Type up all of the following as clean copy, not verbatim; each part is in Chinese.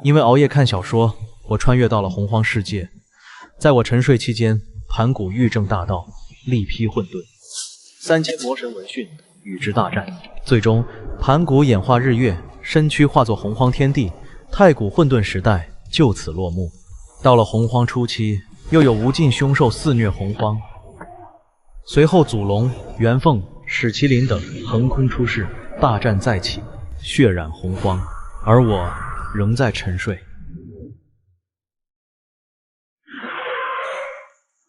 因为熬夜看小说，我穿越到了洪荒世界。在我沉睡期间，盘古欲证大道，力劈混沌，三阶魔神闻讯，与之大战。最终，盘古演化日月，身躯化作洪荒天地，太古混沌时代就此落幕。到了洪荒初期，又有无尽凶兽肆虐洪荒，随后祖龙、元凤、史麒麟等横空出世，大战再起，血染洪荒，而我仍在沉睡。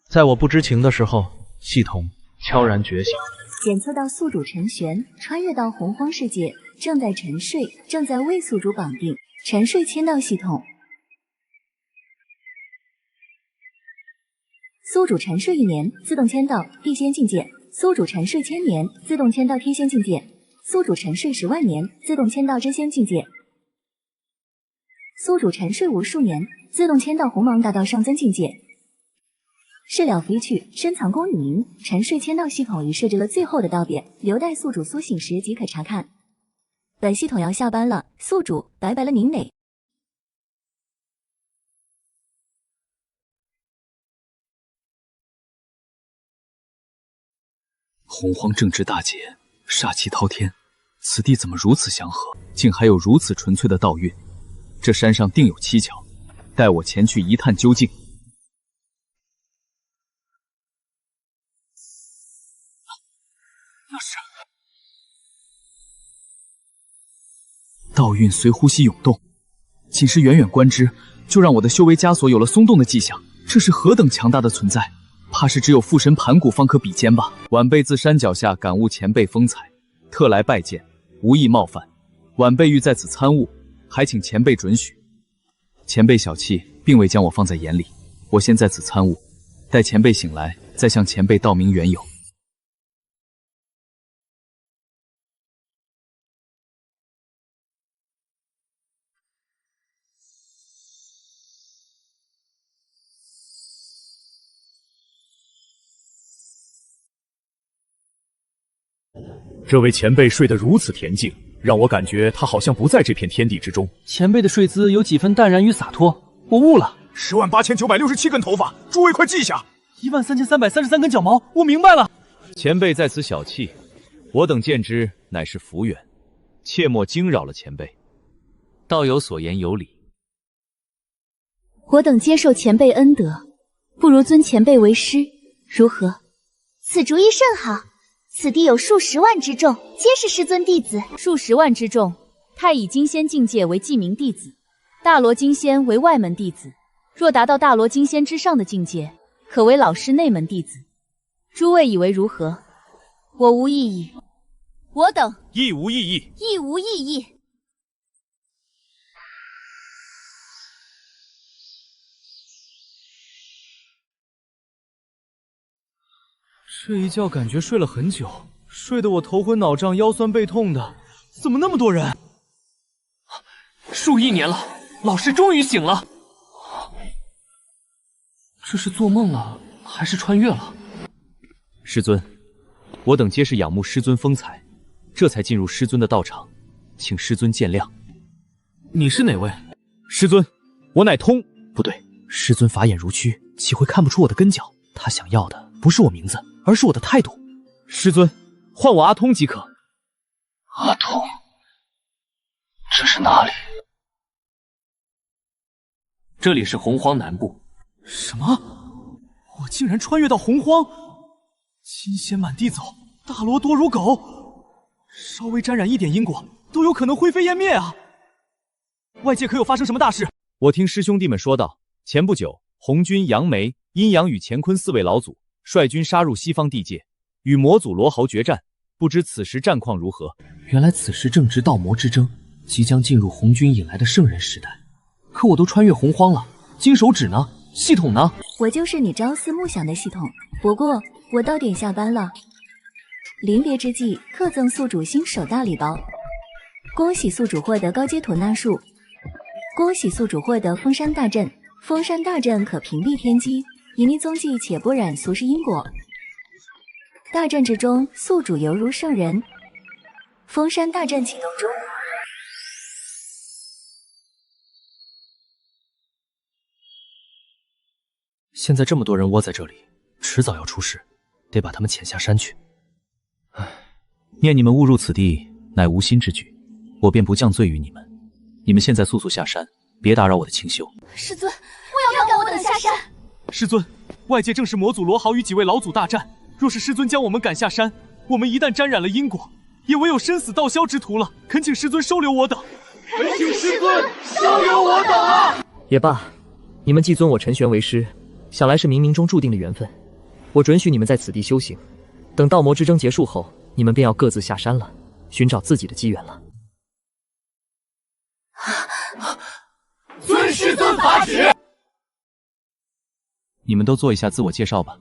在我不知情的时候，系统悄然觉醒，检测到宿主陈玄穿越到洪荒世界，正在沉睡，正在为宿主绑定。沉睡签到系统，宿主沉睡1年，自动签到地仙境界；宿主沉睡1000年，自动签到天仙境界；宿主沉睡10万年，自动签到真仙境界；宿主沉睡无数年，自动签到鸿芒大道上增境界。事了飞去，深藏功与名。沉睡签到系统已设置了最后的道别，留待宿主苏醒时即可查看。本系统要下班了，宿主拜拜了您嘞。洪荒正值大劫，煞气滔天，此地怎么如此祥和，竟还有如此纯粹的道运？这山上定有蹊跷，待我前去一探究竟。那是道运随呼吸涌动，仅是远远观之，就让我的修为枷锁有了松动的迹象。这是何等强大的存在，怕是只有父神盘古方可比肩吧。晚辈自山脚下感悟前辈风采，特来拜见，无意冒犯。晚辈欲在此参悟，还请前辈准许。前辈小气，并未将我放在眼里，我先在此参悟，待前辈醒来，再向前辈道明缘由。这位前辈睡得如此恬静，让我感觉他好像不在这片天地之中。前辈的睡姿有几分淡然与洒脱，我悟了。108967根头发，诸位快记下。13333根脚毛，我明白了。前辈在此小气，我等见之乃是福缘，切莫惊扰了前辈。道友所言有理，我等接受前辈恩德，不如尊前辈为师，如何？此主意甚好。此地有数10万之众，皆是师尊弟子。数10万之众，太乙金仙境界为记名弟子，大罗金仙为外门弟子。若达到大罗金仙之上的境界，可为老师内门弟子。诸位以为如何？我无异议。我等亦无异议。亦无异议。这一觉感觉睡了很久，睡得我头昏脑胀、腰酸背痛的。怎么那么多人？数亿年了，老师终于醒了。这是做梦了，还是穿越了？师尊，我等皆是仰慕师尊风采，这才进入师尊的道场，请师尊见谅。你是哪位？师尊，我乃通。不对，师尊法眼如蛆，岂会看不出我的根脚？他想要的不是我名字，而是我的态度。师尊，唤我阿通即可。阿通，这是哪里？这里是洪荒南部。什么？我竟然穿越到洪荒！金仙满地走，大罗多如狗，稍微沾染一点因果，都有可能灰飞烟灭啊！外界可有发生什么大事？我听师兄弟们说道，前不久，红军杨梅、阴阳与乾坤4位老祖率军杀入西方地界，与魔祖罗豪决战，不知此时战况如何？原来此时正值道魔之争，即将进入红军引来的圣人时代。可我都穿越洪荒了，金手指呢？系统呢？我就是你朝思暮想的系统，不过我到点下班了。临别之际，特赠宿主新手大礼包，恭喜宿主获得高阶吐纳术，恭喜宿主获得封山大阵。封山大阵可屏蔽天机，隐匿踪迹，且不染俗世因果。大阵之中，宿主犹如圣人。封山大阵启动中。现在这么多人窝在这里，迟早要出事，得把他们遣下山去。唉，念你们误入此地，乃无心之举，我便不降罪于你们。你们现在速速下山，别打扰我的清修。师尊，不要赶我等下山。师尊，外界正是魔祖罗豪与几位老祖大战，若是师尊将我们赶下山，我们一旦沾染了因果，也唯有生死道消之途了。恳请师尊收留我等。恳请师尊收留我等啊！也罢，你们既尊我陈玄为师，想来是冥冥中注定的缘分。我准许你们在此地修行，等道魔之争结束后，你们便要各自下山了，寻找自己的机缘了。遵师尊法旨。你们都做一下自我介绍吧。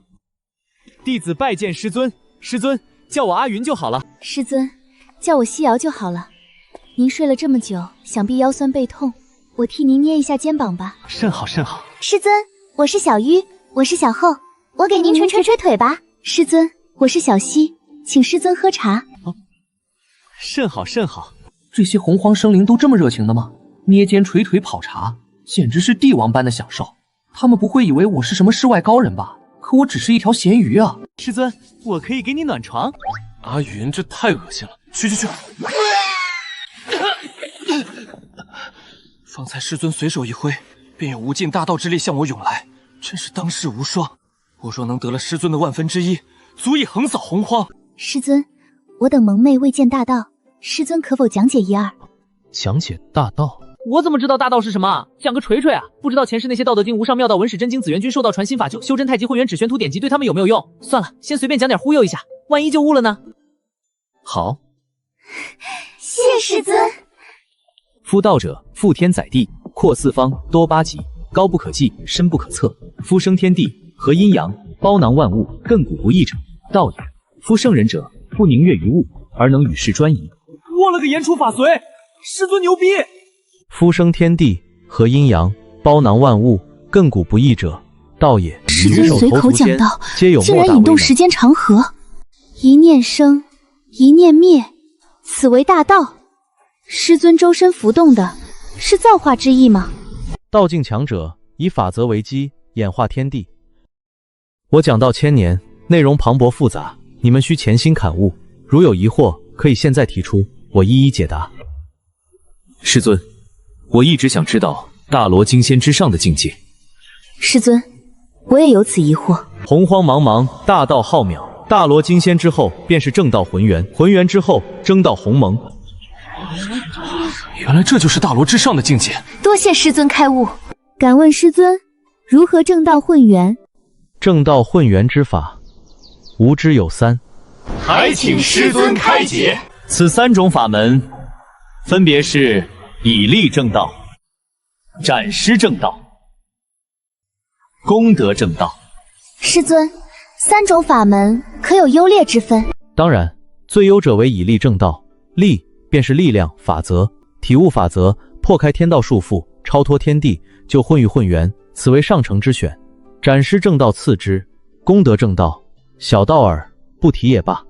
弟子拜见师尊，师尊叫我阿云就好了。师尊，叫我西瑶就好了。您睡了这么久，想必腰酸背痛，我替您捏一下肩膀吧。甚好甚好。师尊，我是小玉，我是小后，我给您捶腿吧。师尊，我是小溪，请师尊喝茶。甚好甚好。这些洪荒生灵都这么热情的吗？捏肩捶腿泡茶，简直是帝王般的享受。他们不会以为我是什么世外高人吧？可我只是一条咸鱼啊！师尊，我可以给你暖床。阿云，这太恶心了，去！方才师尊随手一挥，便有无尽大道之力向我涌来，真是当世无双。我若能得了师尊的1/1000，足以横扫洪荒。师尊，我等蒙昧未见大道，师尊可否讲解一二？讲解大道？我怎么知道大道是什么？讲个锤锤啊！不知道前世那些道德经、无上妙道、文史真经、紫元君受道传心法诀、修真太极、混元指玄图典籍对他们有没有用？算了，先随便讲点忽悠一下，万一就悟了呢？好，谢师尊。夫道者，覆天载地，阔四方，多八极，高不可计，深不可测。夫生天地，合阴阳，包囊万物，亘古不易者，道也。夫圣人者，不凝悦于物，而能与世专一。我了个言出法随，师尊牛逼！夫生天地，合阴阳，包囊万物，亘古不易者，道也。师尊随口讲道，竟然引动时间长河，一念生，一念灭，此为大道。师尊周身浮动的是造化之意吗？道境强者以法则为基，演化天地。我讲道1000年，内容磅礴复杂，你们需潜心感悟。如有疑惑，可以现在提出，我一一解答。师尊，我一直想知道大罗金仙之上的境界。师尊，我也有此疑惑。洪荒茫茫，大道浩渺，大罗金仙之后便是正道浑元，浑元之后争道鸿蒙。原来这就是大罗之上的境界。多谢师尊开悟。敢问师尊，如何正道混元？正道混元之法，吾知有3，还请师尊开解。此3种法门，分别是以力正道、斩尸正道、功德正道。师尊，3种法门可有优劣之分？当然，最优者为以力正道，力便是力量、法则、体悟法则，破开天道束缚，超脱天地，就混于混元，此为上乘之选。斩尸正道次之，功德正道小道耳，不提也罢。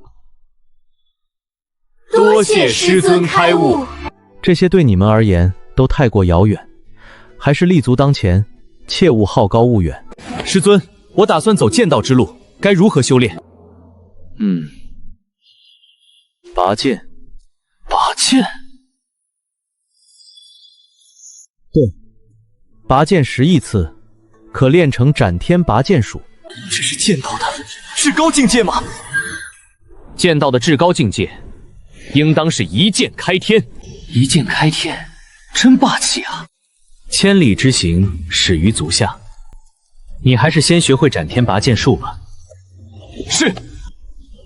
多谢师尊开悟。这些对你们而言都太过遥远，还是立足当前，切勿好高骛远。师尊，我打算走剑道之路，该如何修炼？拔剑。拔剑？对，拔剑10亿次，可练成斩天拔剑术。这是剑道的至高境界吗？剑道的至高境界，应当是一剑开天。一剑开天，真霸气啊！千里之行，始于足下。你还是先学会斩天拔剑术吧。是。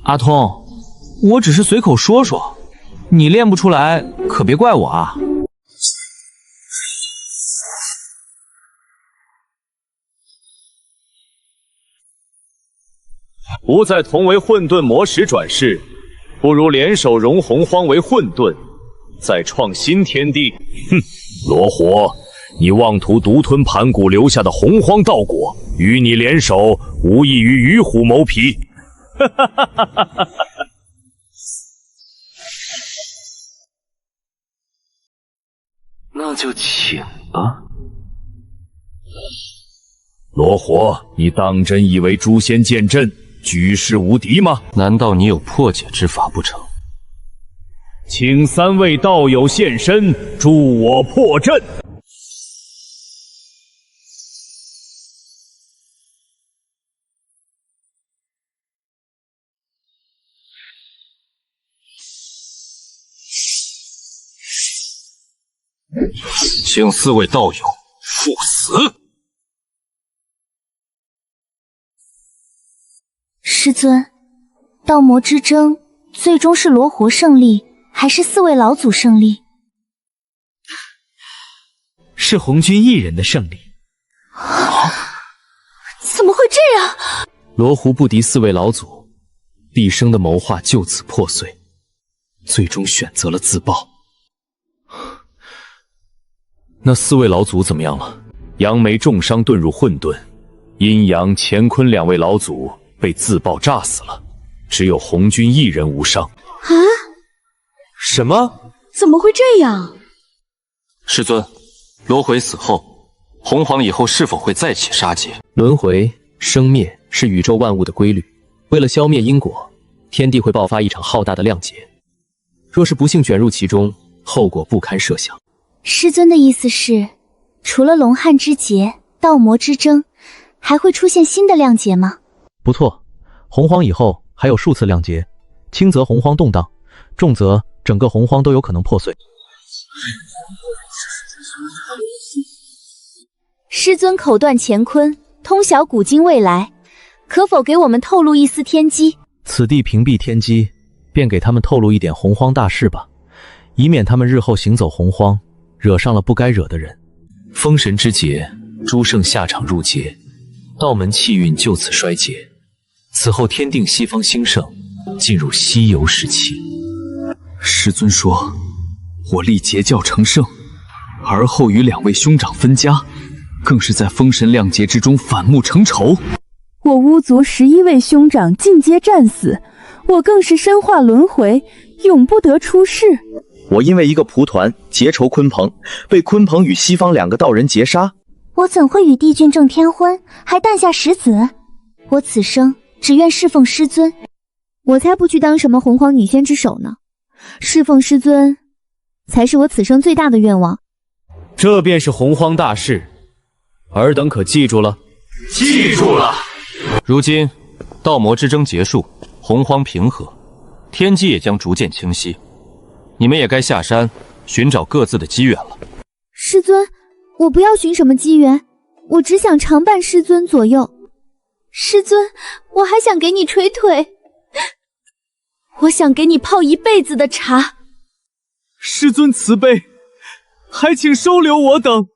阿通，我只是随口说说，你练不出来可别怪我啊。不再同为混沌魔石转世，不如联手融洪荒为混沌，再创新天地。哼，罗火，你妄图独吞盘古留下的洪荒道果，与你联手，无异于与虎谋皮。哈哈哈哈哈哈！那就请吧。罗活，你当真以为诛仙剑阵举世无敌吗？难道你有破解之法不成？请3位道友现身，助我破阵。请4位道友赴死！师尊，道魔之争最终是罗活胜利，还是4位老祖胜利？是红军一人的胜利。怎么会这样？罗湖不敌4位老祖，毕生的谋划就此破碎，最终选择了自爆。那4位老祖怎么样了？杨梅重伤遁入混沌，阴阳、乾坤2位老祖被自爆炸死了，只有红军一人无伤。啊？什么？怎么会这样？师尊，罗回死后，红皇以后是否会再起杀劫？轮回、生灭是宇宙万物的规律，为了消灭因果，天地会爆发一场浩大的量劫。若是不幸卷入其中，后果不堪设想。师尊的意思是，除了龙汉之劫、道魔之争，还会出现新的量劫吗？不错，洪荒以后还有数次量劫，轻则洪荒动荡，重则整个洪荒都有可能破碎。师尊口断乾坤，通晓古今未来，可否给我们透露一丝天机？此地屏蔽天机，便给他们透露一点洪荒大事吧，以免他们日后行走洪荒，惹上了不该惹的人。封神之劫，诸圣下场入劫，道门气运就此衰竭。此后天定西方兴盛，进入西游时期。师尊说，我立截教成圣，而后与2位兄长分家，更是在封神量劫之中反目成仇。我巫族11位兄长尽皆战死，我更是身化轮回，永不得出世。我因为一个蒲团结仇鲲鹏，被鲲鹏与西方2个道人劫杀。我怎会与帝君正天婚，还诞下10子？我此生只愿侍奉师尊。我才不去当什么洪荒女仙之首呢，侍奉师尊才是我此生最大的愿望。这便是洪荒大事，尔等可记住了？记住了。如今道魔之争结束，洪荒平和，天机也将逐渐清晰，你们也该下山寻找各自的机缘了。师尊，我不要寻什么机缘，我只想常伴师尊左右。师尊，我还想给你捶腿，我想给你泡一辈子的茶。师尊慈悲，还请收留我等。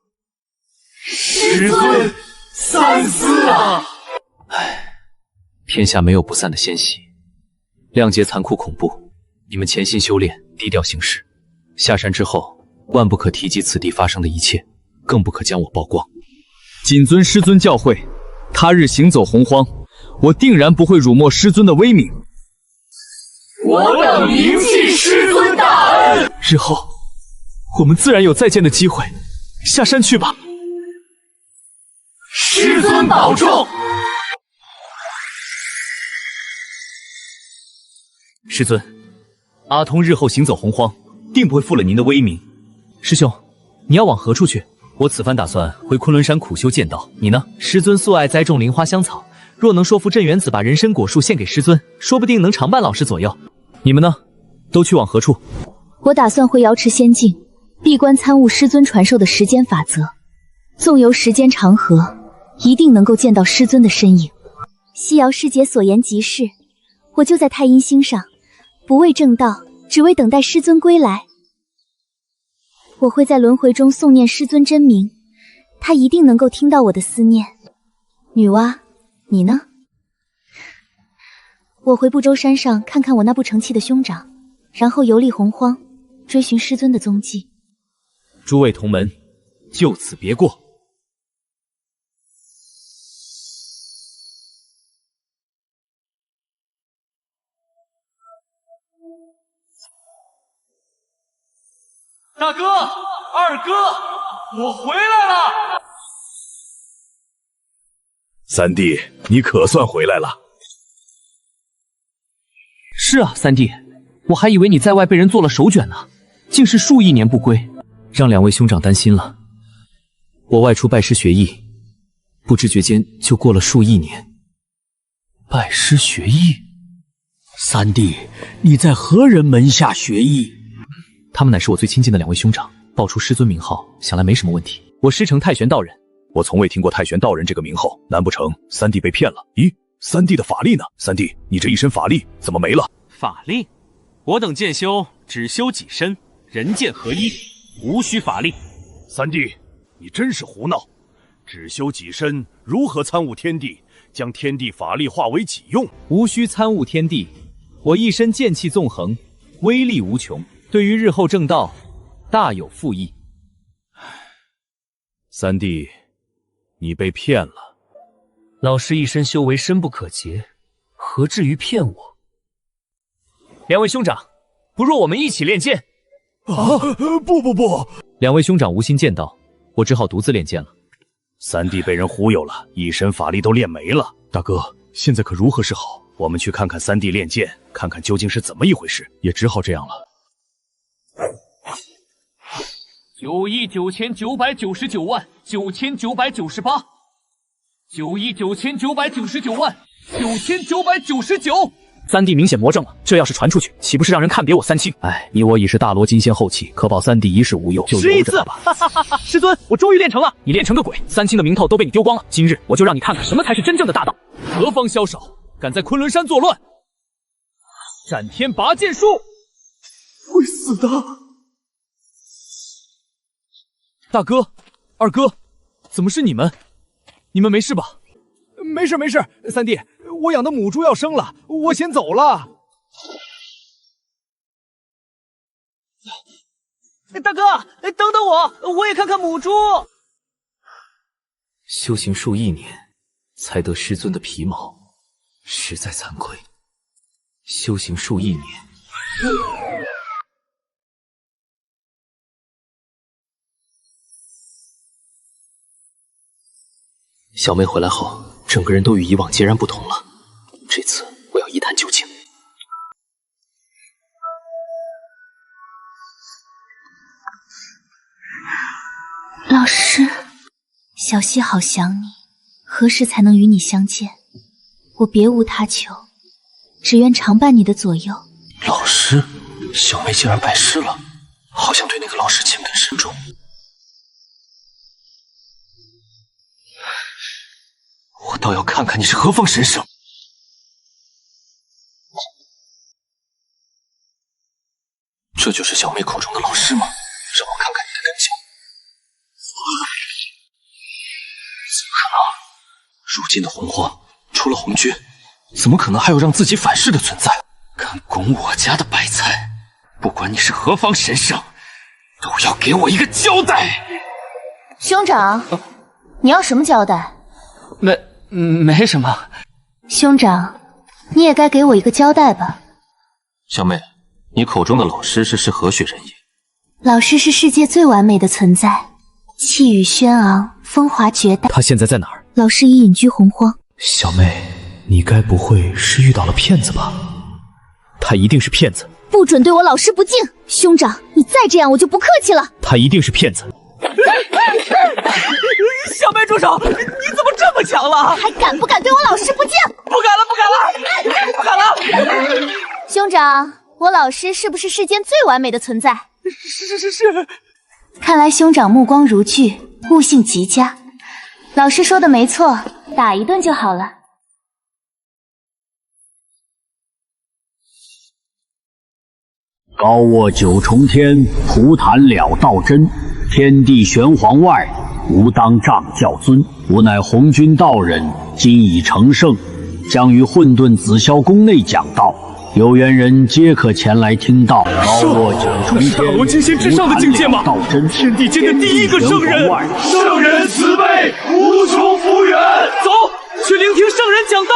师尊三思啊！天下没有不散的宴席，量劫残酷恐怖，你们潜心修炼，低调行事。下山之后，万不可提及此地发生的一切，更不可将我曝光。谨遵师尊教诲，他日行走洪荒，我定然不会辱没师尊的威名。我等铭记师尊大恩，日后我们自然有再见的机会。下山去吧。师尊保重。师尊，阿童日后行走洪荒，定不会负了您的威名。师兄，你要往何处去？我此番打算回昆仑山苦修剑道，你呢？师尊素爱栽种灵花香草，若能说服镇元子把人参果树献给师尊，说不定能常伴老师左右。你们呢？都去往何处？我打算回瑶池仙境，闭关参悟师尊传授的时间法则。纵游时间长河，一定能够见到师尊的身影。西瑶师姐所言极是，我就在太阴星上，不为正道，只为等待师尊归来。我会在轮回中诵念师尊真名，他一定能够听到我的思念。女娲，你呢？我回不周山上看看我那不成器的兄长，然后游历洪荒，追寻师尊的踪迹。诸位同门，就此别过。大哥，二哥，我回来了。三弟，你可算回来了。是啊，三弟，我还以为你在外被人做了手卷呢，竟是数亿年不归，让两位兄长担心了。我外出拜师学艺，不知觉间就过了数亿年。拜师学艺？三弟，你在何人门下学艺？他们乃是我最亲近的两位兄长，报出师尊名号，想来没什么问题。我师承太玄道人。我从未听过太玄道人这个名号，难不成三弟被骗了？咦，三弟的法力呢？三弟，你这一身法力怎么没了？法力？我等剑修只修己身，人剑合一，无需法力。三弟，你真是胡闹！只修己身，如何参悟天地？将天地法力化为己用？无需参悟天地，我一身剑气纵横，威力无穷，对于日后正道大有复益。三弟，你被骗了。老师一身修为深不可及，何至于骗我？两位兄长，不若我们一起练剑。不！两位兄长无心剑道，我只好独自练剑了。三弟被人忽悠了，一身法力都练没了。大哥，现在可如何是好？我们去看看三弟练剑，看看究竟是怎么一回事。也只好这样了。9亿9998，99999万，9999999。三弟明显魔怔了，这要是传出去，岂不是让人看扁我三清？哎，你我已是大罗金仙后期，可保三弟一世无忧，就由着吧。师尊，我终于练成了！你练成个鬼！三清的名头都被你丢光了。今日我就让你看看什么才是真正的大道。何方枭首，敢在昆仑山作乱？斩天拔剑术！会死的。大哥，二哥，怎么是你们？你们没事吧？没事，三弟，我养的母猪要生了，我先走了。大哥，等等我也看看母猪。修行数亿年，才得师尊的皮毛，实在惭愧。修行数亿年。小妹回来后，整个人都与以往截然不同了。这次我要一探究竟。老师，小溪好想你，何时才能与你相见？我别无他求，只愿常伴你的左右。老师，小妹竟然拜师了，好像对那个老师情根深重。我倒要看看你是何方神圣！这就是小妹口中的老师吗？让我看看你的根脚。怎么可能？如今的洪荒，除了红军，怎么可能还有让自己反噬的存在？敢攻我家的白菜，不管你是何方神圣，都要给我一个交代！兄长，你要什么交代？没什么。兄长，你也该给我一个交代吧。小妹，你口中的老师是何许人也？老师是世界最完美的存在，气宇轩昂，风华绝代。他现在在哪儿？老师已隐居洪荒。小妹，你该不会是遇到了骗子吧？他一定是骗子！不准对我老师不敬！兄长，你再这样我就不客气了。他一定是骗子！小妹住手！你怎么这么强了？还敢不敢对我老师不敬？不敢了！兄长，我老师是不是世间最完美的存在？是。看来兄长目光如炬，悟性极佳。老师说的没错，打一顿就好了。高卧九重天，图谈了道真。天地玄黄外，吾当仗教尊。吾乃红军道人，今已成圣，将于混沌紫霄宫内讲道。有缘人皆可前来听道。高卧九重天，大罗金仙之上的境界吗？道真，天地间的第一个圣人，圣人慈悲，无穷福缘。走，去聆听圣人讲道。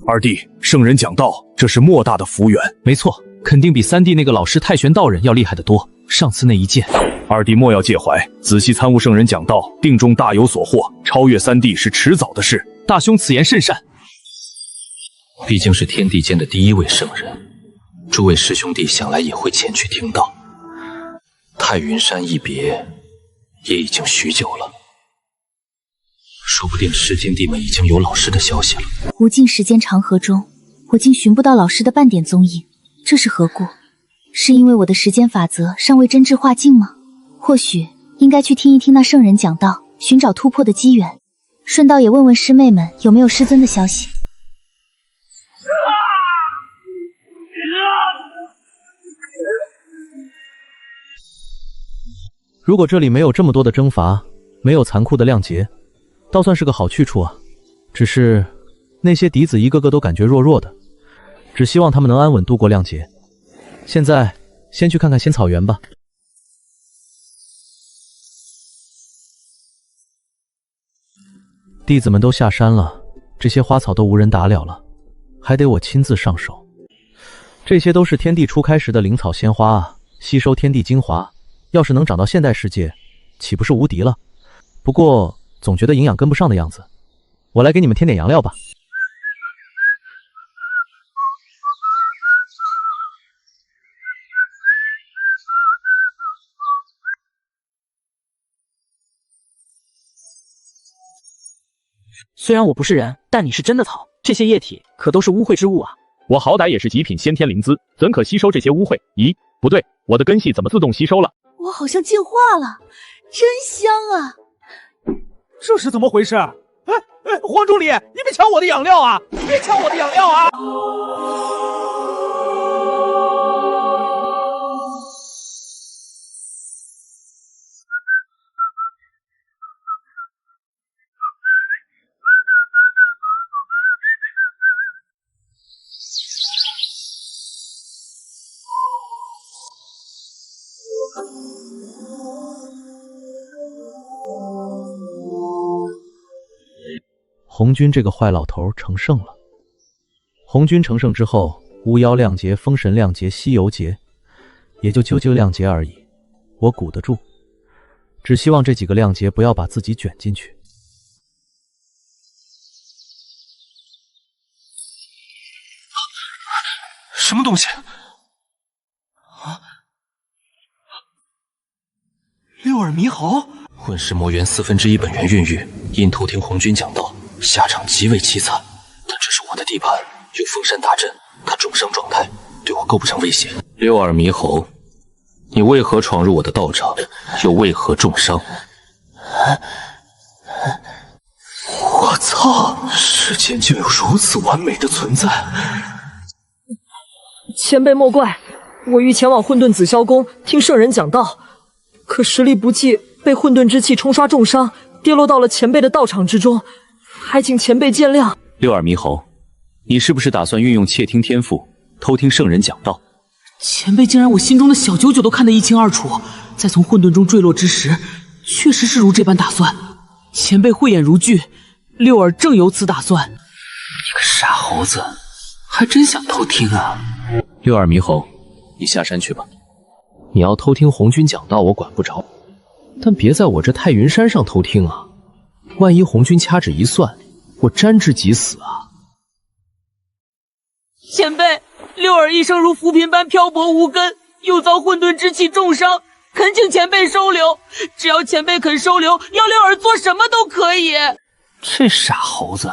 二弟，圣人讲道，这是莫大的福缘。没错，肯定比三弟那个老师太玄道人要厉害得多。上次那一剑，二弟莫要介怀，仔细参悟圣人讲道，定中大有所获。超越3帝是迟早的事。大兄此言甚善。毕竟是天地间的第一位圣人，诸位师兄弟想来也会前去听道。太云山一别，也已经许久了，说不定师天帝们已经有老师的消息了。无尽时间长河中，我竟寻不到老师的半点踪影，这是何故？是因为我的时间法则尚未真至化境吗？或许应该去听一听那圣人讲道，寻找突破的机缘，顺道也问问师妹们有没有师尊的消息。如果这里没有这么多的征伐，没有残酷的亮劫，倒算是个好去处啊。只是那些嫡子一个个都感觉弱弱的，只希望他们能安稳度过亮劫。现在先去看看仙草原吧。弟子们都下山了，这些花草都无人打了了，还得我亲自上手。这些都是天地初开时的灵草鲜花啊，吸收天地精华，要是能长到现代世界，岂不是无敌了？不过总觉得营养跟不上的样子，我来给你们添点养料吧。虽然我不是人，但你是真的草，这些液体可都是污秽之物啊！我好歹也是极品先天灵姿，怎可吸收这些污秽？咦，不对，我的根系怎么自动吸收了？我好像进化了，真香啊！这是怎么回事？黄助理，你别抢我的养料啊！你别抢我的养料啊！红军这个坏老头成圣了。红军成圣之后，巫妖亮劫、封神亮劫、西游劫，也就啾啾亮劫而已。我鼓得住，只希望这几个亮劫不要把自己卷进去。什么东西？六耳猕猴，混世魔元1/4本源孕育，因偷听红军讲道，下场极为凄惨。但这是我的地盘，有封山大阵，他重伤状态，对我构不成威胁。六耳猕猴，你为何闯入我的道场，又为何重伤？我操！世间竟有如此完美的存在！前辈莫怪，我欲前往混沌紫霄宫听圣人讲道，可实力不济，被混沌之气冲刷重伤，跌落到了前辈的道场之中，还请前辈见谅。六耳猕猴，你是不是打算运用窃听天赋，偷听圣人讲道？前辈竟然我心中的小九九都看得一清二楚，在从混沌中坠落之时，确实是如这般打算。前辈慧眼如炬，六耳正有此打算。你个傻猴子，还真想偷听啊！六耳猕猴，你下山去吧。你要偷听红军讲道，我管不着，但别在我这太云山上偷听啊！万一红军掐指一算，我沾之即死啊！前辈，六耳一生如浮萍般漂泊无根，又遭混沌之气重伤，恳请前辈收留。只要前辈肯收留，要六耳做什么都可以。这傻猴子，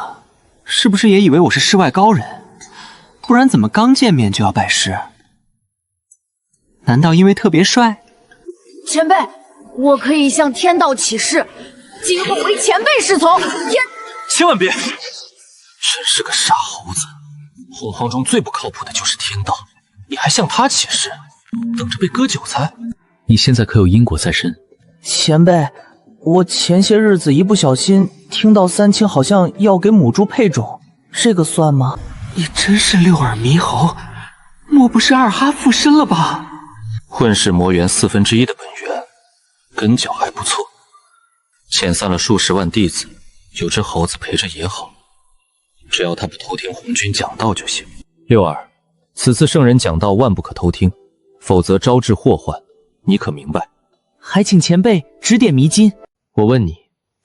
是不是也以为我是世外高人？不然怎么刚见面就要拜师？难道因为特别帅？前辈，我可以向天道起誓，今后为前辈侍从。千万别！真是个傻猴子！洪荒中最不靠谱的就是天道，你还向他起誓，等着被割韭菜？你现在可有因果在身？前辈，我前些日子一不小心听到三清好像要给母猪配种，这个算吗？你真是六耳猕猴，莫不是二哈附身了吧？混世魔元1/4的本源，根脚还不错，遣散了数十万弟子，有只猴子陪着也好，只要他不偷听红军讲道就行。六耳，此次圣人讲道万不可偷听，否则招致祸患，你可明白？还请前辈指点迷津。我问你，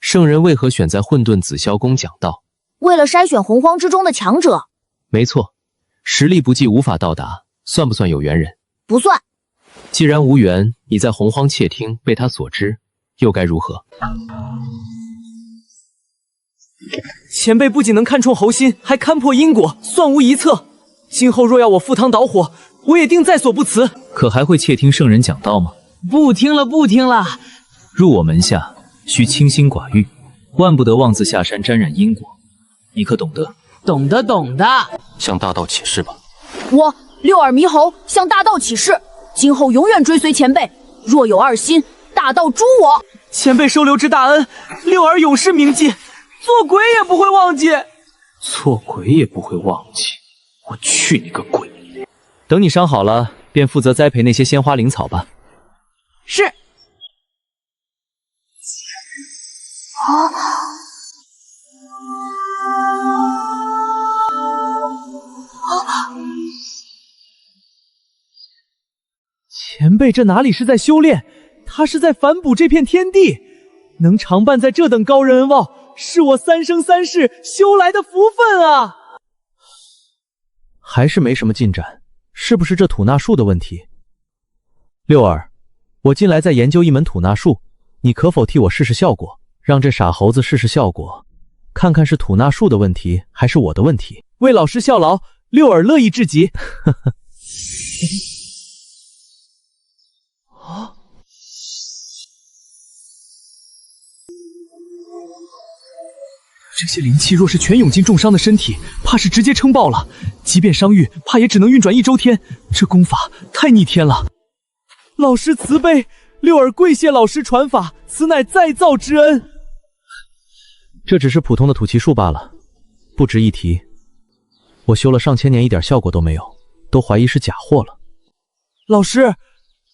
圣人为何选在混沌紫霄宫讲道？为了筛选洪荒之中的强者。没错，实力不济无法到达，算不算有缘人？不算。既然无缘，你在洪荒窃听被他所知，又该如何？前辈不仅能看穿猴心，还看破因果，算无一策。今后若要我赴汤蹈火，我也定在所不辞。可还会窃听圣人讲道吗？不听了，不听了。入我门下，需清心寡欲，万不得妄自下山沾染因果。你可懂得？懂得，懂得。向大道起誓吧。我六耳猕猴向大道起誓，今后永远追随前辈。若有二心，大道诛我。前辈收留之大恩，六耳永世铭记，做鬼也不会忘记。做鬼也不会忘记。我去你个鬼！等你伤好了，便负责栽培那些鲜花灵草吧。是。前辈这哪里是在修炼，他是在反哺这片天地。能常伴在这等高人恩望，是我三生三世修来的福分啊！还是没什么进展，是不是这吐纳术的问题？六儿，我近来在研究一门吐纳术，你可否替我试试效果？让这傻猴子试试效果，看看是吐纳术的问题，还是我的问题。为老师效劳，六儿乐意至极。啊！这些灵气若是全涌进重伤的身体，怕是直接撑爆了。即便伤愈，怕也只能运转1周天。这功法太逆天了。老师慈悲，六儿跪谢老师传法，此乃再造之恩。这只是普通的吐气术罢了，不值一提。我修了上千年，一点效果都没有，都怀疑是假货了。老师，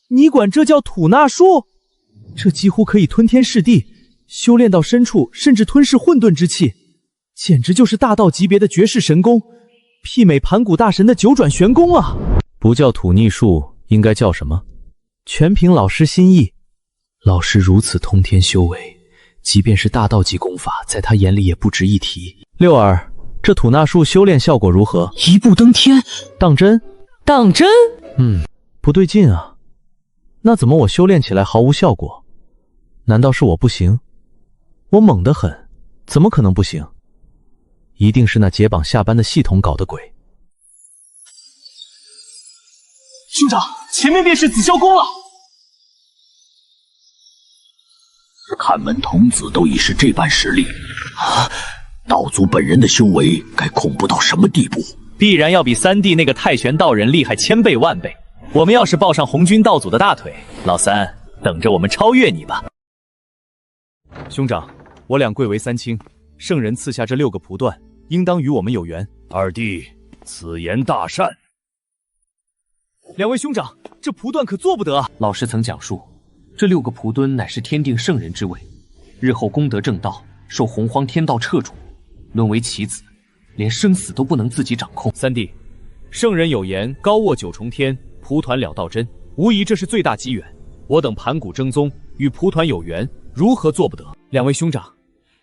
你管这叫吐纳术？这几乎可以吞天噬地，修炼到深处甚至吞噬混沌之气，简直就是大道级别的绝世神功，媲美盘古大神的九转玄功啊！不叫吐逆术，应该叫什么？全凭老师心意。老师如此通天修为，即便是大道级功法，在他眼里也不值一提。六儿，这吐纳术修炼效果如何？一步登天，当真？当真？不对劲啊！那怎么我修炼起来毫无效果？难道是我不行？我猛得很，怎么可能不行？一定是那解绑下班的系统搞的鬼。兄长，前面便是紫霄宫了。看门童子都已是这般实力，道祖本人的修为该恐怖到什么地步？必然要比三弟那个太玄道人厉害千倍万倍。我们要是抱上红军道祖的大腿，老三等着我们超越你吧。兄长，我俩贵为三清，圣人赐下这6个蒲段，应当与我们有缘。二弟，此言大善。两位兄长，这蒲段可做不得啊！老师曾讲述，这6个蒲墩乃是天定圣人之位，日后功德正道，受洪荒天道掣主，沦为棋子，连生死都不能自己掌控。三弟，圣人有言，高卧9重天，蒲团了道真，无疑这是最大机缘。我等盘古正宗，与蒲团有缘，如何做不得？两位兄长，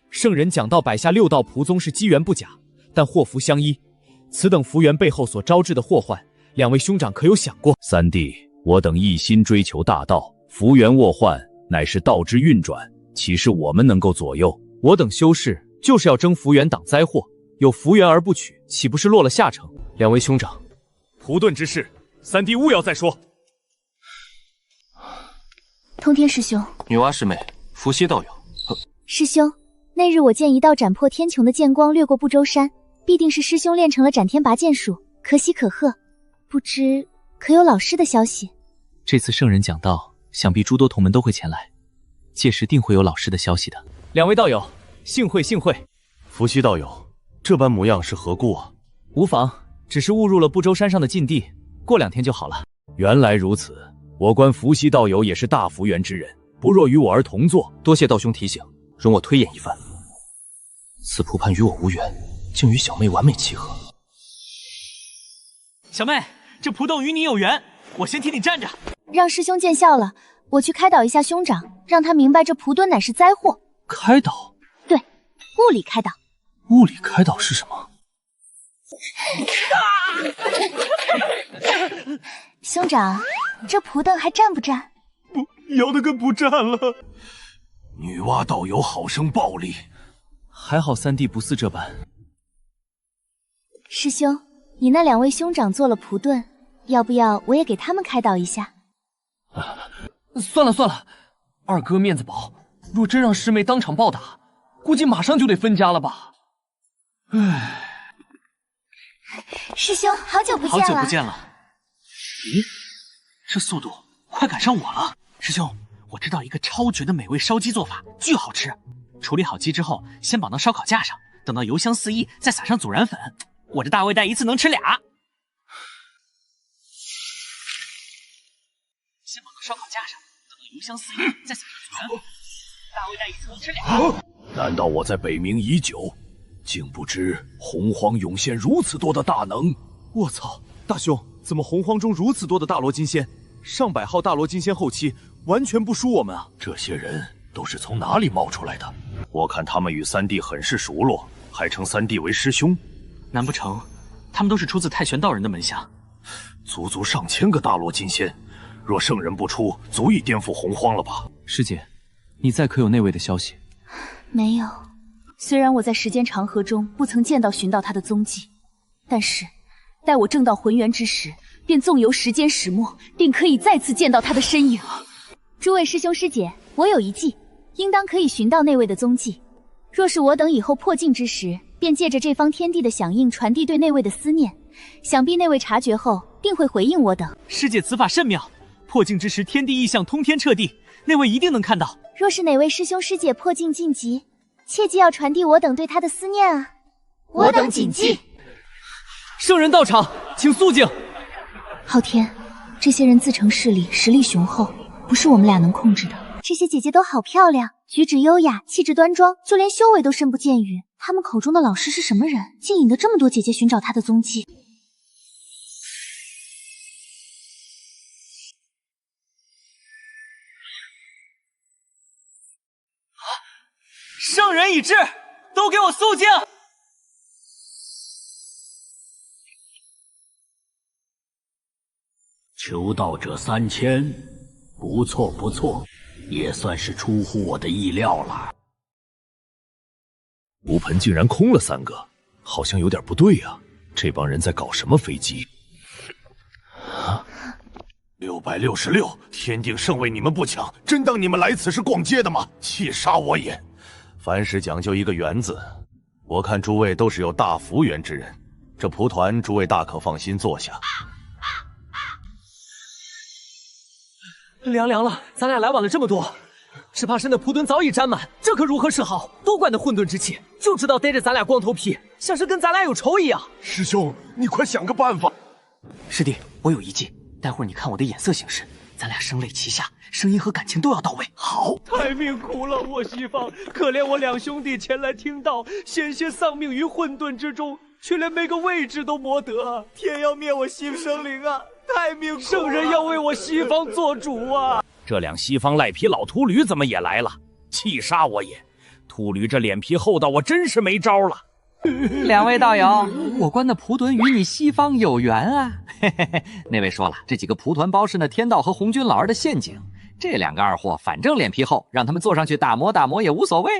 圣人讲道摆下6道蒲宗是机缘不假，但祸福相依，此等福缘背后所招致的祸患，两位兄长可有想过？三弟，我等一心追求大道，福缘祸患乃是道之运转，岂是我们能够左右？我等修士就是要争福缘挡灾祸，有福缘而不取，岂不是落了下乘？两位兄长，蒲盾之事，三弟勿要再说。通天师兄，女娲师妹，伏羲道友。师兄，那日我见一道斩破天穹的剑光掠过不周山，必定是师兄练成了斩天拔剑术，可喜可贺。不知可有老师的消息？这次圣人讲道，想必诸多同门都会前来，届时定会有老师的消息的。两位道友，幸会幸会。伏羲道友，这般模样是何故啊？无妨，只是误入了不周山上的禁地，过2天就好了。原来如此，我观伏羲道友也是大福缘之人，不若与我儿同坐。多谢道兄提醒，容我推演一番。此蒲盘与我无缘，竟与小妹完美契合。小妹，这蒲洞与你有缘，我先替你站着。让师兄见笑了，我去开导一下兄长，让他明白这蒲墩乃是灾祸。开导？对，物理开导。物理开导是什么？兄长，这蒲凳还站不站？不，摇得跟不站了。女娲道友好生暴力，还好三弟不似这般。师兄，你那2位兄长做了蒲盾，要不要我也给他们开导一下？算了，二哥面子薄，若真让师妹当场暴打，估计马上就得分家了吧。唉，师兄，好久不见了。好久不见了。咦，这速度快赶上我了。师兄，我知道一个超绝的美味烧鸡做法，巨好吃。处理好鸡之后，先绑到烧烤架上，等到油香四溢，再撒上孜然粉。我这大胃袋一次能吃俩。先绑到烧烤架上，等到油香四溢，再撒上孜然粉。大胃袋一次能吃俩。难道我在北冥已久，竟不知洪荒涌现如此多的大能？我操，大兄，怎么洪荒中如此多的大罗金仙？上百号大罗金仙后期完全不输我们啊！这些人都是从哪里冒出来的？我看他们与三弟很是熟络，还称三弟为师兄。难不成他们都是出自太玄道人的门下？足上千个大罗金仙，若圣人不出，足以颠覆洪荒了吧？师姐，你再可有那位的消息？没有。虽然我在时间长河中不曾见到寻到他的踪迹，但是待我正到浑元之时，便纵游时间始末，定可以再次见到他的身影。诸位师兄师姐，我有一计，应当可以寻到那位的踪迹。若是我等以后破境之时，便借着这方天地的响应传递对那位的思念，想必那位察觉后定会回应我等。师姐此法甚妙，破境之时天地异象通天彻地，那位一定能看到。若是哪位师兄师姐破境晋级，切记要传递我等对他的思念啊！我等谨记。圣人到场，请肃静。昊天，这些人自成势力，实力雄厚，不是我们俩能控制的。这些姐姐都好漂亮，举止优雅，气质端庄，就连修为都深不见语。他们口中的老师是什么人，竟引得这么多姐姐寻找他的踪迹？圣人已至，都给我肃静！求道者3000，不错，也算是出乎我的意料了。炉盆竟然空了3个，好像有点不对啊！这帮人在搞什么飞机？666，天定圣位你们不抢，真当你们来此是逛街的吗？气杀我也！凡事讲究一个缘字，我看诸位都是有大福缘之人，这蒲团诸位大可放心坐下。凉了，咱俩来晚了这么多，只怕身的蒲墩早已沾满，这可如何是好？都怪那混沌之气，就知道逮着咱俩光头皮，像是跟咱俩有仇一样。师兄，你快想个办法！师弟，我有一计，待会儿你看我的眼色行事，咱俩声泪齐下，声音和感情都要到位。好，太命苦了我西方，可怜我2兄弟前来听道，险些丧命于混沌之中，却连没个位置都没得。天要灭我西生灵啊！太命苦了，圣人要为我西方做主啊！这辆西方赖皮老秃驴怎么也来了？气杀我也！秃驴这脸皮厚到我真是没招了。2位道友，我观那蒲墩与你西方有缘啊！嘿嘿嘿，那位说了，这几个蒲团包是那天道和红军老儿的陷阱。这2个二货反正脸皮厚，让他们坐上去打磨也无所谓。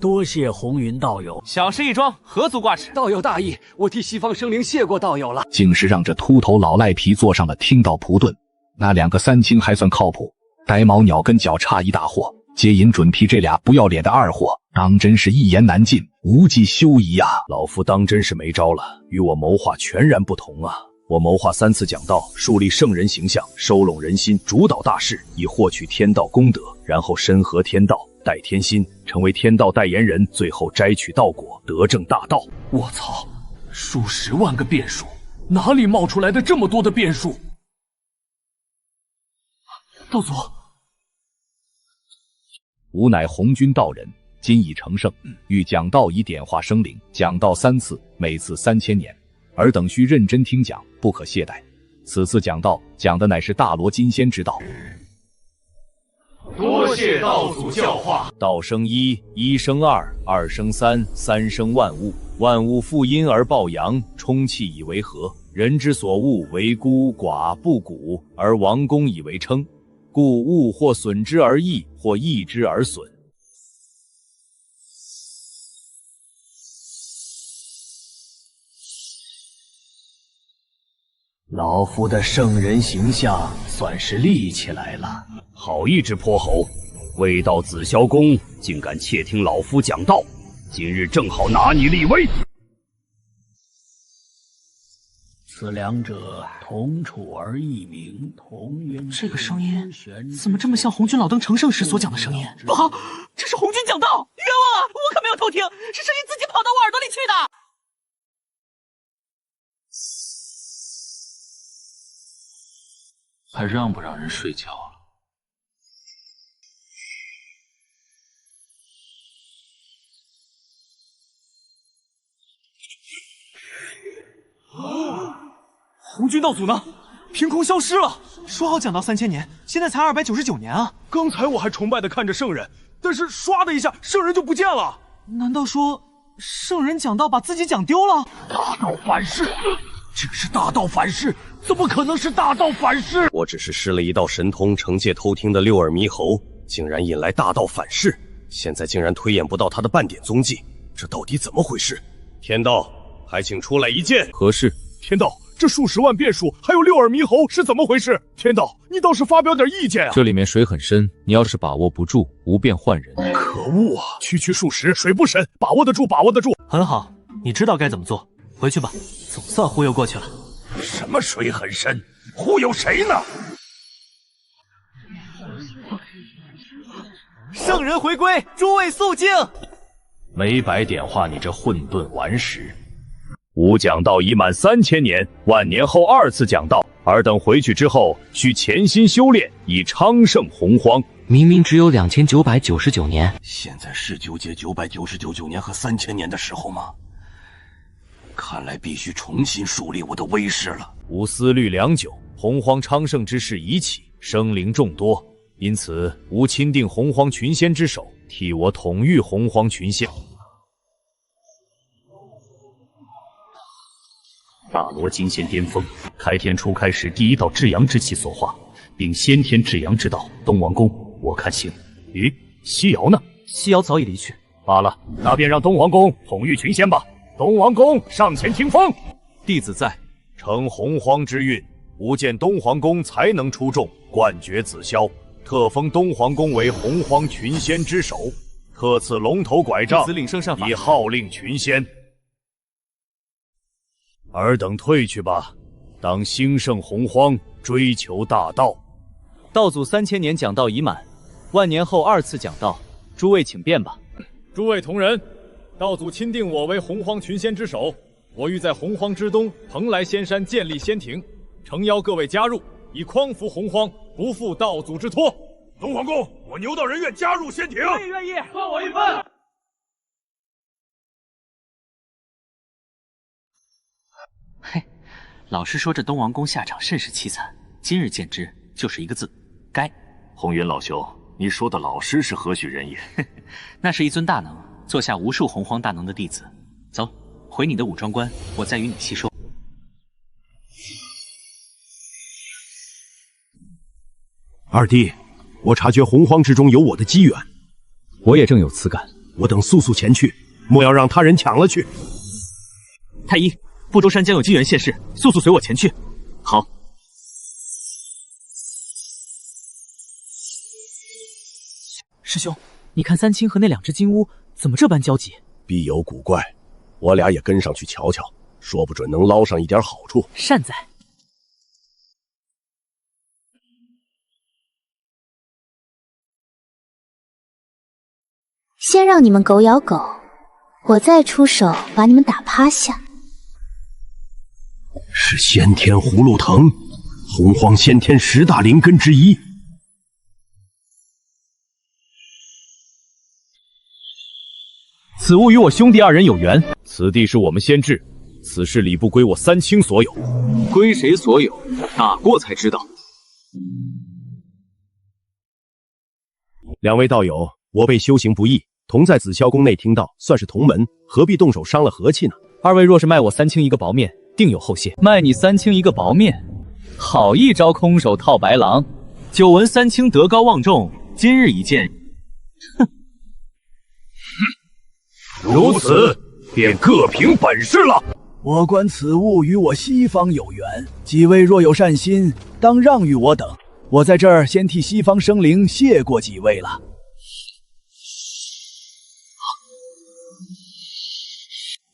多谢红云道友，小事一桩，何足挂齿。道友大义，我替西方生灵谢过道友了。竟是让这秃头老赖皮坐上了听道蒲盾，那2个3清还算靠谱，呆毛鸟跟脚差一大货，接引准批这俩不要脸的二货，当真是一言难尽，无计休矣呀！老夫当真是没招了，与我谋划全然不同啊！我谋划3次讲道，树立圣人形象，收拢人心，主导大事，以获取天道功德，然后身合天道，代天心，成为天道代言人，最后摘取道果，得正大道。我操，数十万个变数，哪里冒出来的这么多的变数？道祖，吾乃红军道人，今已成圣，欲讲道以点化生灵，讲道3次，每次3000年。尔等需认真听讲，不可懈怠。此次讲道，讲的乃是大罗金仙之道。多谢道祖教化。道生一，一生二，二生三，三生万物。万物负阴而抱阳，充气以为和。人之所恶为孤寡不古，而王公以为称。故物或损之而益，或益之而损。老夫的圣人形象算是立起来了。好一只泼猴！未到紫霄宫，竟敢窃听老夫讲道，今日正好拿你立威。此两者同处而异名，同源。这个声音怎么这么像红军老登成圣时所讲的声音？不好，这是红军讲道！冤枉啊！我可没有偷听，是声音自己跑到我耳朵里去的。还让不让人睡觉啊？红军道祖呢？凭空消失了。说好讲到3000年，现在才299年啊！刚才我还崇拜的看着圣人，但是唰的一下，圣人就不见了。难道说圣人讲道把自己讲丢了？大道反噬，这是大道反噬，怎么可能是大道反噬？我只是施了一道神通，惩戒偷听的六耳猕猴，竟然引来大道反噬，现在竟然推演不到他的半点踪迹，这到底怎么回事？天道，还请出来一见。何事？天道，这数十万变数，还有六耳猕猴是怎么回事？天道，你倒是发表点意见啊！这里面水很深，你要是把握不住，无变换人。可恶啊！区区数十，水不深，把握得住，把握得住。很好，你知道该怎么做，回去吧，总算忽悠过去了。什么水很深？忽悠谁呢？圣人回归，诸位肃静。没白点化你这混沌顽石。吾讲道已满3000年，万年后2次讲道，尔等回去之后需潜心修炼，以昌盛洪荒。明明只有2999年，现在是纠结999年和3000年的时候吗？看来必须重新树立我的威势了。吾思虑良久，洪荒昌盛之势已起，生灵众多，因此吾钦定洪荒群仙之首，替我统御洪荒群仙。大罗金仙巅峰，开天初开时第一道至阳之气所化，并先天至阳之道。东王公，我看行。咦，西瑶呢？西瑶早已离去。罢了，那便让东王公统御群仙吧。东王公上前听风。弟子在。承洪荒之运，吾见东皇公才能出众，冠绝紫霄，特封东皇公为洪荒群仙之首，特赐龙头拐杖，领圣善法，以号令群仙。尔等退去吧，当兴盛洪荒，追求大道。道祖3000年讲道已满，万年后2次讲道，诸位请便吧。诸位同仁，道祖钦定我为洪荒群仙之首，我欲在洪荒之东蓬莱仙山建立仙庭，诚邀各位加入，以匡扶洪荒，不负道祖之托。东皇公，我牛道人愿加入仙庭。愿意，分我一份。嘿，老师说这东王公下场甚是凄惨，今日见之，就是一个字，该。红云老兄，你说的老师是何许人也？那是一尊大能，做下无数洪荒大能的弟子。走，回你的武装关，我再与你细说。二弟，我察觉洪荒之中有我的机缘，我也正有此感。我等速速前去，莫要让他人抢了去。太医，不周山将有机缘现世，速速随我前去。好。师兄，你看三清和那2只金乌怎么这般焦急？必有古怪，我俩也跟上去瞧瞧，说不准能捞上一点好处。善哉。先让你们狗咬狗，我再出手把你们打趴下。是先天葫芦藤，洪荒先天10大灵根之一。此物与我兄弟二人有缘。此地是我们先至，此事礼部归我三清所有。归谁所有？打过才知道。两位道友，我辈修行不易，同在紫霄宫内听到，算是同门，何必动手伤了和气呢？二位若是卖我三清一个薄面，定有后谢。卖你三清一个薄面，好一招空手套白狼。久闻三清德高望重，今日一见，哼，如此便各凭本事了。我观此物与我西方有缘，几位若有善心，当让与我等。我在这儿先替西方生灵谢过几位了。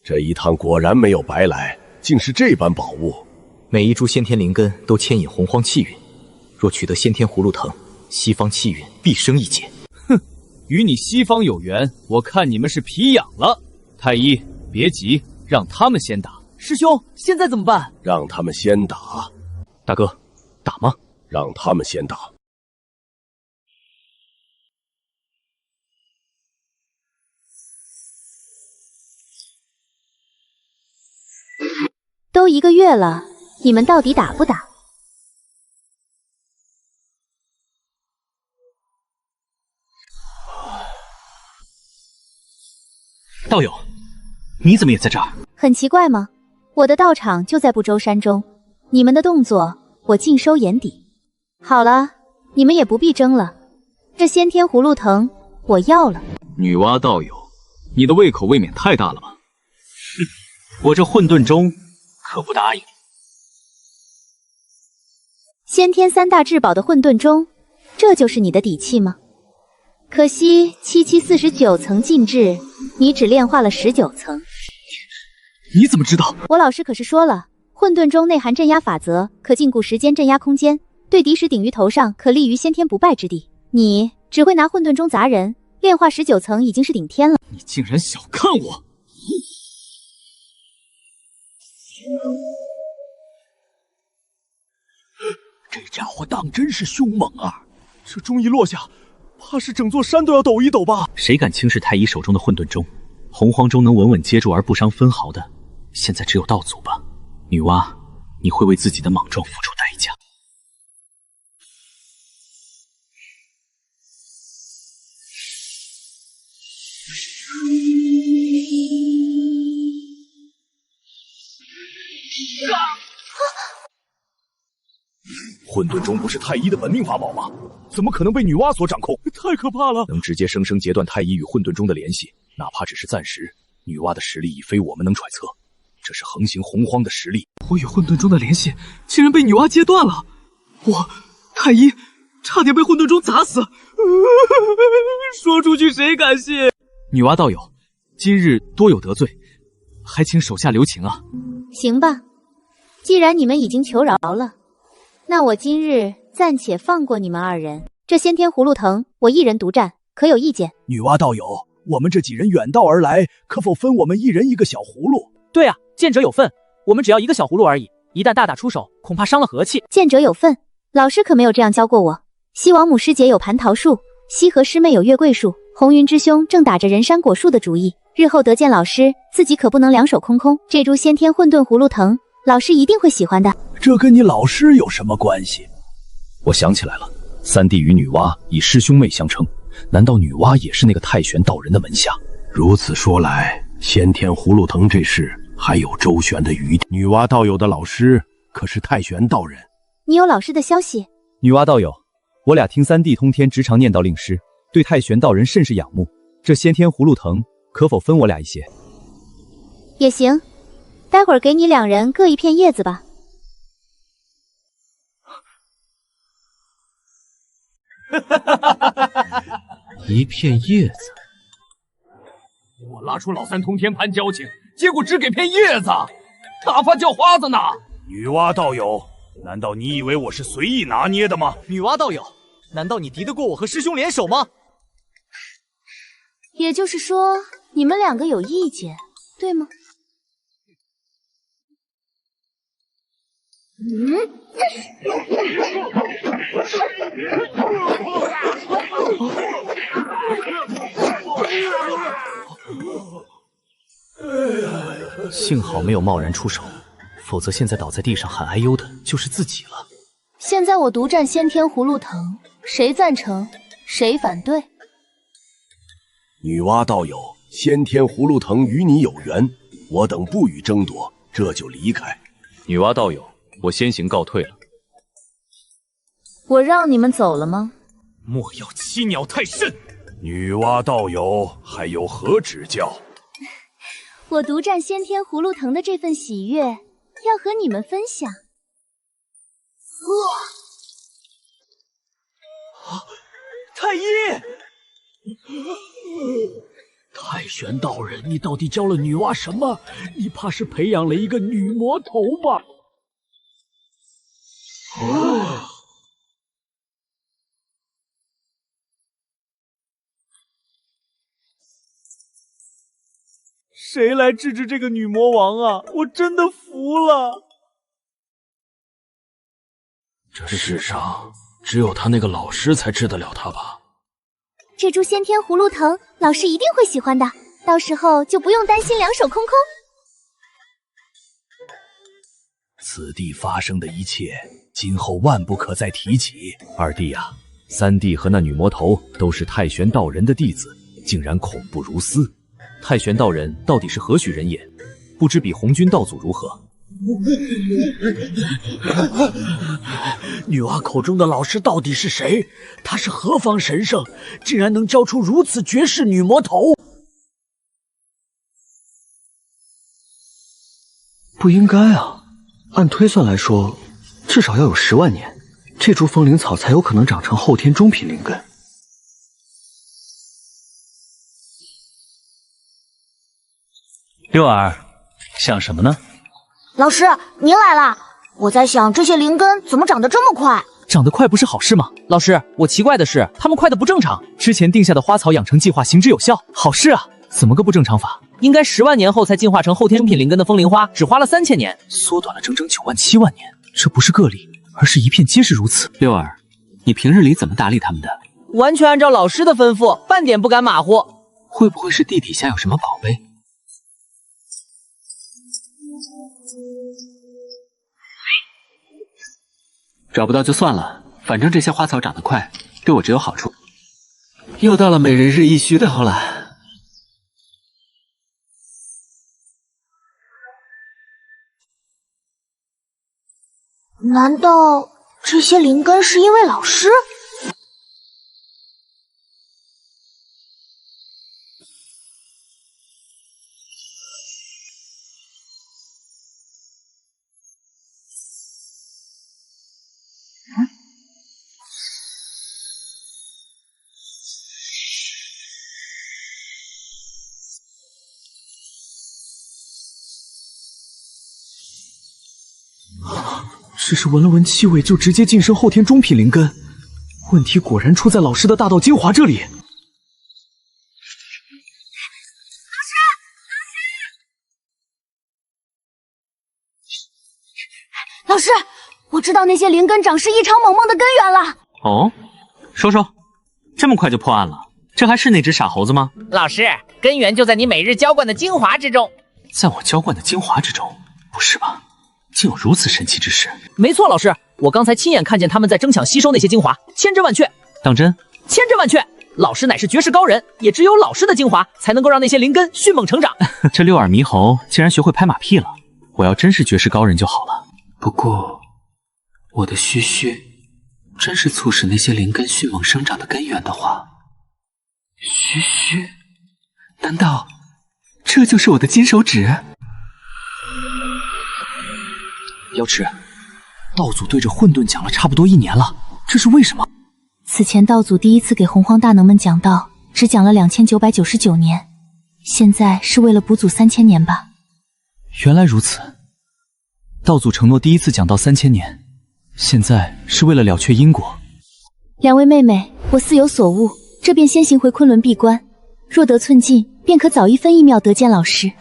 这一趟果然没有白来，竟是这般宝物。每一株先天灵根都牵引洪荒气运，若取得先天葫芦藤，西方气运必生一劫。哼，与你西方有缘，我看你们是皮痒了。太医，别急，让他们先打。师兄，现在怎么办？让他们先打。大哥，打吗？让他们先打。都1个月了，你们到底打不打？道友，你怎么也在这儿？很奇怪吗？我的道场就在不周山中，你们的动作我尽收眼底。好了，你们也不必争了，这先天葫芦藤我要了。女娲道友，你的胃口未免太大了吧？哼，我这混沌钟可不答应。先天3大至宝的混沌钟，这就是你的底气吗？可惜7749层禁制，你只炼化了19层。你怎么知道？我老师可是说了，混沌钟内含镇压法则，可禁锢时间，镇压空间，对敌时顶于头上，可立于先天不败之地。你只会拿混沌钟砸人，炼化19层已经是顶天了。你竟然小看我！这家伙当真是凶猛啊！这钟一落下，怕是整座山都要抖一抖吧？谁敢轻视太医手中的混沌钟？洪荒中能稳稳接住而不伤分毫的，现在只有道祖吧。女娲，你会为自己的莽撞付出代价。混沌钟不是太医的本命法宝吗？怎么可能被女娲所掌控？太可怕了！能直接生生截断太医与混沌钟的联系，哪怕只是暂时，女娲的实力已非我们能揣测。这是横行洪荒的实力。我与混沌钟的联系竟然被女娲截断了，我太医差点被混沌钟砸死。说出去谁敢信？女娲道友，今日多有得罪，还请手下留情啊。行吧，既然你们已经求饶了，那我今日暂且放过你们2人。这先天葫芦藤我一人独占，可有意见？女娲道友，我们这几人远道而来，可否分我们1人1个小葫芦？对啊，见者有份，我们只要1个小葫芦而已，一旦大打出手，恐怕伤了和气。见者有份，老师可没有这样教过我。西王母师姐有蟠桃树，西河师妹有月桂树，红云之兄正打着人参果树的主意。日后得见老师，自己可不能两手空空。这株先天混沌葫芦藤，老师一定会喜欢的。这跟你老师有什么关系？我想起来了，三弟与女娲以师兄妹相称，难道女娲也是那个太玄道人的门下？如此说来，先天葫芦藤这事还有周旋的余地。女娲道友的老师可是太玄道人？你有老师的消息？女娲道友，我俩听三弟通天直常念叨令师，对太玄道人甚是仰慕。这先天葫芦藤可否分我俩一些？也行，待会儿给你2人各1片叶子吧。1片叶子，我拉出老三通天盘交情，结果只给片叶子，打发叫花子呢。女娲道友，难道你以为我是随意拿捏的吗？女娲道友，难道你敌得过我和师兄联手吗？也就是说，你们2个有意见，对吗？幸好没有贸然出手，否则现在倒在地上喊哎呦的就是自己了。现在我独占先天葫芦藤，谁赞成，谁反对？女娲道友，先天葫芦藤与你有缘，我等不予争夺，这就离开。女娲道友，我先行告退了。我让你们走了吗？莫要欺鸟太甚！女娲道友还有何指教？我独占先天葫芦藤的这份喜悦，要和你们分享。太医！太玄道人，你到底教了女娲什么？你怕是培养了一个女魔头吧？谁来治治这个女魔王啊？我真的服了。这世上只有他那个老师才治得了他吧？这株先天葫芦藤，老师一定会喜欢的，到时候就不用担心两手空空。此地发生的一切，今后万不可再提起。二弟呀，三弟和那女魔头都是太玄道人的弟子，竟然恐怖如斯。太玄道人到底是何许人也？不知比红军道祖如何？女娲口中的老师到底是谁？他是何方神圣，竟然能教出如此绝世女魔头？不应该啊！按推算来说，至少要有10万年，这株风铃草才有可能长成后天中品灵根。六儿，想什么呢？老师，您来啦！我在想，这些灵根怎么长得这么快？长得快不是好事吗？老师，我奇怪的是，他们快得不正常。之前定下的花草养成计划行之有效，好事啊！怎么个不正常法？应该10万年后才进化成后天中品灵根的风铃花，只花了3000年，缩短了整整9万7万年。这不是个例，而是一片皆是如此。六儿，你平日里怎么打理他们的？完全按照老师的吩咐，半点不敢马虎。会不会是地底下有什么宝贝？找不到就算了，反正这些花草长得快，对我只有好处。又到了每人日一须的后了。难道这些灵根是因为老师？只是闻了闻气味就直接晋升后天中品灵根，问题果然出在老师的大道精华这里。老师，我知道那些灵根长势异常猛猛的根源了。哦，说说，这么快就破案了？这还是那只傻猴子吗？老师，根源就在你每日浇灌的精华之中。在我浇灌的精华之中？不是吧？竟有如此神奇之事！没错，老师，我刚才亲眼看见他们在争抢吸收那些精华，千真万确。当真？千真万确。老师乃是绝世高人，也只有老师的精华才能够让那些灵根迅猛成长。这六耳猕猴竟然学会拍马屁了！我要真是绝世高人就好了。不过，我的须须真是促使那些灵根迅猛生长的根源的话，须须，难道这就是我的金手指？瑶池，道祖对着混沌讲了差不多1年了，这是为什么？此前道祖第一次给洪荒大能们讲道，只讲了2999年，现在是为了补足3000年吧？原来如此，道祖承诺第一次讲道3000年，现在是为了了却因果。两位妹妹，我似有所悟，这便先行回昆仑闭关，若得寸进，便可早1分1秒得见老师。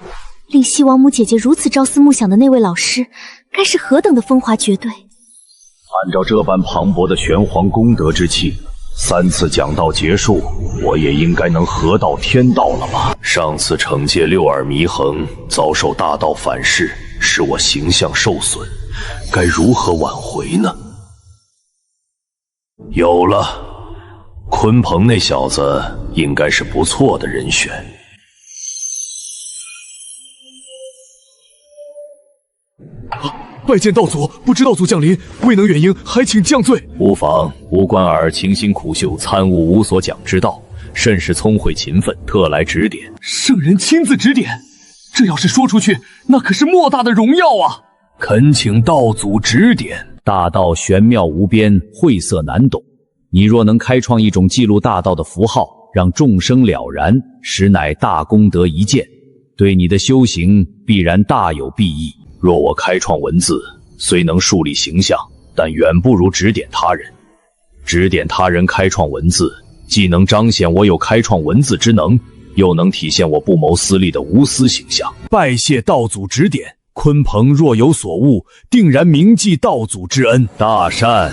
令西王母姐姐如此朝思暮想的那位老师，该是何等的风华绝对！按照这般磅礴的玄黄功德之气， 3次讲道结束，我也应该能合道天道了吧？上次惩戒六耳猕猴遭受大道反噬，使我形象受损，该如何挽回呢？有了，鲲鹏那小子应该是不错的人选。拜见道祖，不知道祖降临，未能远迎，还请降罪。无妨，吾关尔勤辛苦修，参悟无所讲之道，甚是聪慧勤奋，特来指点。圣人亲自指点，这要是说出去，那可是莫大的荣耀啊！恳请道祖指点。大道玄妙无边，晦涩难懂。你若能开创一种记录大道的符号，让众生了然，实乃大功德一件，对你的修行必然大有裨益。若我开创文字，虽能树立形象，但远不如指点他人。指点他人开创文字，既能彰显我有开创文字之能，又能体现我不谋私利的无私形象。拜谢道祖指点，鲲鹏若有所悟，定然铭记道祖之恩。大善。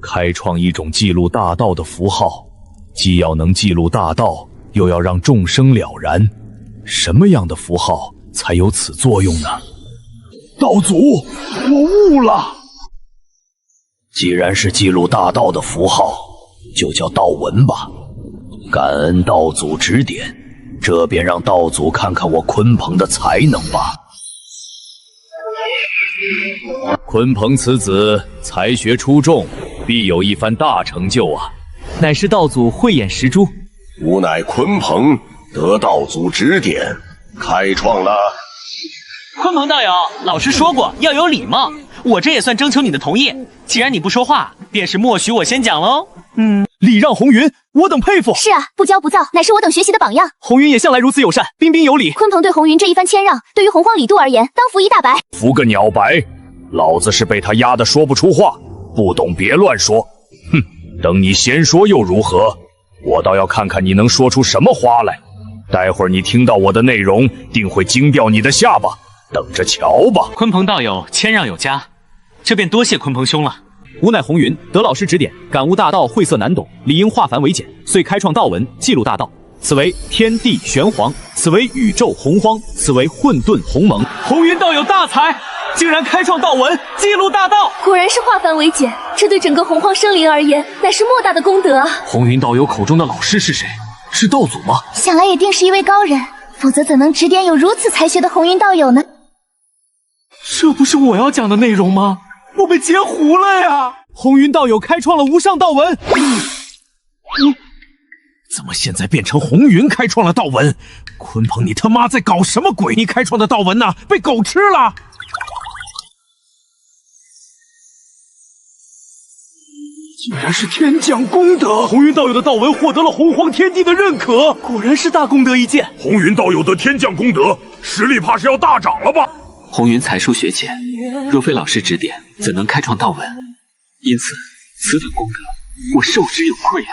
开创一种记录大道的符号，既要能记录大道，又要让众生了然。什么样的符号才有此作用呢？道祖，我悟了。既然是记录大道的符号，就叫道文吧。感恩道祖指点，这便让道祖看看我鲲鹏的才能吧。鲲鹏此子才学出众，必有一番大成就啊！乃是道祖慧眼识珠。吾乃鲲鹏，得道祖指点，开创了。鲲鹏道友，老师说过要有礼貌，我这也算征求你的同意。既然你不说话，便是默许我先讲喽。礼让红云，我等佩服。是啊，不骄不躁，乃是我等学习的榜样。红云也向来如此友善，彬彬有礼。鲲鹏对红云这一番谦让，对于洪荒李杜而言，当服一大白。服个鸟白！老子是被他压得说不出话，不懂别乱说。哼，等你先说又如何？我倒要看看你能说出什么花来。待会儿你听到我的内容，定会惊掉你的下巴。等着瞧吧！鲲鹏道友谦让有加，这便多谢鲲鹏兄了。吾乃红云，得老师指点，感悟大道晦涩难懂，理应化繁为简，遂开创道文，记录大道。此为天地玄黄，此为宇宙洪荒，此为混沌鸿蒙。红云道友大才，竟然开创道文，记录大道。果然是化繁为简，这对整个洪荒生灵而言，乃是莫大的功德啊！红云道友口中的老师是谁？是道祖吗？想来也定是一位高人，否则怎能指点有如此才学的红云道友呢？这不是我要讲的内容吗？我被截胡了呀！红云道友开创了无上道文。怎么现在变成红云开创了道文？鲲鹏，你他妈在搞什么鬼？你开创的道文呢？被狗吃了！竟然是天降功德！红云道友的道文获得了洪荒天地的认可，果然是大功德一件。红云道友的天降功德，实力怕是要大涨了吧？红云才疏学浅，若非老师指点，怎能开创道文？因此，此等功德，我受之有愧啊！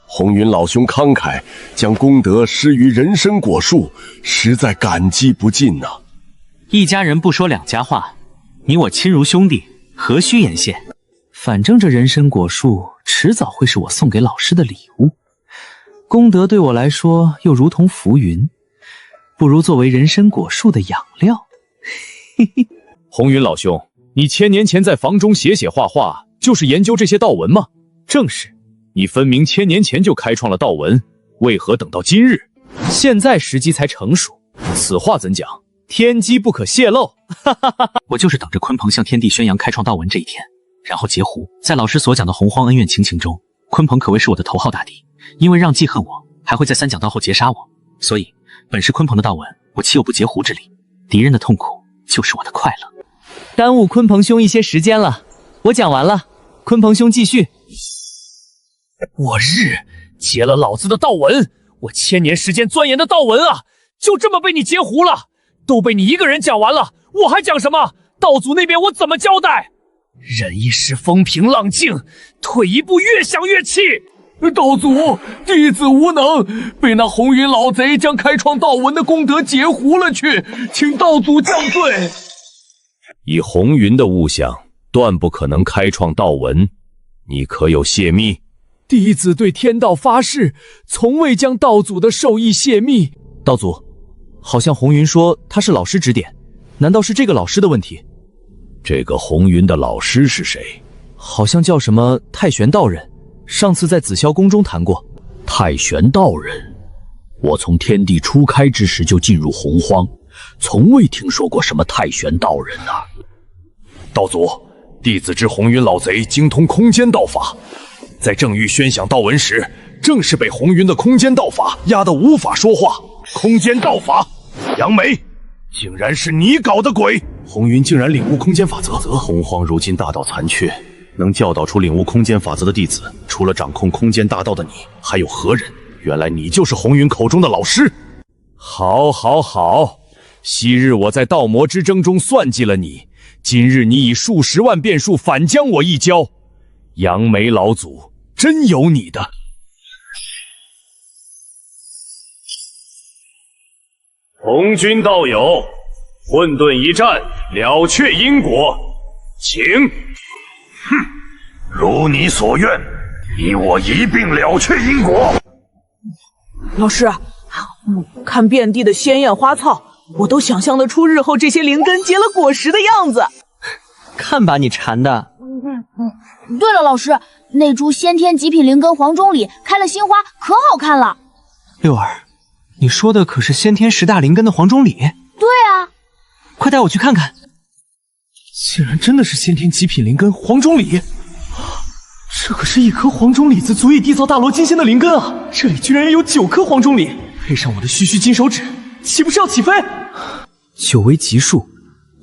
红云老兄慷慨，将功德施于人参果树，实在感激不尽呐。一家人不说两家话，你我亲如兄弟，何须言谢？反正这人参果树迟早会是我送给老师的礼物，功德对我来说又如同浮云。不如作为人参果树的养料。嘿嘿，红云老兄，你1000年前在房中写画画，就是研究这些道文吗？正是，你分明1000年前就开创了道文，为何等到今日？现在时机才成熟，此话怎讲？天机不可泄露。我就是等着鲲鹏向天地宣扬开创道文这一天，然后截胡。在老师所讲的洪荒恩怨情情中，鲲鹏可谓是我的头号大敌，因为让记恨我，还会在3讲道后截杀我，所以本是鲲鹏的道文，我岂有不截胡之理？敌人的痛苦就是我的快乐。耽误鲲鹏兄一些时间了，我讲完了，鲲鹏兄继续。我日，截了老子的道文，我1000年时间钻研的道文啊，就这么被你截胡了，都被你一个人讲完了，我还讲什么？道祖那边我怎么交代？忍一时风平浪静，退一步越想越气。道祖，弟子无能，被那红云老贼将开创道文的功德截胡了去，请道祖降罪。以红云的悟相，断不可能开创道文。你可有泄密？弟子对天道发誓，从未将道祖的授意泄密。道祖，好像红云说他是老师指点，难道是这个老师的问题？这个红云的老师是谁？好像叫什么太玄道人，上次在紫霄宫中谈过。太玄道人，我从天地初开之时就进入洪荒，从未听说过什么太玄道人啊。道祖，弟子知红云老贼精通空间道法，在正欲宣讲道文时，正是被红云的空间道法压得无法说话。空间道法，杨梅，竟然是你搞的鬼！红云竟然领悟空间法则。洪荒如今大道残缺，能教导出领悟空间法则的弟子，除了掌控空间大道的你，还有何人？原来你就是红云口中的老师。好，好，好！昔日我在道魔之争中算计了你，今日你以数十万变数反将我一交。杨梅老祖，真有你的！红军道友，混沌一战，了却因果，请。哼，如你所愿，你我一并了却因果。老师，看遍地的鲜艳花草，我都想象得出日后这些灵根结了果实的样子。看把你馋的！对了，老师，那株先天极品灵根黄钟李开了新花，可好看了。六儿，你说的可是先天10大灵根的黄钟李？对啊，快带我去看看。竟然真的是先天极品灵根黄钟李，这可是一颗黄钟李子足以缔造大罗金仙的灵根啊！这里居然也有9颗黄钟李，配上我的须须金手指，岂不是要起飞？9为奇数，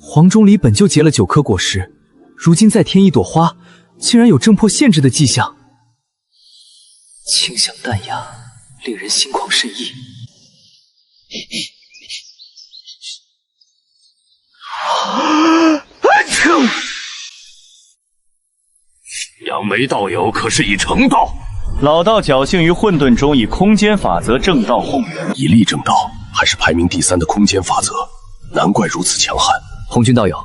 黄钟李本就结了9颗果实，如今再添一朵花，竟然有挣破限制的迹象。清香淡雅，令人心旷神怡。杨梅道友可是已成道？老道侥幸于混沌中以空间法则正道后援，以力正道，还是排名第3的空间法则，难怪如此强悍。红军道友，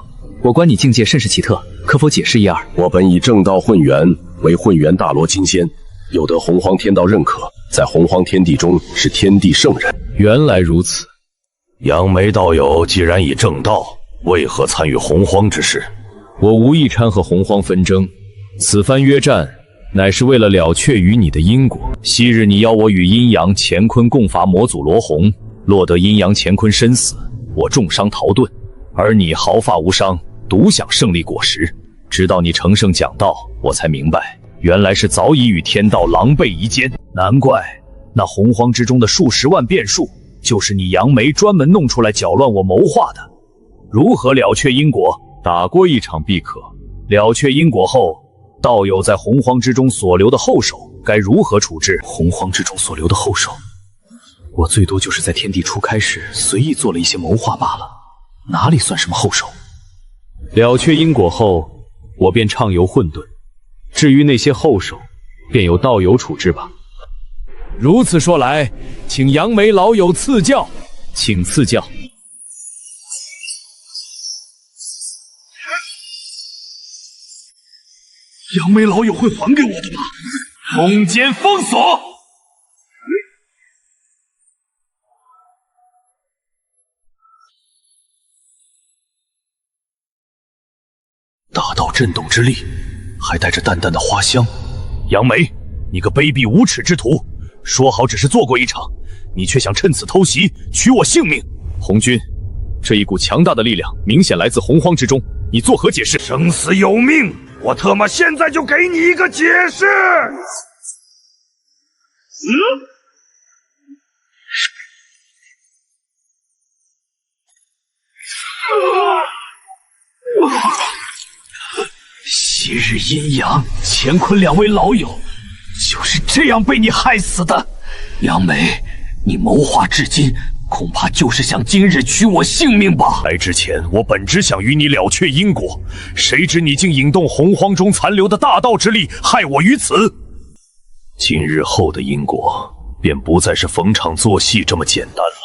我观你境界甚是奇特，可否解释一二？我本以正道混元为混元大罗金仙，又得洪荒天道认可，在洪荒天地中是天地圣人。原来如此，杨梅道友既然已正道，为何参与洪荒之事？我无意掺和洪荒纷争，此番约战乃是为了了却与你的因果。昔日你邀我与阴阳乾坤共伐魔祖罗洪，落得阴阳乾坤身死，我重伤逃遁，而你毫发无伤，独享胜利果实。直到你乘胜讲道，我才明白，原来是早已与天道狼狈一间。难怪那洪荒之中的数十万变数，就是你杨梅专门弄出来搅乱我谋划的。如何了却因果？打过一场必可。了却因果后，道友在洪荒之中所留的后手该如何处置？洪荒之中所留的后手，我最多就是在天地初开时随意做了一些谋划罢了，哪里算什么后手？了却因果后，我便畅游混沌，至于那些后手，便由道友处置吧。如此说来，请杨梅老友赐教，请赐教。杨梅老友会还给我的吧？空间封锁。大道震动之力，还带着淡淡的花香。杨梅，你个卑鄙无耻之徒！说好只是做过一场，你却想趁此偷袭，取我性命。红军，这一股强大的力量明显来自洪荒之中，你作何解释？生死有命，我特么现在就给你一个解释。昔日阴阳乾坤2位老友，就是这样被你害死的。杨梅，你谋划至今，恐怕就是想今日取我性命吧？来之前，我本只想与你了却因果，谁知你竟引动洪荒中残留的大道之力，害我于此。今日后的因果，便不再是逢场作戏这么简单了。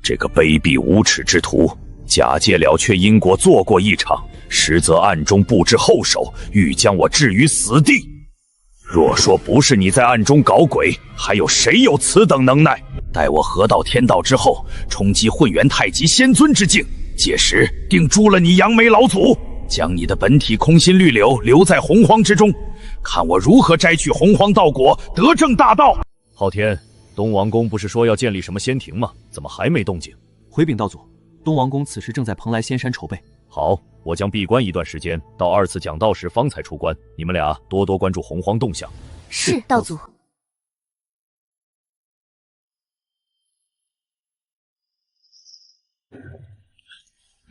这个卑鄙无耻之徒，假借了却因果做过一场，实则暗中布置后手，欲将我置于死地。若说不是你在暗中搞鬼，还有谁有此等能耐？待我合到天道之后，冲击混元太极仙尊之境，届时定诛了你杨梅老祖，将你的本体空心绿柳留在洪荒之中，看我如何摘取洪荒道果，得正大道。昊天，东王宫不是说要建立什么仙庭吗？怎么还没动静？回禀道祖，东王宫此时正在蓬莱仙山筹备。好，我将闭关一段时间，到2次讲道时方才出关。你们俩多多关注洪荒动向。是，道祖。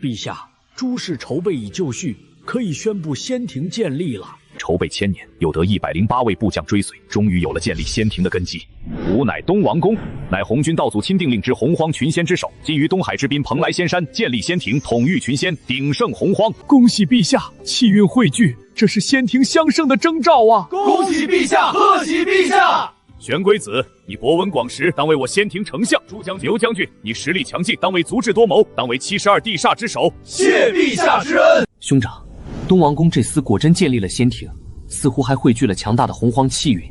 陛下，诸事筹备已就绪，可以宣布仙庭建立了。筹备1000年，又得108位部将追随，终于有了建立仙庭的根基。吾乃东王公，乃红军道祖亲定令之洪荒群仙之首，今于东海之滨蓬莱仙山建立仙庭，统御群仙，鼎盛洪荒。恭喜陛下，气运汇聚，这是仙庭兴盛的征兆啊！恭喜陛下，贺喜陛下！玄龟子，你博闻广识，当为我仙庭丞相；刘将军，你实力强劲，当为足智多谋，当为72地煞之首。谢陛下之恩。兄长，东王宫这厮果真建立了仙庭，似乎还汇聚了强大的洪荒气运。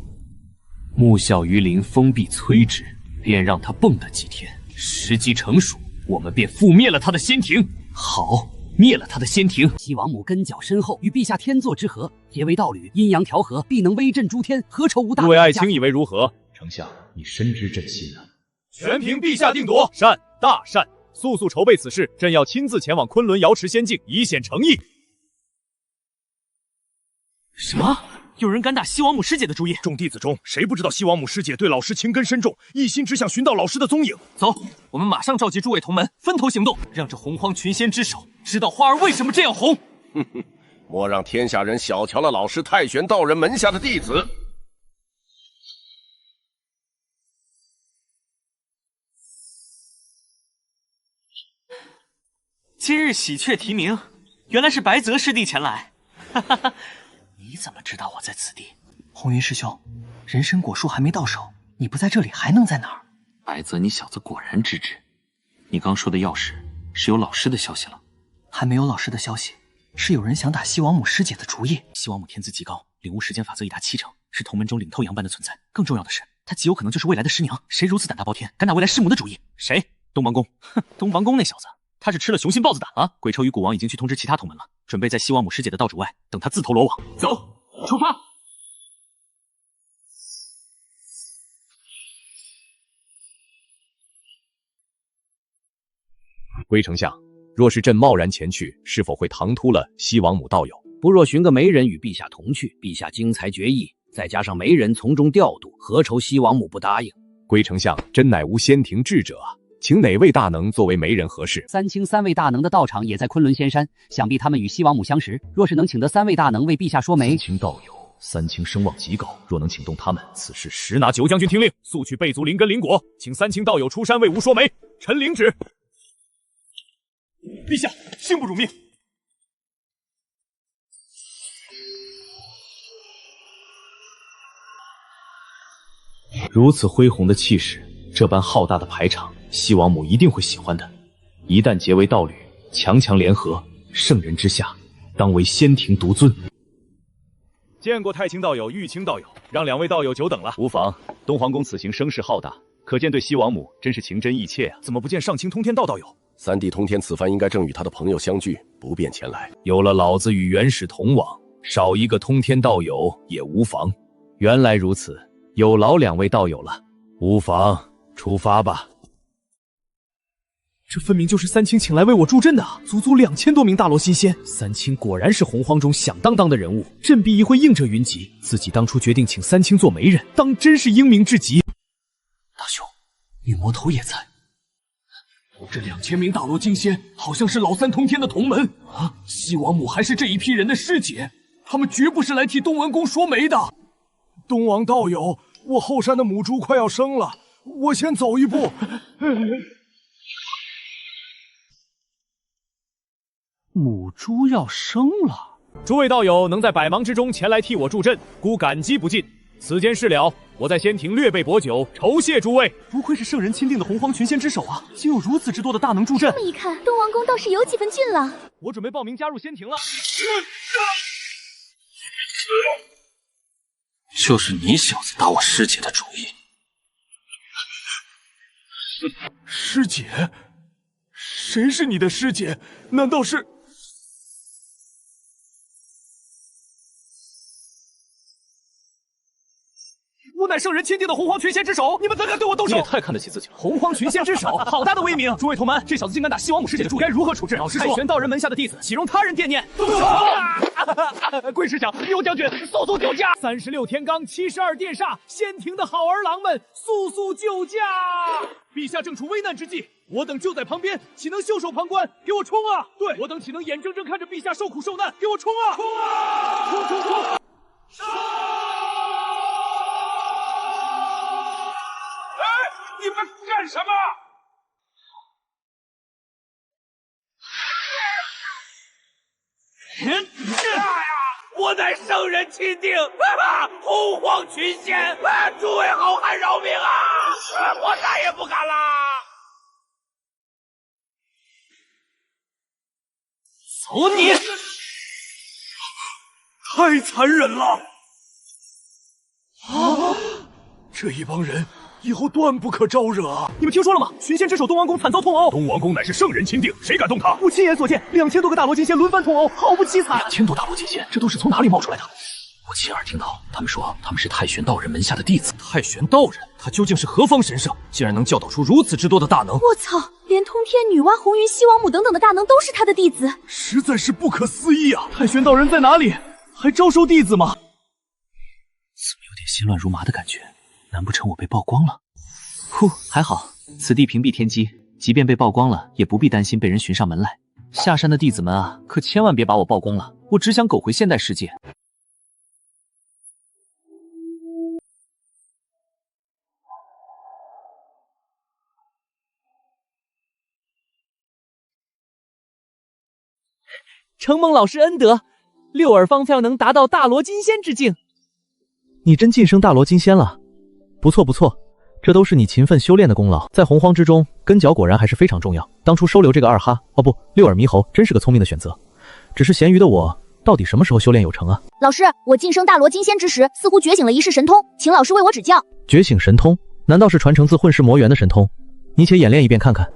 木啸鱼鳞封闭摧之，便让他蹦跶几天，时机成熟，我们便覆灭了他的仙庭。好，灭了他的仙庭。西王母根脚深厚，与陛下天作之合，结为道侣，阴阳调和，必能威震诸天，何愁无大？诸位爱卿以为如何？丞相，你深知朕心啊！全凭陛下定夺。善，大善！速速筹备此事，朕要亲自前往昆仑瑶池仙境，以显诚意。什么？有人敢打西王母师姐的主意？众弟子中，谁不知道西王母师姐对老师情根深重，一心只想寻到老师的踪影？走，我们马上召集诸位同门，分头行动，让这洪荒群仙之首知道花儿为什么这样红。哼哼，莫让天下人小瞧了老师太玄道人门下的弟子。今日喜鹊提名，原来是白泽师弟前来。哈哈哈。你怎么知道我在此地？红云师兄，人参果树还没到手，你不在这里还能在哪儿？白泽，你小子果然知之。你刚说的钥匙是有老师的消息了？还没有老师的消息，是有人想打西王母师姐的主意。西王母天资极高，领悟时间法则已达70%，是同门中领头羊般的存在。更重要的是，她极有可能就是未来的师娘。谁如此胆大包天，敢打未来师母的主意？谁？东王公。哼，东王公那小子，他是吃了雄心豹子胆啊！鬼仇与古王已经去通知其他同门了，准备在西王母师姐的道主外等他自投罗网。走，出发！龟丞相，若是朕贸然前去，是否会唐突了西王母道友？不若寻个媒人与陛下同去，陛下精才绝艺，再加上媒人从中调度，何愁西王母不答应？龟丞相，朕乃无仙庭智者啊，请哪位大能作为媒人合适？三清3位大能的道场也在昆仑仙山，想必他们与西王母相识。若是能请得3位大能为陛下说媒，三清道友，三清声望极高，若能请动他们，此事实拿九将军听令，速去备足灵根灵果，请三清道友出山为吾说媒。臣领旨。陛下，幸不辱命。如此恢宏的气势，这般浩大的排场，西王母一定会喜欢的。一旦结为道侣，强强联合，圣人之下，当为仙庭独尊。见过太清道友、玉清道友，让2位道友久等了。无妨，东皇宫此行声势浩大，可见对西王母真是情真意切啊！怎么不见上清通天道道友？三弟通天此番应该正与他的朋友相聚，不便前来。有了老子与元始同往，少一个通天道友也无妨。原来如此，有劳2位道友了。无妨，出发吧。这分明就是三清请来为我助阵的，足足2000多名大罗金仙。三清果然是洪荒中响当当的人物，朕必亦会应这云集。自己当初决定请三清做媒人，当真是英明至极。大兄，女魔头也在。这2000名大罗金仙好像是老三通天的同门啊！西王母还是这一批人的师姐，他们绝不是来替东王公说媒的。东王道友，我后山的母猪快要生了，我先走一步。母猪要生了，诸位道友能在百忙之中前来替我助阵，孤感激不尽。此间事了，我在仙庭略备薄酒，酬谢诸位。不愧是圣人钦定的洪荒群仙之首啊，竟有如此之多的大能助阵。这么一看，东王宫倒是有几分俊了。我准备报名加入仙庭了。就是你小子打我师姐的主意。师姐？谁是你的师姐？难道是？吾乃圣人钦定的洪荒群仙之首，你们怎敢对我动手？你也太看得起自己了！洪荒群仙之首，好大的威名！诸位同门，这小子竟敢打西王母师姐的主意，该如何处置？太玄道人门下的弟子，岂容他人惦念？动手！贵师长，刘将军，速速救驾！36天罡，72殿煞，仙庭的好儿郎们，速速救驾！陛下正处危难之际，我等就在旁边，岂能袖手旁观？给我冲啊！对，我等岂能眼睁睁看着陛下受苦受难？给我冲啊！冲啊！冲冲冲！杀！你们干什么？我乃圣人钦定，洪荒群仙，诸位好汉饶命啊！我再也不敢啦！走你！太残忍了！啊！这一帮人以后断不可招惹啊！你们听说了吗？群仙之首东王公惨遭痛殴。东王公乃是圣人钦定，谁敢动他？我亲眼所见，2000多个大罗金仙轮番痛殴，毫不凄惨。2000多大罗金仙，这都是从哪里冒出来的？我亲耳听到，他们说他们是太玄道人门下的弟子。太玄道人，他究竟是何方神圣，竟然能教导出如此之多的大能？我操，连通天女娲、红云、西王母等等的大能都是他的弟子，实在是不可思议啊！太玄道人在哪里？还招收弟子吗？怎么有点心乱如麻的感觉？难不成我被曝光了？呼，还好，此地屏蔽天机，即便被曝光了，也不必担心被人寻上门来。下山的弟子们啊，可千万别把我曝光了，我只想苟回现代世界。承蒙老师恩德，六耳方才能达到大罗金仙之境。你真晋升大罗金仙了，不错不错，这都是你勤奋修炼的功劳。在洪荒之中，跟脚果然还是非常重要。当初收留这个二哈，哦不，六耳猕猴，真是个聪明的选择。只是闲鱼的我，到底什么时候修炼有成啊？老师，我晋升大罗金仙之时，似乎觉醒了一世神通，请老师为我指教。觉醒神通？难道是传承自混世魔元的神通？你且演练一遍看看。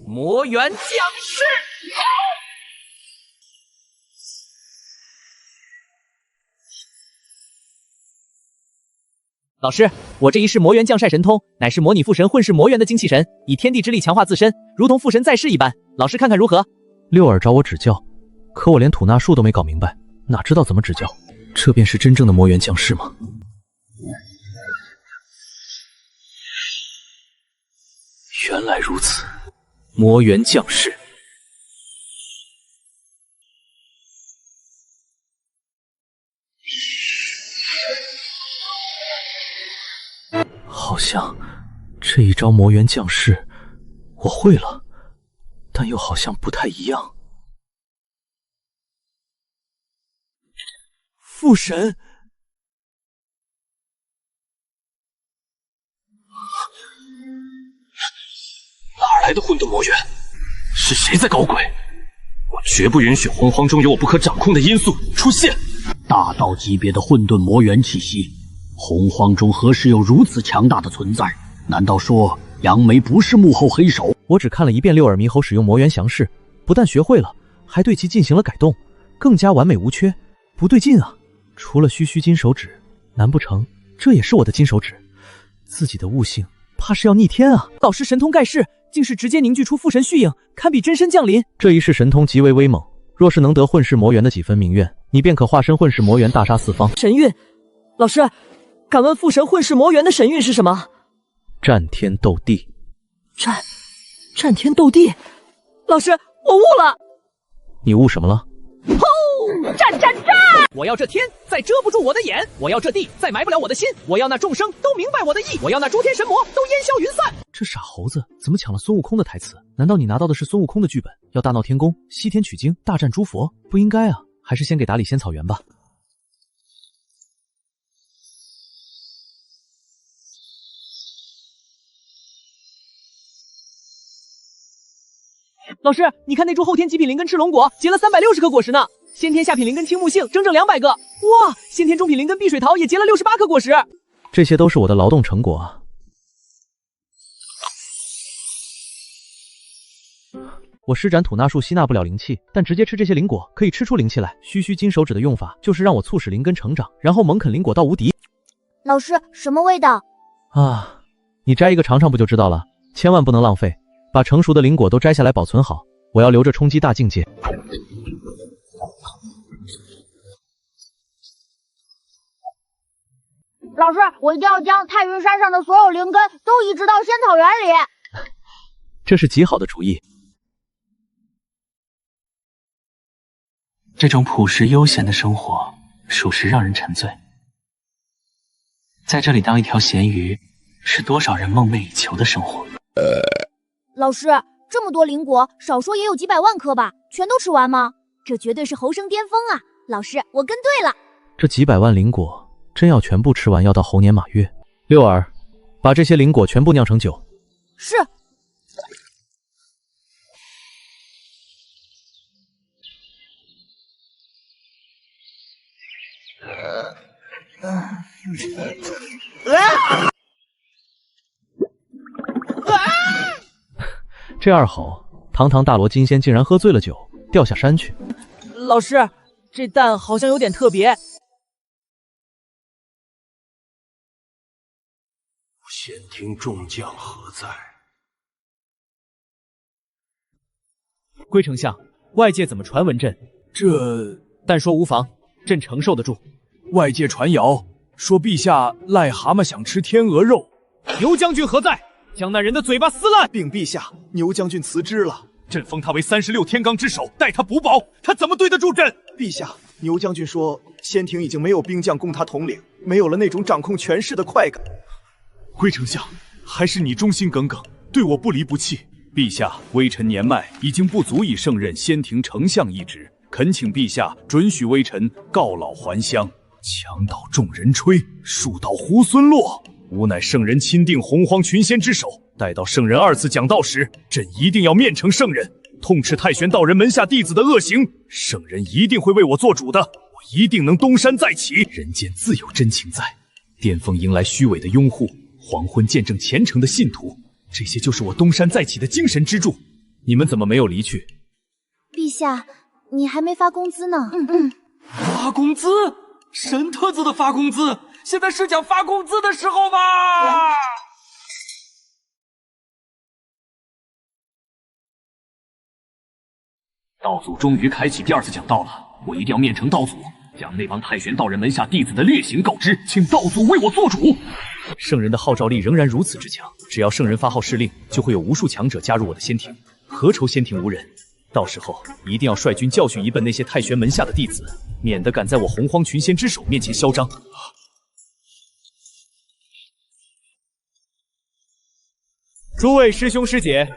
魔元降世！老师，我这一世魔元降晒神通，乃是模拟父神混世魔元的精气神，以天地之力强化自身，如同父神在世一般。老师看看如何？六耳找我指教，可我连吐纳术都没搞明白，哪知道怎么指教？这便是真正的魔元降世吗？原来如此，魔元降世。好像这一招魔元降世我会了，但又好像不太一样。父神，哪来的混沌魔元？是谁在搞鬼？我绝不允许洪荒中有我不可掌控的因素出现。大道级别的混沌魔元气息，洪荒中何时有如此强大的存在？难道说杨梅不是幕后黑手？我只看了一遍六耳猕猴使用魔元降世，不但学会了，还对其进行了改动，更加完美无缺。不对劲啊！除了须金手指，难不成这也是我的金手指？自己的悟性怕是要逆天啊！老师神通盖世，竟是直接凝聚出父神虚影，堪比真身降临。这一世神通极为威猛，若是能得混世魔元的几分明愿，你便可化身混世魔元，大杀四方。神韵，老师，敢问父神混世魔元的神韵是什么？战天斗地。战天斗地。老师，我悟了。你悟什么了？轰！战！我要这天再遮不住我的眼，我要这地再埋不了我的心，我要那众生都明白我的意，我要那诸天神魔都烟消云散。这傻猴子怎么抢了孙悟空的台词？难道你拿到的是孙悟空的剧本？要大闹天宫，西天取经，大战诸佛？不应该啊，还是先给打理仙草原吧。老师，你看那株后天极品灵根赤龙果结了360颗果实呢，先天下品灵根青木杏整整200个，哇！先天中品灵根碧水桃也结了68颗果实，这些都是我的劳动成果啊。我施展吐纳术吸纳不了灵气，但直接吃这些灵果可以吃出灵气来。须臾金手指的用法就是让我促使灵根成长，然后猛啃灵果到无敌。老师，什么味道？啊，你摘一个尝尝不就知道了，千万不能浪费，把成熟的灵果都摘下来保存好，我要留着冲击大境界。老师，我一定要将太云山上的所有灵根都移植到仙草园里。这是极好的主意。这种朴实悠闲的生活，属实让人沉醉。在这里当一条咸鱼，是多少人梦寐以求的生活。老师，这么多灵果，少说也有几百万颗吧？全都吃完吗？这绝对是猴生巅峰啊！老师，我跟对了。这几百万灵果，真要全部吃完，要到猴年马月。六儿，把这些灵果全部酿成酒。是。这二吼，堂堂大罗金仙竟然喝醉了酒，掉下山去。老师，这蛋好像有点特别。仙庭众将何在？龟丞相，外界怎么传闻朕？但说无妨，朕承受得住。外界传谣说陛下癞蛤蟆想吃天鹅肉，牛将军何在？将那人的嘴巴撕烂！禀陛下，牛将军辞职了，朕封他为36天罡之首，待他补保，他怎么对得住朕？陛下，牛将军说，仙庭已经没有兵将供他统领，没有了那种掌控权势的快感。龟丞相，还是你忠心耿耿，对我不离不弃。陛下，微臣年迈，已经不足以胜任仙庭丞相一职，恳请陛下准许微臣告老还乡。墙倒众人吹，树倒猢狲落。吾乃圣人钦定洪荒群仙之首，待到圣人2次讲道时，朕一定要面呈圣人，痛斥太玄道人门下弟子的恶行。圣人一定会为我做主的，我一定能东山再起。人间自有真情在，巅峰迎来虚伪的拥护，黄昏见证虔诚的信徒，这些就是我东山再起的精神支柱。你们怎么没有离去？陛下，你还没发工资呢。发工资？神特子的发工资？现在是讲发工资的时候吗？道祖终于开启第2次讲道了，我一定要面呈道祖，将那帮太玄道人门下弟子的劣行告知，请道祖为我做主。圣人的号召力仍然如此之强，只要圣人发号施令，就会有无数强者加入我的仙庭，何愁仙庭无人？到时候一定要率军教训一本那些太玄门下的弟子，免得敢在我洪荒群仙之首面前嚣张。诸位师兄师姐，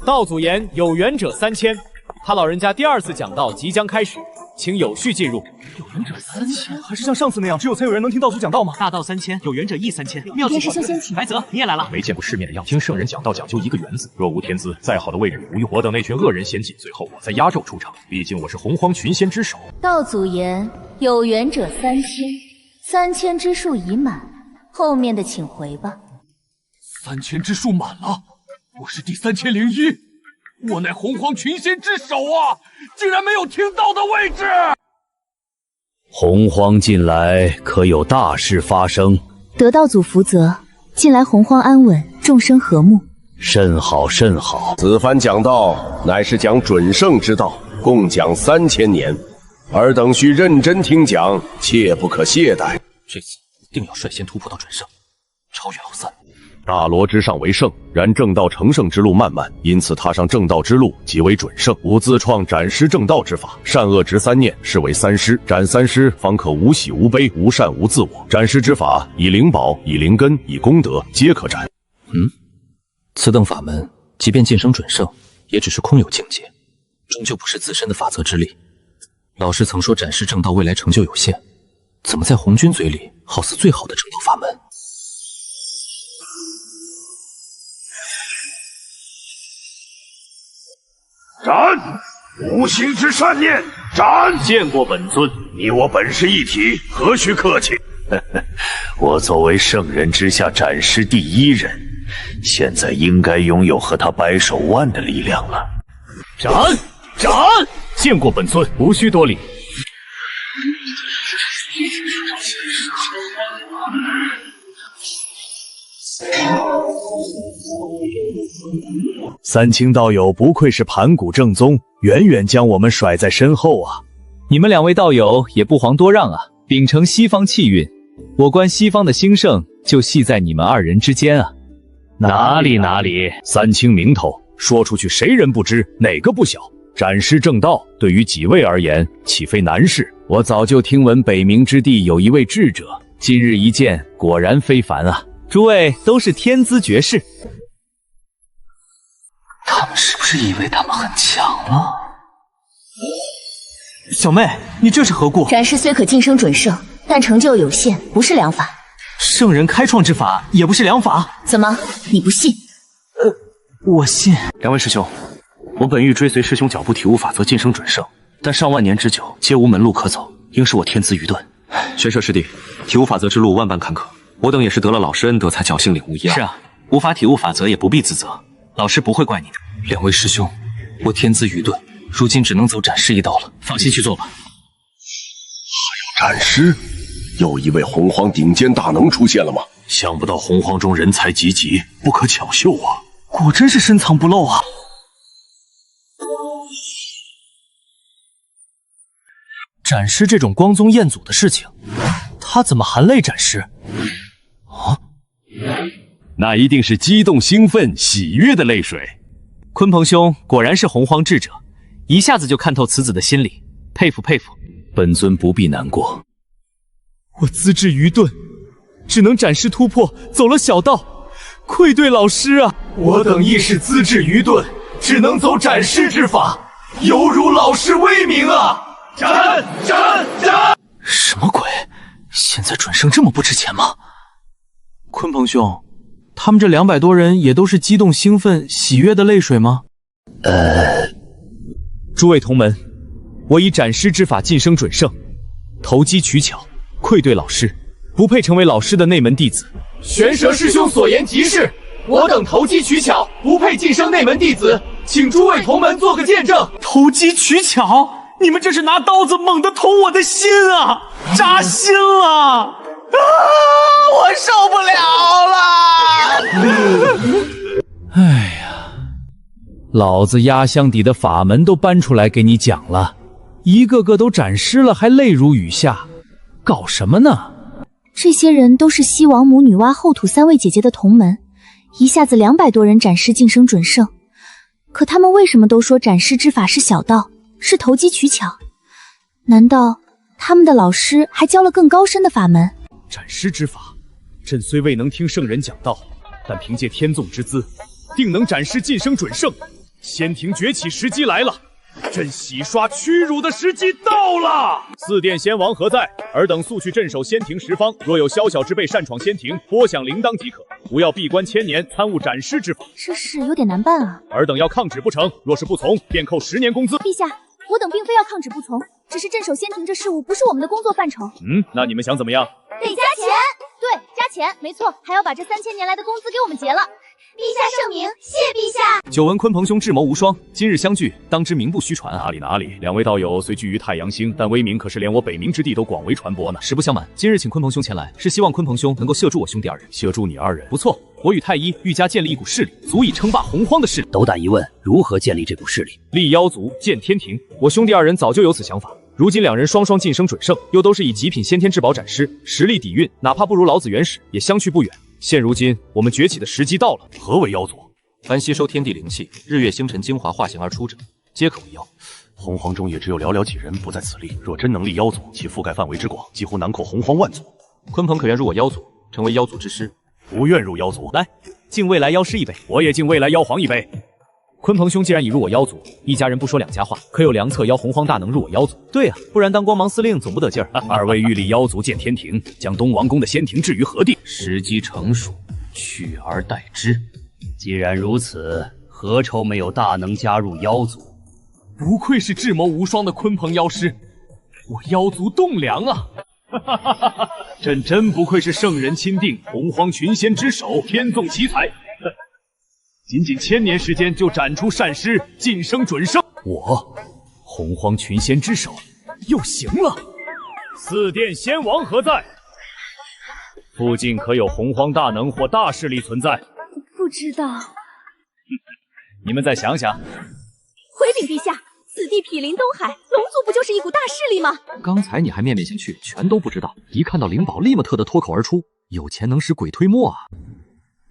道祖言有缘者3000，他老人家第2次讲道即将开始，请有序进入。有缘者3000，还是像上次那样，只有才有人能听道祖讲道吗？大道3000，有缘者亦3000。妙计师兄先起，白泽你也来了。没见过世面的样子，听圣人讲道讲究一个缘字，若无天资，再好的位置无用。我等那群恶人先进，最后我在压轴出场。毕竟我是洪荒群仙之首。道祖言有缘者3000，3000之数已满，后面的请回吧。 3000之数满了，我是第3001，我乃洪荒群仙之首啊，竟然没有听到的位置。洪荒近来可有大事发生？得道祖福泽，近来洪荒安稳，众生和睦。甚好甚好。此番讲道乃是讲准圣之道，共讲3000年，尔等需认真听讲，切不可懈怠。这次定要率先突破到准圣，超越老三。 大罗之上为圣，然正道成圣之路漫漫，因此踏上正道之路即为准圣。吾自创斩尸正道之法，善恶执3念，是为3尸。斩3尸，方可无喜无悲，无善无自我。斩尸之法，以灵宝、以灵根、以功德，皆可斩。此等法门，即便晋升准圣，也只是空有境界，终究不是自身的法则之力。老师曾说斩尸正道未来成就有限，怎么在红军嘴里好似最好的正道法门？ 啊，斩！无心之善念，斩！见过本尊，你我本是一体，何须客气？我作为圣人之下斩尸第一人，现在应该拥有和他掰手腕的力量了。斩！斩！见过本尊，无需多礼。三清道友不愧是盘古正宗，远远将我们甩在身后啊！你们两位道友也不遑多让啊！秉承西方气运，我观西方的兴盛就系在你们二人之间啊！哪里，三清名头说出去，谁人不知，哪个不晓？斩尸正道对于几位而言，岂非难事？我早就听闻北冥之地有一位智者，今日一见，果然非凡啊！诸位都是天资绝世，他们是不是以为他们很强了？小妹，你这是何故？斩尸虽可晋升准圣，但成就有限，不是良法。圣人开创之法也不是良法。怎么，你不信？我信。两位师兄，我本欲追随师兄脚步体悟法则晋升准圣，但上万年之久，皆无门路可走，应是我天资愚钝。玄舍师弟，体悟法则之路万般坎坷，我等也是得了老师恩德才侥幸领悟一二。是啊，无法体悟法则也不必自责，老师不会怪你的。两位师兄，我天资愚钝，如今只能走斩尸一道了。放心去做吧。还有斩尸？又一位洪荒顶尖大能出现了吗？想不到洪荒中人才济济，不可巧秀啊！果真是深藏不露啊！斩尸这种光宗彦祖的事情，他怎么含泪斩尸？那一定是激动、兴奋、喜悦的泪水。鲲鹏兄果然是洪荒智者，一下子就看透此子的心理，佩服佩服。本尊不必难过。我资质愚钝，只能斩尸突破，走了小道，愧对老师啊！我等亦是资质愚钝，只能走斩尸之法，有辱老师威名啊！斩！什么鬼？现在准圣这么不值钱吗？鲲鹏兄，他们这200多人也都是激动、兴奋、喜悦的泪水吗？诸位同门，我以斩尸之法晋升准圣，投机取巧，愧对老师，不配成为老师的内门弟子。玄蛇师兄所言极是，我等投机取巧，不配晋升内门弟子，请诸位同门做个见证。投机取巧？你们这是拿刀子猛地捅我的心啊！扎心了！我受不了了！哎呀，老子压箱底的法门都搬出来给你讲了，一个个都斩尸了，还泪如雨下，搞什么呢？这些人都是西王母、女娲、后土3位姐姐的同门，一下子200多人斩尸晋升准圣，可他们为什么都说斩尸之法是小道，是投机取巧？难道他们的老师还教了更高深的法门？斩尸之法，朕虽未能听圣人讲道，但凭借天纵之姿，定能斩尸晋升准圣。仙庭崛起时机来了，朕洗刷屈辱的时机到了。四殿仙王何在？尔等速去镇守仙庭十方，若有宵小之辈擅闯仙庭，拨响铃铛即可，不要闭关千年，参悟斩尸之法。这事有点难办啊！尔等要抗旨不成，若是不从，便扣10年工资。陛下，我等并非要抗旨不从，只是镇守仙庭这事务不是我们的工作范畴。那你们想怎么样？得加钱。对，加钱，没错，还要把这3000年来的工资给我们结了。陛下圣明，谢陛下。久闻鲲鹏兄智谋无双，今日相聚，当知名不虚传啊！哪里，两位道友虽居于太阳星，但威名可是连我北冥之地都广为传播呢。实不相瞒，今日请鲲鹏兄前来，是希望鲲鹏兄能够协助我兄弟2人。协助你2人？不错，我与太一欲加建立一股势力，足以称霸洪荒的势力。斗胆一问，如何建立这股势力？立妖族，建天庭。我兄弟2人早就有此想法。如今2人双双晋升准圣，又都是以极品先天至宝斩尸，实力底蕴哪怕不如老子原始，也相去不远。现如今我们崛起的时机到了。何为妖族？凡吸收天地灵气、日月星辰精华化形而出者，皆可为妖。洪荒中也只有寥寥几人不在此例。若真能立妖族，其覆盖范围之广，几乎囊括洪荒万族。鲲鹏可愿入我妖族，成为妖族之师？不愿入妖族。来，敬未来妖师一杯。我也敬未来妖皇一杯。鲲鹏兄既然已入我妖族，一家人不说2家话，可有良策邀洪荒大能入我妖族？对呀，不然当光芒司令总不得劲儿。2位欲立妖族建天庭，将东王宫的仙庭置于何地？时机成熟，取而代之。既然如此，何愁没有大能加入妖族？不愧是智谋无双的鲲鹏妖师，我妖族栋梁啊！朕真不愧是圣人钦定洪荒群仙之首，天纵奇才。仅仅1000年时间就斩出善师，晋升准圣。我洪荒群仙之首又行了。四殿仙王何在？附近可有洪荒大能或大势力存在？不知道。你们再想想。回禀陛下，此地毗邻东海，龙族不就是一股大势力吗？刚才你还面面相觑，全都不知道，一看到灵宝，立马特的脱口而出：有钱能使鬼推磨啊！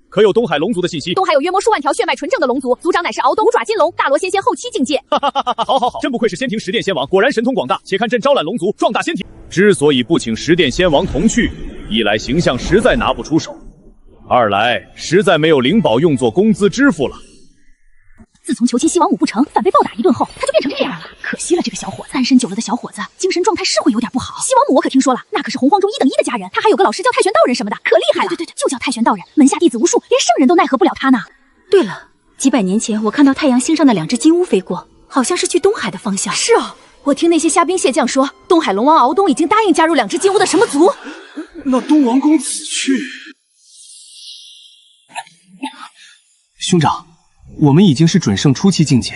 可有东海龙族的信息？东海有约莫数万条血脉纯正的龙族，族长乃是敖东五爪金龙，大罗仙仙后期境界。好，真不愧是仙庭10殿仙王，果然神通广大。且看朕招揽龙族，壮大仙庭。之所以不请10殿仙王同去，一来形象实在拿不出手，二来实在没有灵宝用作工资支付了。自从求亲西王母不成，反被暴打一顿后，他就变成这样了。可惜了这个小伙子，单身久了的小伙子，精神状态是会有点不好。西王母我可听说了，那可是洪荒中1等1的佳人，他还有个老师叫太玄道人什么的，可厉害了。对，就叫太玄道人，门下弟子无数，连圣人都奈何不了他呢。对了，几百年前我看到太阳星上的2只金乌飞过，好像是去东海的方向。是哦，我听那些虾兵蟹将说，东海龙王敖东已经答应加入2只金乌的什么族。那东王公此去，兄长。我们已经是准圣初期境界，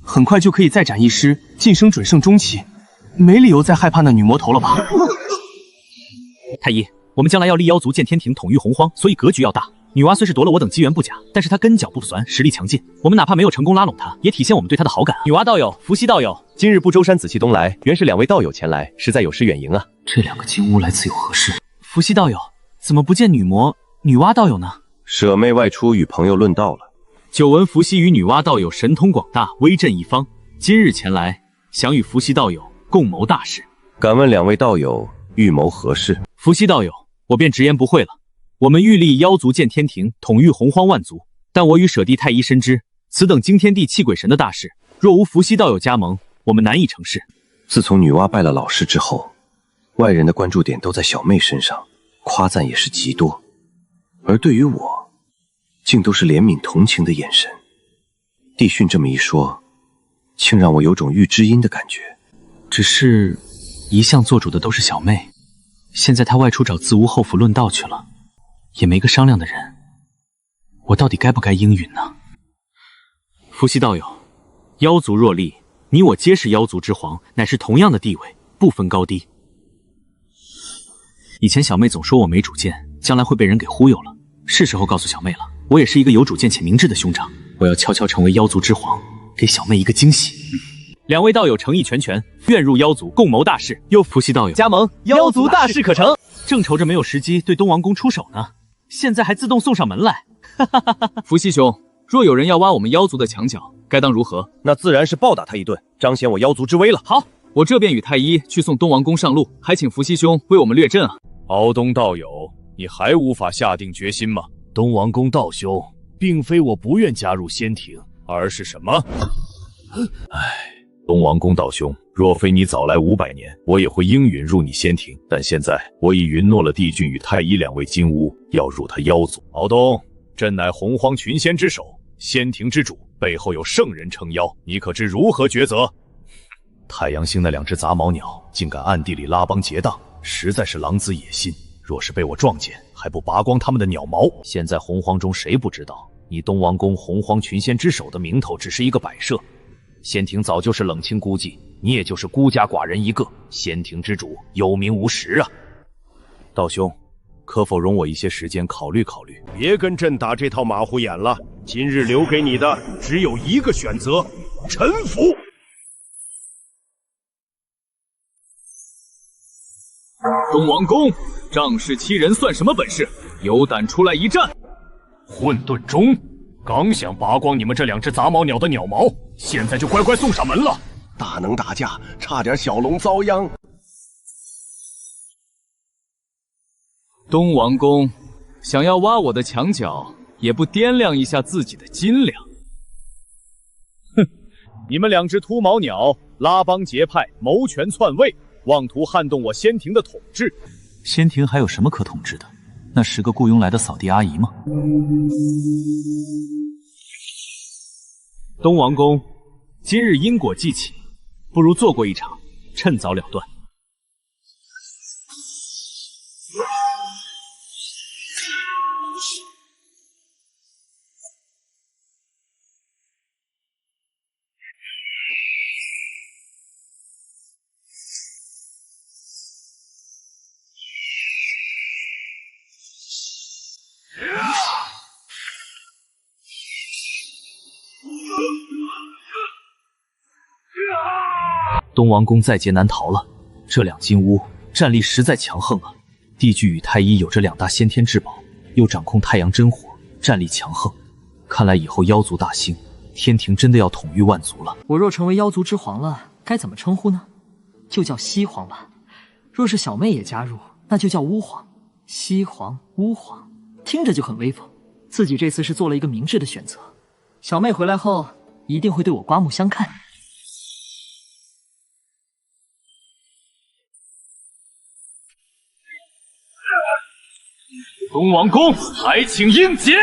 很快就可以再斩一师，晋升准圣中期，没理由再害怕那女魔头了吧？太医，我们将来要立妖族建天庭，统御洪荒，所以格局要大。女娲虽是夺了我等机缘不假，但是她根脚不酸，实力强劲。我们哪怕没有成功拉拢她，也体现我们对她的好感。女娲道友、伏羲道友，今日不周山紫气东来，原是2位道友前来，实在有失远迎啊。这2个金乌来此有何事？伏羲道友，怎么不见女娲道友呢？舍妹外出与朋友论道了。久闻伏羲与女娲道友神通广大，威震一方，今日前来，想与伏羲道友共谋大事。敢问2位道友预谋何事？伏羲道友，我便直言不讳了。我们欲立妖族建天庭，统御洪荒万族，但我与舍弟太医深知，此等惊天地泣鬼神的大事，若无伏羲道友加盟，我们难以成事。自从女娲拜了老师之后，外人的关注点都在小妹身上，夸赞也是极多，而对于我竟都是怜悯同情的眼神。帝训这么一说，竟让我有种遇知音的感觉。只是一向做主的都是小妹，现在她外出找自无后府论道去了，也没个商量的人，我到底该不该应允呢？伏羲道友，妖族若立，你我皆是妖族之皇，乃是同样的地位，不分高低。以前小妹总说我没主见，将来会被人给忽悠了，是时候告诉小妹了。我也是一个有主见且明智的兄长，我要悄悄成为妖族之皇，给小妹一个惊喜。2位道友诚意全全，愿入妖族共谋大事。又伏羲道友加盟，妖族大事可成。正愁着没有时机对东王公出手呢，现在还自动送上门来。伏羲兄，若有人要挖我们妖族的墙角，该当如何？那自然是暴打他一顿，彰显我妖族之威了。好，我这便与太医去送东王公上路，还请伏羲兄为我们略阵啊。敖东道友，你还无法下定决心吗？东王公道兄，并非我不愿加入仙庭，而是什么？东王公道兄，若非你早来500年，我也会应允入你仙庭。但现在我已允诺了帝俊与太医2位金乌，要入他妖族。敖东，朕乃洪荒群仙之首，仙庭之主，背后有圣人撑腰，你可知如何抉择？太阳星那2只杂毛鸟竟敢暗地里拉帮结党，实在是狼子野心。若是被我撞见，还不拔光他们的鸟毛？现在洪荒中谁不知道，你东王公洪荒群仙之首的名头只是一个摆设，仙庭早就是冷清孤寂，你也就是孤家寡人一个，仙庭之主有名无实啊！道兄，可否容我一些时间考虑考虑？别跟朕打这套马虎眼了，今日留给你的只有一个选择：臣服。东王公，仗势欺人算什么本事？有胆出来一战！混沌中，刚想拔光你们这2只杂毛鸟的鸟毛，现在就乖乖送上门了。大能打架，差点小龙遭殃。东王公，想要挖我的墙角，也不掂量一下自己的斤两。哼，你们2只秃毛鸟拉帮结派，谋权篡位，妄图撼动我仙庭的统治。仙庭还有什么可统治的？那10个雇佣来的扫地阿姨吗？东王公，今日因果既起，不如做过一场，趁早了断。东王宫在劫难逃了，这两金乌战力实在强横啊！帝具与太医有着2大先天至宝，又掌控太阳真火，战力强横。看来以后妖族大兴，天庭真的要统御万族了。我若成为妖族之皇了，该怎么称呼呢？就叫西皇吧。若是小妹也加入，那就叫巫皇。西皇、巫皇，听着就很威风。自己这次是做了一个明智的选择。小妹回来后，一定会对我刮目相看。东王公，还请英杰。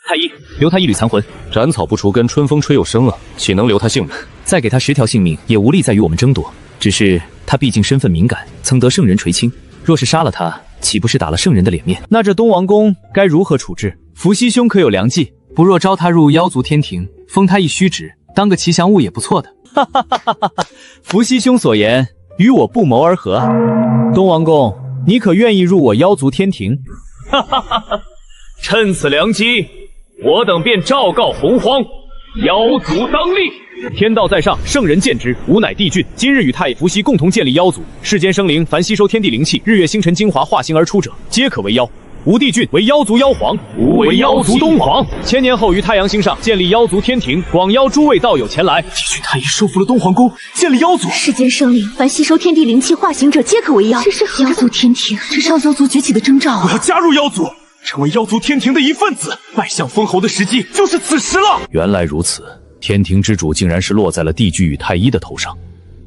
太医，留他一缕残魂。斩草不除根，春风吹又生啊，岂能留他性命？再给他10条性命，也无力再与我们争夺。只是他毕竟身份敏感，曾得圣人垂青，若是杀了他，岂不是打了圣人的脸面？那这东王公该如何处置？伏羲兄可有良计？不若招他入妖族天庭，封他一虚职，当个吉祥物也不错的。哈哈哈哈哈！伏羲兄所言与我不谋而合啊！东王公，你可愿意入我妖族天庭？哈哈哈哈！趁此良机，我等便昭告洪荒，妖族当立。天道在上，圣人见之。吾乃帝俊，今日与太乙伏羲共同建立妖族。世间生灵，凡吸收天地灵气、日月星辰精华化形而出者，皆可为妖。吾帝俊为妖族妖皇，吾为妖族东皇。1000年后于太阳星上建立妖族天庭，广邀诸位道友前来。帝俊太乙收服了东皇宫，建立妖族。世间生灵，凡吸收天地灵气化形者，皆可为妖。这是妖族天庭，这是妖族崛起的征兆啊！我要加入妖族，成为妖族天庭的一份子，迈向封侯的时机就是此时了。原来如此，天庭之主竟然是落在了帝具与太医的头上。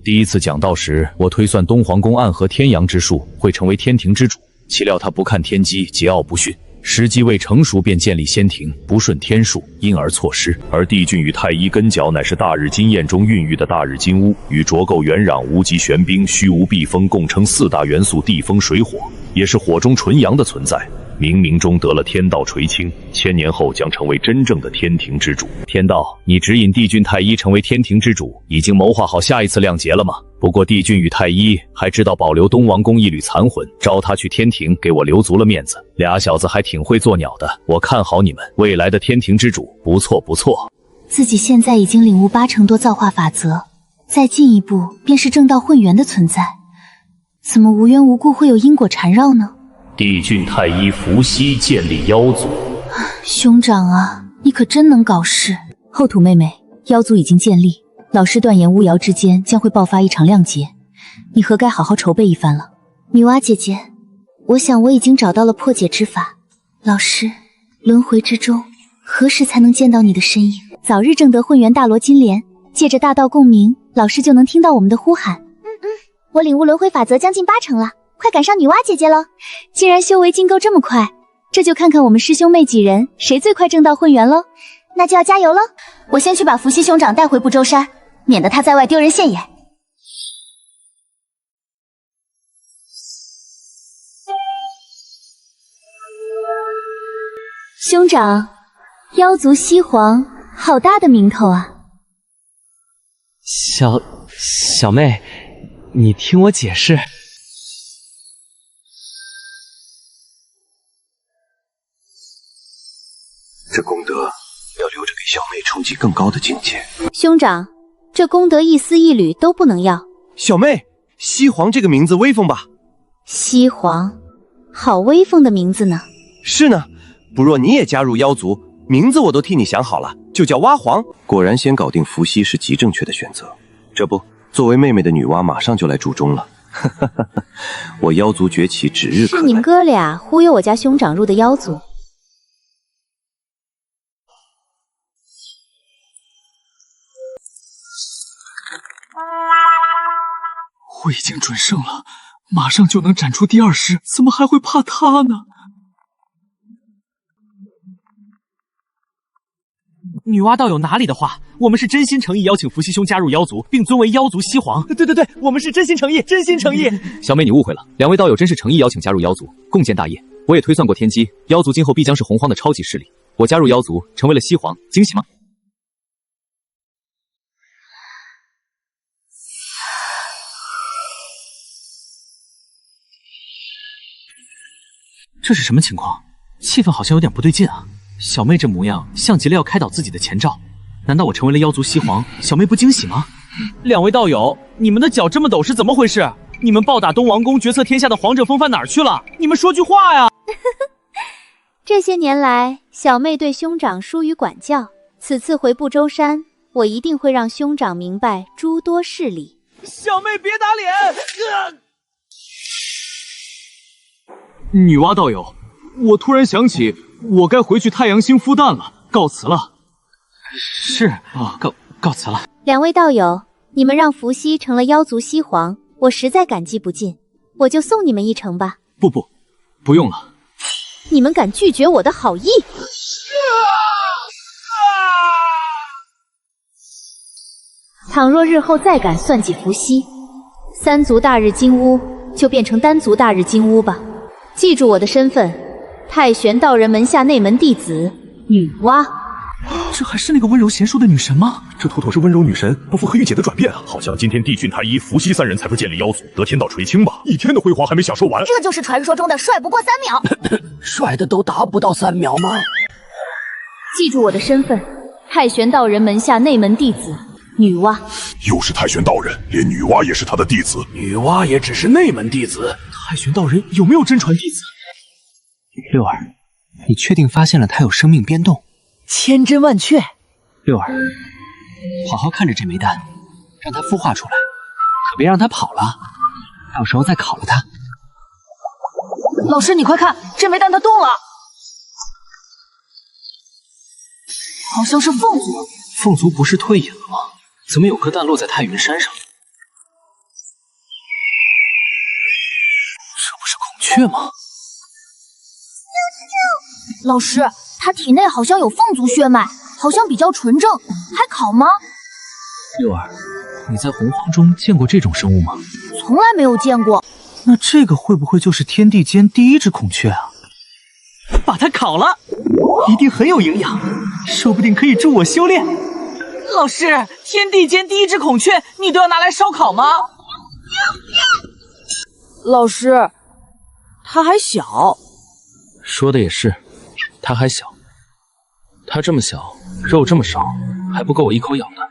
第一次讲道时，我推算东皇宫暗合天阳之术，会成为天庭之主。岂料他不看天机，桀骜不驯，时机未成熟便建立仙庭，不顺天数，因而错失。而帝俊与太医根脚乃是大日金焰中孕育的大日金乌，与浊垢元壤、无极玄冰、虚无避风共称4大元素地风水火，也是火中纯阳的存在。冥冥中得了天道垂青，1000年后将成为真正的天庭之主。天道，你指引帝俊太医成为天庭之主，已经谋划好下一次亮劫了吗？不过帝俊与太医还知道保留东王公一缕残魂，招他去天庭，给我留足了面子。俩小子还挺会做鸟的，我看好你们，未来的天庭之主不错不错。自己现在已经领悟8成多造化法则，再进一步便是正道混元的存在，怎么无缘无故会有因果缠绕呢？帝俊太医伏羲建立妖族。兄长啊，你可真能搞事。后土妹妹，妖族已经建立，老师断言巫瑶之间将会爆发一场亮劫，你何该好好筹备一番了。女娲姐姐，我想我已经找到了破解之法。老师，轮回之中何时才能见到你的身影？早日证得混元大罗金莲，借着大道共鸣，老师就能听到我们的呼喊。我领悟轮回法则将近8成了，快赶上女娲姐姐了。既然修为进够这么快，这就看看我们师兄妹几人谁最快证到混元喽。那就要加油喽。我先去把伏羲兄长带回不周山，免得他在外丢人现眼。兄长，妖族西皇，好大的名头啊。小妹，你听我解释。这功德要留着给小妹冲击更高的境界。兄长，这功德一丝一缕都不能要。小妹，西皇这个名字威风吧？西皇，好威风的名字呢。是呢，不若你也加入妖族，名字我都替你想好了，就叫蛙皇。果然，先搞定伏羲是极正确的选择。这不，作为妹妹的女娲马上就来助忠了。我妖族崛起指日可待。是你们哥俩忽悠我家兄长入的妖族。我已经准胜了，马上就能斩出第2师，怎么还会怕他呢？女娲道友哪里的话，我们是真心诚意邀请伏羲兄加入妖族，并尊为妖族西皇。对，我们是真心诚意，真心诚意。小妹，你误会了，两位道友真是诚意邀请加入妖族，共建大业。我也推算过天机，妖族今后必将是洪荒的超级势力。我加入妖族，成为了西皇，惊喜吗？这是什么情况？气氛好像有点不对劲啊！小妹这模样，像极了要开导自己的前兆。难道我成为了妖族西皇，小妹不惊喜吗？两位道友，你们的脚这么陡是怎么回事？你们暴打东王宫，决策天下的皇者风范哪儿去了？你们说句话呀！这些年来，小妹对兄长疏于管教，此次回不周山，我一定会让兄长明白诸多事理。小妹别打脸！女娲道友，我突然想起，我该回去太阳星孵蛋了，告辞了。是啊，告辞了。两位道友，你们让伏羲成了妖族西皇，我实在感激不尽，我就送你们一程吧。不用了。你们敢拒绝我的好意？倘若日后再敢算计伏羲，三族大日金乌就变成单族大日金乌吧。记住我的身份，太玄道人门下内门弟子女娲。这还是那个温柔贤淑的女神吗？这妥妥是温柔女神不负荷御姐的转变啊！好像今天帝俊、太一、伏羲三人才不建立妖族，得天道垂青吧？一天的辉煌还没享受完，这就是传说中的帅不过3秒。帅的都达不到3秒吗？记住我的身份，太玄道人门下内门弟子女娲。又是太玄道人，连女娲也是他的弟子。女娲也只是内门弟子，太玄道人有没有真传弟子？六儿，你确定发现了他有生命变动？千真万确。六儿，好好看着这枚蛋，让它孵化出来，可别让它跑了，到时候再烤了它。老师，你快看，这枚蛋它动了，好像是凤族。凤族不是退隐了吗？怎么有颗蛋落在太云山上？这不是孔雀吗？老师，他体内好像有凤族血脉，好像比较纯正，还烤吗？六儿，你在洪荒中见过这种生物吗？从来没有见过。那这个会不会就是天地间第一只孔雀啊？把它烤了，一定很有营养，说不定可以助我修炼。老师，天地间第一只孔雀，你都要拿来烧烤吗？老师，它还小。说的也是，它还小，它这么小，肉这么少，还不够我一口咬呢。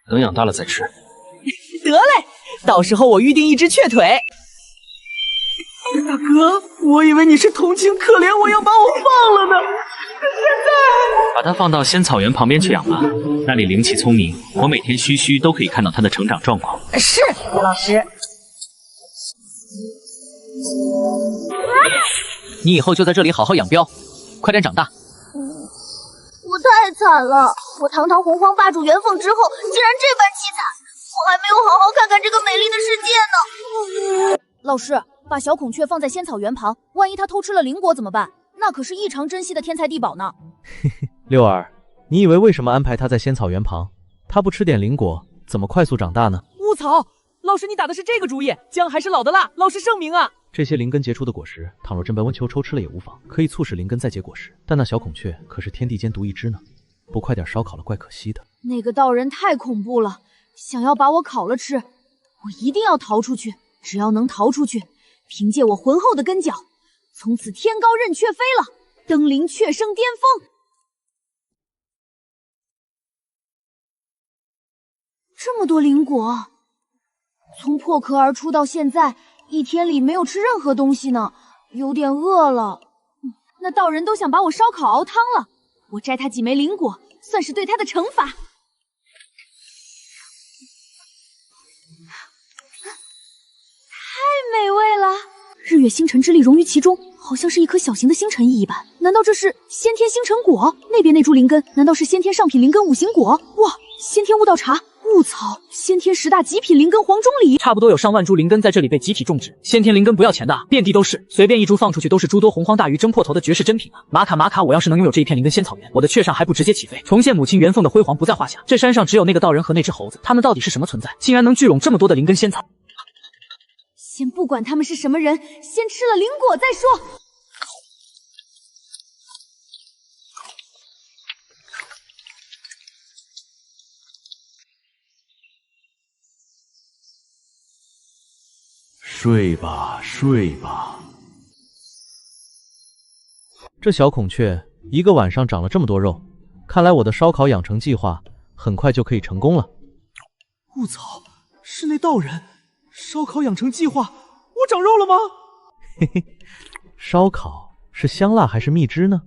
等养大了再吃。得嘞，到时候我预定一只雀腿。大哥，我以为你是同情可怜我，要把我放了呢。把它放到仙草原旁边去养吧，那里灵气聪明，我每天须都可以看到它的成长状况。是，老师。你以后就在这里好好养膘，快点长大。我太惨了，我堂堂洪荒霸主元凤之后，竟然这般凄惨，我还没有好好看看这个美丽的世界呢。老师，把小孔雀放在仙草原旁，万一它偷吃了灵果怎么办？那可是异常珍惜的天才地宝呢。六儿，你以为为什么安排它在仙草原旁？它不吃点灵果，怎么快速长大呢？乌草，老师你打的是这个主意，姜还是老的辣，老师圣明啊！这些灵根结出的果实，倘若真被温秋抽吃了也无妨，可以促使灵根再结果实。但那小孔雀可是天地间独一只呢，不快点烧烤了，怪可惜的。那个道人太恐怖了，想要把我烤了吃，我一定要逃出去。只要能逃出去，凭借我浑厚的根脚，从此天高任雀飞了，登临雀生巅峰。这么多灵果，从破壳而出到现在，一天里没有吃任何东西呢，有点饿了。那道人都想把我烧烤熬汤了，我摘他几枚灵果，算是对他的惩罚。太美味了！日月星辰之力融于其中，好像是一颗小型的星辰翼一般。难道这是先天星辰果？那边那株灵根，难道是先天上品灵根五行果？哇！先天悟道茶，物草，先天10大极品灵根黄钟梨，差不多有上万株灵根在这里被集体种植。先天灵根不要钱的，遍地都是，随便一株放出去都是诸多洪荒大鱼争破头的绝世珍品啊！玛卡，我要是能拥有这一片灵根仙草原，我的雀上还不直接起飞，重现母亲元凤的辉煌不在话下。这山上只有那个道人和那只猴子，他们到底是什么存在，竟然能聚拢这么多的灵根仙草？先不管他们是什么人，先吃了灵果再说。睡吧，睡吧。这小孔雀一个晚上长了这么多肉，看来我的烧烤养成计划很快就可以成功了。物草，是那道人，烧烤养成计划，我长肉了吗？嘿嘿，烧烤是香辣还是蜜汁呢？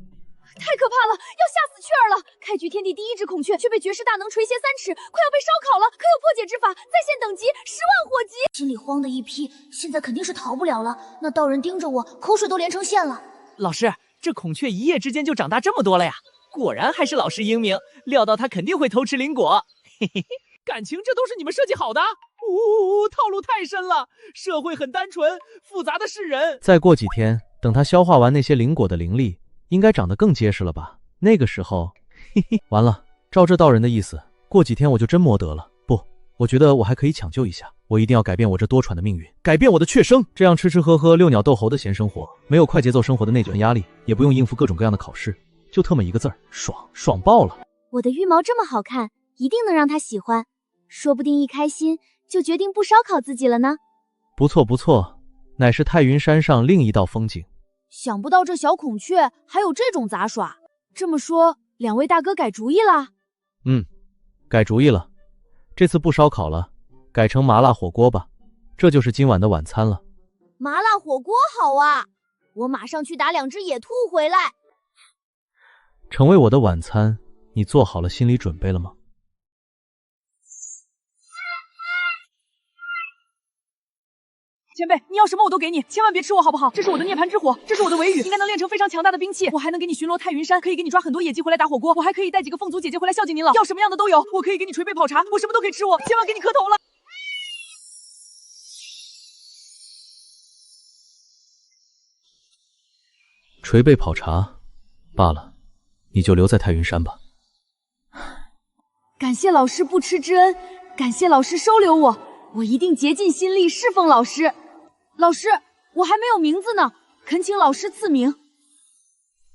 太可怕了，要吓死雀儿了！开局天地第一只孔雀，却被绝世大能垂涎3尺，快要被烧烤了！可有破解之法？在线等级10万火急！心里慌的一批，现在肯定是逃不了了。那道人盯着我，口水都连成线了。老师，这孔雀一夜之间就长大这么多了呀！果然还是老师英明，料到他肯定会偷吃灵果。嘿嘿嘿，感情这都是你们设计好的？套路太深了，社会很单纯，复杂的是人。再过几天，等他消化完那些灵果的灵力，应该长得更结实了吧？那个时候，嘿嘿，完了，照这道人的意思，过几天我就真摸得了。不，我觉得我还可以抢救一下，我一定要改变我这多舛的命运，改变我的雀生，这样吃吃喝喝、遛鸟逗猴的闲生活，没有快节奏生活的内卷压力，也不用应付各种各样的考试，就特么一个字儿，爽，爽爆了！我的羽毛这么好看，一定能让他喜欢，说不定一开心就决定不烧烤自己了呢。不错不错，乃是太云山上另一道风景。想不到这小孔雀还有这种杂耍。这么说，两位大哥改主意啦？改主意了，这次不烧烤了，改成麻辣火锅吧，这就是今晚的晚餐了。麻辣火锅好啊，我马上去打2只野兔回来。成为我的晚餐，你做好了心理准备了吗？前辈，你要什么我都给你，千万别吃我好不好？这是我的涅槃之火，这是我的尾羽，应该能练成非常强大的兵器。我还能给你巡逻太云山，可以给你抓很多野鸡回来打火锅，我还可以带几个凤族姐姐回来孝敬您老。要什么样的都有，我可以给你捶背泡茶，我什么都可以吃我，千万给你磕头了。捶背泡茶罢了，你就留在太云山吧。感谢老师不吃之恩，感谢老师收留我，我一定竭尽心力侍奉老师。老师，我还没有名字呢，恳请老师赐名。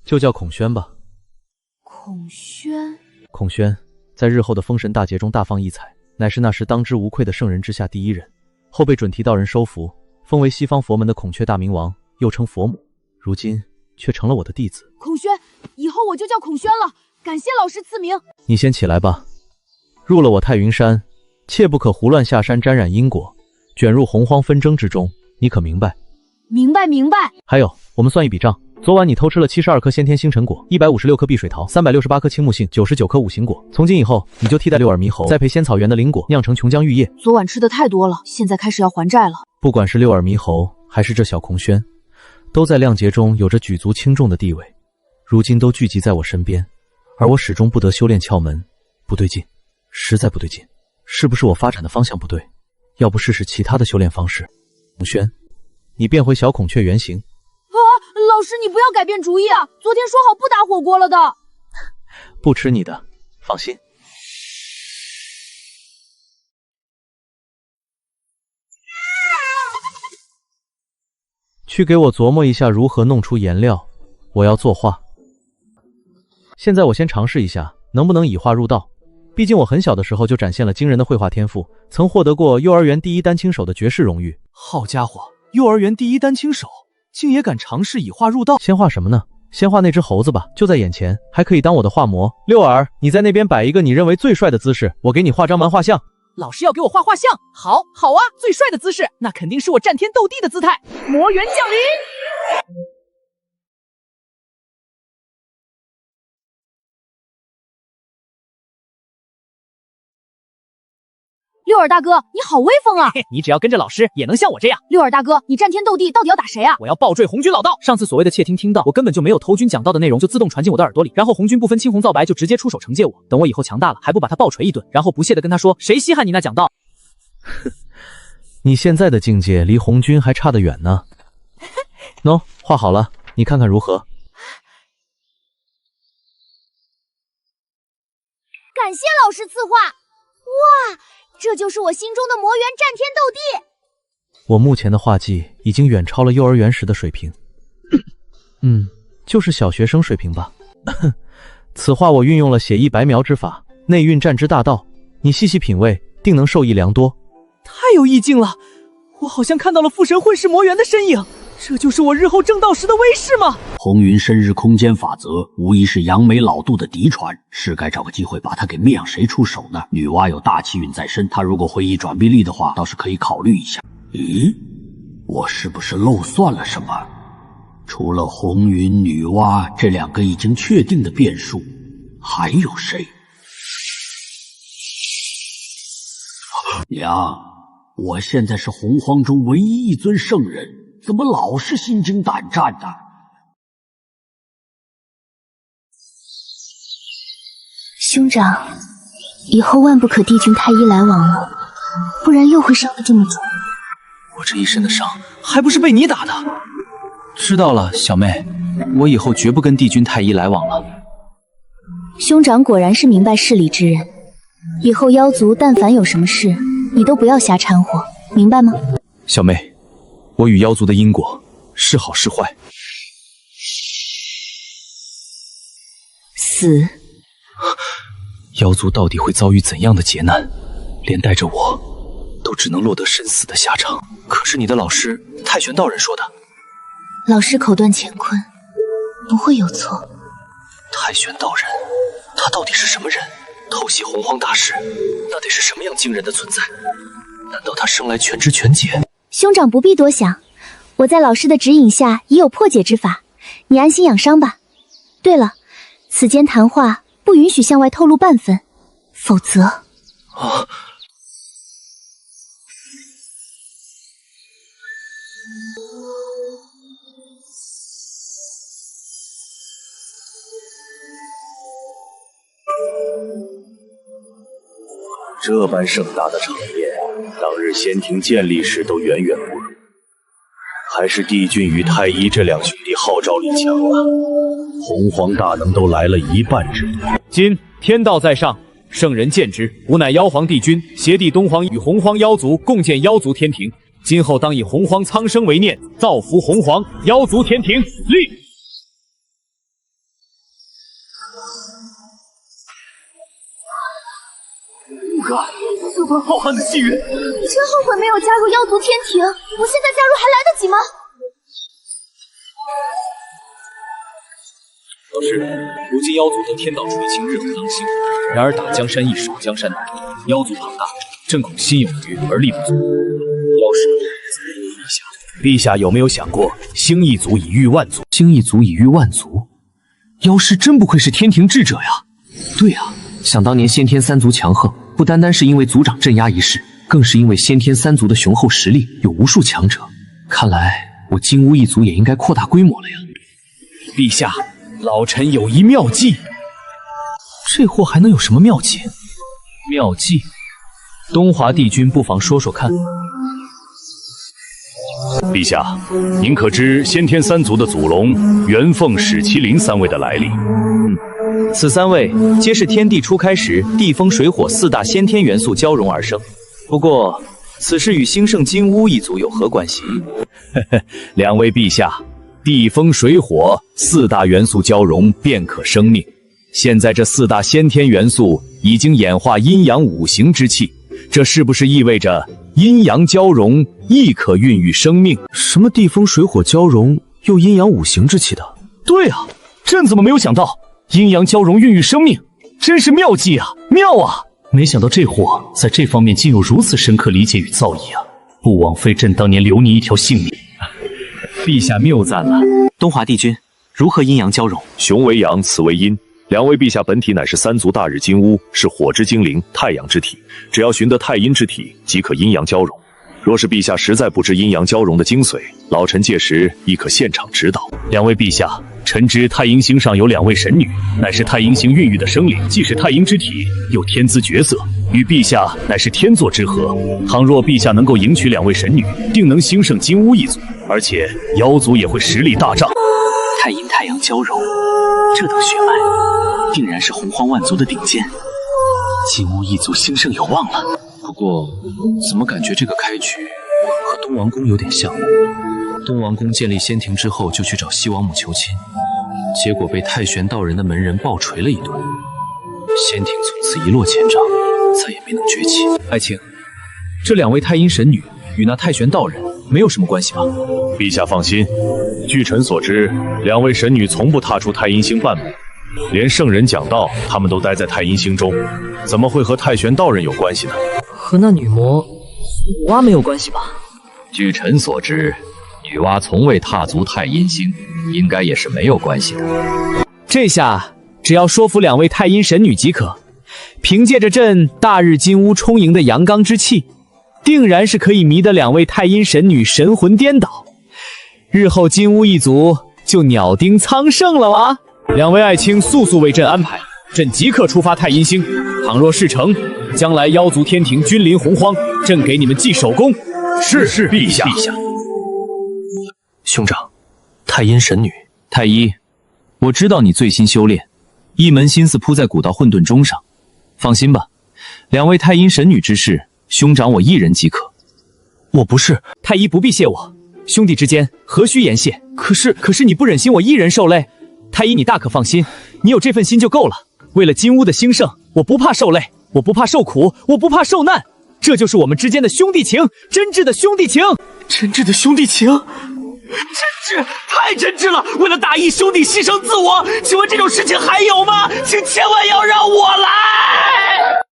就叫孔宣吧。孔宣，孔宣在日后的封神大劫中大放异彩，乃是那时当之无愧的圣人之下第一人，后被准提道人收服，封为西方佛门的孔雀大明王，又称佛母，如今却成了我的弟子。孔宣，以后我就叫孔宣了，感谢老师赐名。你先起来吧，入了我太云山，切不可胡乱下山沾染因果，卷入洪荒纷争之中，你可明白？明白明白。还有，我们算一笔账，昨晚你偷吃了72颗先天星辰果，156颗碧水桃，368颗青木杏，99颗五行果。从今以后，你就替代六耳猕猴，栽培仙草园的灵果，酿成琼浆玉液。昨晚吃的太多了，现在开始要还债了。不管是六耳猕猴，还是这小孔宣，都在亮劫中有着举足轻重的地位，如今都聚集在我身边，而我始终不得修炼窍门，不对劲，实在不对劲。是不是我发展的方向不对？要不试试其他的修炼方式？孔宣，你变回小孔雀原形。老师，你不要改变主意啊！昨天说好不打火锅了的。不吃你的，放心。去给我琢磨一下如何弄出颜料，我要作画。现在我先尝试一下，能不能以画入道。毕竟我很小的时候就展现了惊人的绘画天赋，曾获得过幼儿园第一单亲手的绝世荣誉。好家伙，幼儿园第一单亲手，竟也敢尝试以画入道。先画什么呢？先画那只猴子吧，就在眼前，还可以当我的画模。六耳，你在那边摆一个你认为最帅的姿势，我给你画张漫画像。老师要给我画画像，好啊，最帅的姿势，那肯定是我战天斗地的姿态。魔元降临。六耳大哥，你好威风啊！你只要跟着老师，也能像我这样。六耳大哥，你战天斗地，到底要打谁啊？我要暴坠红军老道。上次所谓的窃听到，我根本就没有偷军讲到的内容，就自动传进我的耳朵里，然后红军不分青红皂白就直接出手惩戒我。等我以后强大了，还不把他暴锤一顿，然后不屑的跟他说，谁稀罕你那讲道？你现在的境界离红军还差得远呢。喏，画好了，你看看如何？感谢老师赐画。哇，这就是我心中的魔猿战天斗地。我目前的画技已经远超了幼儿园时的水平。就是小学生水平吧。此画我运用了写意白描之法，内蕴战之大道，你细细品味，定能受益良多。太有意境了，我好像看到了父神混世魔猿的身影，这就是我日后正道时的威势吗？红云深日空间法则无疑是杨梅老杜的嫡传，是该找个机会把他给灭让。谁出手呢？女娲有大气运在身，她如果会意转变力的话，倒是可以考虑一下。咦，我是不是漏算了什么？除了红云、女娲这两个已经确定的变数，还有谁？娘，我现在是洪荒中唯一一尊圣人，怎么老是心惊胆战的？兄长，以后万不可帝君太医来往了，不然又会伤得这么重。我这一身的伤，还不是被你打的？知道了，小妹，我以后绝不跟帝君太医来往了。兄长果然是明白事理之人，以后妖族但凡有什么事，你都不要瞎掺和，明白吗？小妹，我与妖族的因果是好是坏？死。妖族到底会遭遇怎样的劫难？连带着我都只能落得身死的下场。可是你的老师太玄道人说的，老师口断乾坤，不会有错。太玄道人，他到底是什么人？偷袭洪荒大事，那得是什么样惊人的存在？难道他生来全知全解？兄长不必多想，我在老师的指引下已有破解之法，你安心养伤吧。对了，此间谈话不允许向外透露半分，否则……这般盛大的场面，当日仙庭建立时都远远不如，还是帝君与太医这两兄弟号召力强了。洪荒大能都来了一半之多。今天道在上，圣人见之，吾乃妖皇帝君，挟帝东皇与洪荒妖族共建妖族天庭。今后当以洪荒苍生为念，造福洪荒妖族天庭。立。不敢，这般浩瀚的机缘，你真后悔没有加入妖族天庭？我现在加入还来得及吗？老师，如今妖族的天道垂青，日后当兴。然而打江山易，守江山难。妖族庞大，正恐心有余而力不足。妖师，陛下有没有想过，星一族以御万族？星一族以御万族，妖师真不愧是天庭智者呀！对呀，想当年先天三族强横，不单单是因为族长镇压一事，更是因为先天三族的雄厚实力，有无数强者。看来我金乌一族也应该扩大规模了呀！陛下，老臣有一妙计。这货还能有什么妙计？妙计？东华帝君不妨说说看。陛下，您可知先天三族的祖龙元凤、史麒麟三位的来历？此三位皆是天地初开时地风水火四大先天元素交融而生。不过，此事与兴盛金乌一族有何关系？两位陛下，地风水火四大元素交融便可生命。现在这四大先天元素已经演化阴阳五行之气，这是不是意味着阴阳交融亦可孕育生命？什么地风水火交融又阴阳五行之气的？对啊，朕怎么没有想到阴阳交融孕育生命？真是妙计啊，妙啊！没想到这货在这方面竟有如此深刻理解与造诣啊！不枉费朕当年留你一条性命。陛下谬赞了。东华帝君，如何阴阳交融？雄为阳，此为阴。两位陛下本体乃是三足大日金乌，是火之精灵，太阳之体。只要寻得太阴之体，即可阴阳交融。若是陛下实在不知阴阳交融的精髓，老臣届时亦可现场指导。两位陛下，臣知太阴星上有两位神女，乃是太阴星孕育的生灵，既是太阴之体，又天姿绝色，与陛下乃是天作之合。倘若陛下能够迎娶两位神女，定能兴盛金乌一族，而且妖族也会实力大涨。太阴太阳交融，这等血脉，定然是洪荒万族的顶尖，金乌一族兴盛有望了。不过，怎么感觉这个开局和东王宫有点像？东王宫建立仙庭之后，就去找西王母求亲，结果被太玄道人的门人暴锤了一顿，仙庭从此一落千丈，再也没能崛起。爱卿，这两位太阴神女与那太玄道人没有什么关系吧？陛下放心，据臣所知，两位神女从不踏出太阴星半步，连圣人讲道，他们都待在太阴星中，怎么会和太玄道人有关系呢？和那女魔女娲没有关系吧？据臣所知，女娲从未踏足太阴星，应该也是没有关系的。这下只要说服两位太阴神女即可，凭借着朕大日金乌充盈的阳刚之气，定然是可以迷得两位太阴神女神魂颠倒，日后金乌一族就鸟丁苍盛了啊！两位爱卿速速为朕安排，朕即刻出发太阴星。倘若事成，将来妖族天庭君临洪荒，朕给你们记首功。是陛下。兄长，太阴神女，太一，我知道你最新修炼，一门心思扑在古道混沌中上。放心吧，两位太阴神女之事，兄长我一人即可。我不是太一，不必谢我，兄弟之间何须言谢？可是你不忍心我一人受累，太一你大可放心，你有这份心就够了。为了金乌的兴盛，我不怕受累，我不怕受苦，我不怕受难，这就是我们之间的兄弟情，真挚的兄弟情，真挚的兄弟情，真挚，太真挚了！为了大义，兄弟牺牲自我，请问这种事情还有吗？请千万要让我来！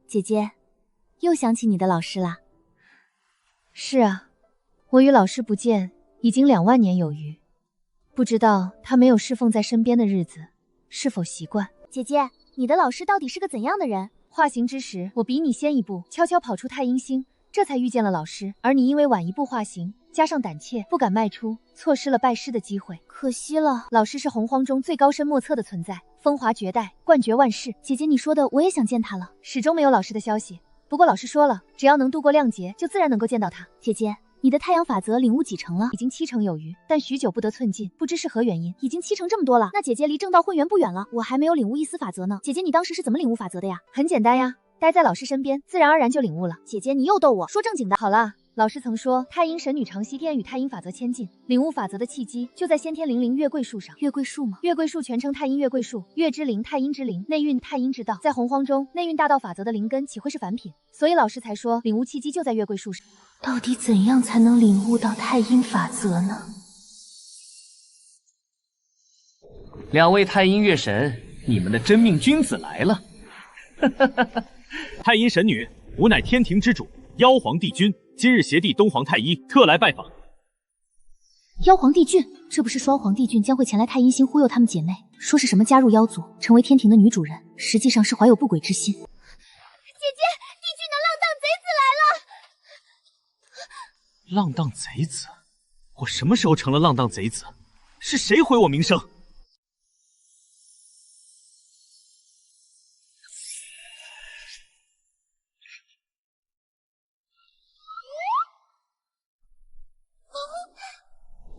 姐姐，又想起你的老师啦。是啊，我与老师不见已经2万年有余，不知道他没有侍奉在身边的日子是否习惯。姐姐，你的老师到底是个怎样的人？化形之时，我比你先一步，悄悄跑出太阴星，这才遇见了老师。而你因为晚一步化形，加上胆怯，不敢迈出，错失了拜师的机会，可惜了。老师是洪荒中最高深莫测的存在，风华绝代，冠绝万世。姐姐，你说的我也想见他了，始终没有老师的消息。不过老师说了，只要能度过亮劫，就自然能够见到他。姐姐，你的太阳法则领悟几成了？已经7成有余，但许久不得寸进，不知是何原因。已经7成这么多了，那姐姐离正道混元不远了。我还没有领悟一丝法则呢。姐姐，你当时是怎么领悟法则的呀？很简单呀，待在老师身边，自然而然就领悟了。姐姐，你又逗我，说正经的。好了，老师曾说，太阴神女常西天与太阴法则亲近，领悟法则的契机就在先天灵灵月桂树上。月桂树吗？月桂树全称太阴月桂树，月之灵，太阴之灵，内蕴太阴之道。在洪荒中，内蕴大道法则的灵根岂会是凡品？所以老师才说，领悟契机就在月桂树上。到底怎样才能领悟到太阴法则呢？两位太阴月神，你们的真命君子来了。太阴神女，吾乃天庭之主，妖皇帝君，今日携弟东皇太一特来拜访。妖皇帝君，这不是双皇帝君将会前来太阴星忽悠他们姐妹，说是什么加入妖族，成为天庭的女主人，实际上是怀有不轨之心。姐姐，帝君的浪荡贼子来了！浪荡贼子？我什么时候成了浪荡贼子？是谁毁我名声？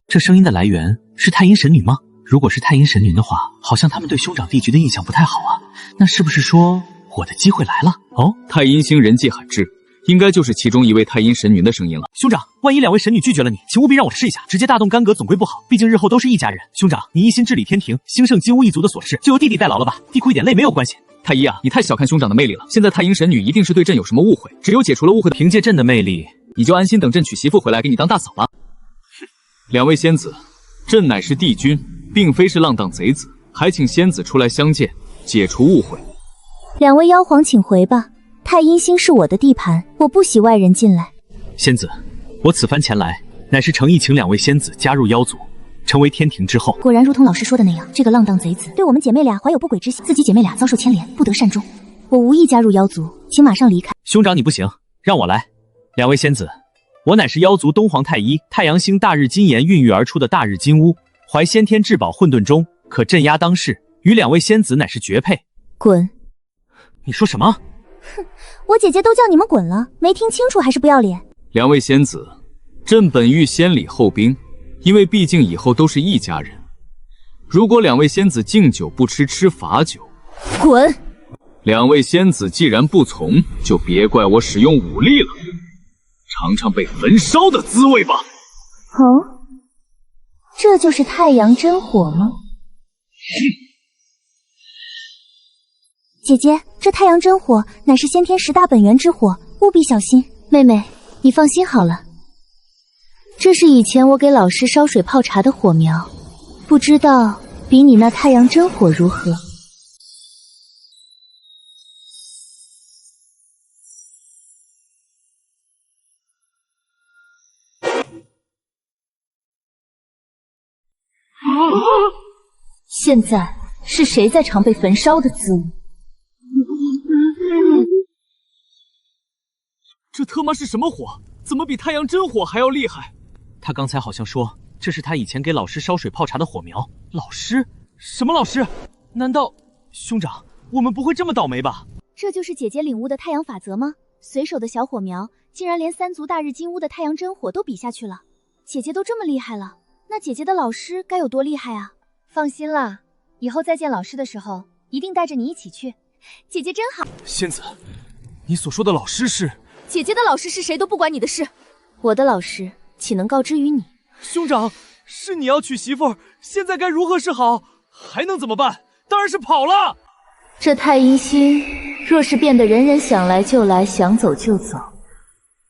这声音的来源是太阴神女吗？如果是太阴神女的话，好像他们对兄长弟局的印象不太好啊。那是不是说我的机会来了？哦，太阴星人迹罕至，应该就是其中一位太阴神女的声音了。兄长，万一两位神女拒绝了你，请务必让我试一下，直接大动干戈总归不好，毕竟日后都是一家人。兄长，你一心治理天庭，兴盛金乌一族的琐事，就由弟弟代劳了吧，弟哭一点泪没有关系。太一啊，你太小看兄长的魅力了。现在太阴神女一定是对朕有什么误会，只有解除了误会，凭借朕的魅力，你就安心等朕娶媳妇回来给你当大嫂了。两位仙子，朕乃是帝君，并非是浪荡贼子，还请仙子出来相见，解除误会。两位妖皇请回吧，太阴星是我的地盘，我不许外人进来。仙子，我此番前来，乃是诚意请2位仙子加入妖族，成为天庭之后。果然如同老师说的那样，这个浪荡贼子对我们姐妹俩怀有不轨之心，自己姐妹俩遭受牵连，不得善终。我无意加入妖族，请马上离开。兄长你不行，让我来。2位仙子，我乃是妖族东皇太一太阳星大日金炎孕育而出的大日金乌，怀先天至宝混沌钟，可镇压当世，与2位仙子乃是绝配。滚！你说什么？哼，我姐姐都叫你们滚了，没听清楚还是不要脸？2位仙子，朕本欲先礼后兵，因为毕竟以后都是一家人。如果2位仙子敬酒不吃，吃罚酒，滚！2位仙子既然不从，就别怪我使用武力了，尝尝被焚烧的滋味吧。哦，这就是太阳真火吗？姐姐，这太阳真火乃是先天10大本源之火，务必小心。妹妹，你放心好了，这是以前我给老师烧水泡茶的火苗，不知道比你那太阳真火如何？现在是谁在尝被焚烧的滋味？这他妈是什么火？怎么比太阳真火还要厉害？他刚才好像说这是他以前给老师烧水泡茶的火苗。老师？什么老师？难道兄长，我们不会这么倒霉吧？这就是姐姐领悟的太阳法则吗？随手的小火苗，竟然连3族大日金乌的太阳真火都比下去了。姐姐都这么厉害了，那姐姐的老师该有多厉害啊？放心啦，以后再见老师的时候，一定带着你一起去。姐姐真好。仙子，你所说的老师是？姐姐的老师是谁都不关你的事，我的老师岂能告知于你？兄长，是你要娶媳妇，现在该如何是好？还能怎么办？当然是跑了。这太阴星若是变得人人想来就来，想走就走，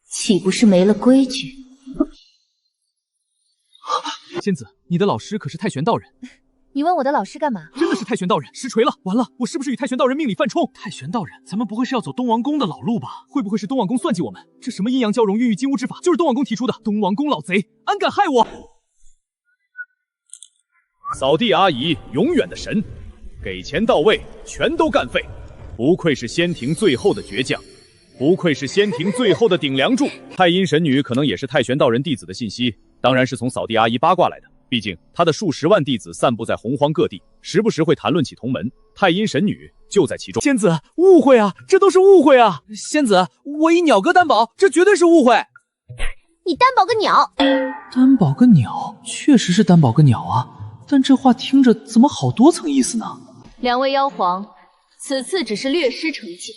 岂不是没了规矩？仙子，你的老师可是太玄道人。你问我的老师干嘛？真的是太玄道人，实锤了！完了，我是不是与太玄道人命里犯冲？太玄道人，咱们不会是要走东王宫的老路吧？会不会是东王宫算计我们？这什么阴阳交融、孕育金乌之法，就是东王宫提出的。东王宫老贼，安敢害我？扫地阿姨，永远的神，给钱到位，全都干废。不愧是仙庭最后的倔强，不愧是仙庭最后的顶梁柱。太阴神女可能也是太玄道人弟子的信息，当然是从扫地阿姨八卦来的。毕竟他的数10万弟子散布在洪荒各地，时不时会谈论起同门，太阴神女就在其中。仙子，误会啊，这都是误会啊！仙子，我以鸟哥担保，这绝对是误会。你担保个鸟！担保个鸟，确实是担保个鸟啊，但这话听着怎么好多层意思呢？2位妖皇，此次只是略施惩戒，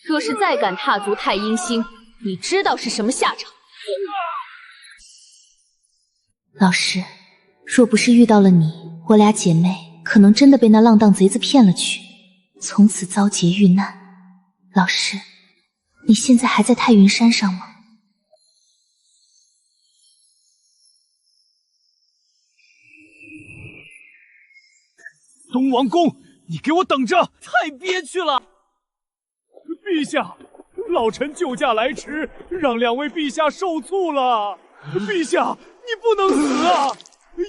若是再敢踏足太阴星，你知道是什么下场？老师。若不是遇到了你，我俩姐妹可能真的被那浪荡贼子骗了去，从此遭劫遇难。老师，你现在还在太云山上吗？东王公，你给我等着！太憋屈了。陛下，老臣救驾来迟，让2位陛下受挫了。陛下，你不能死啊！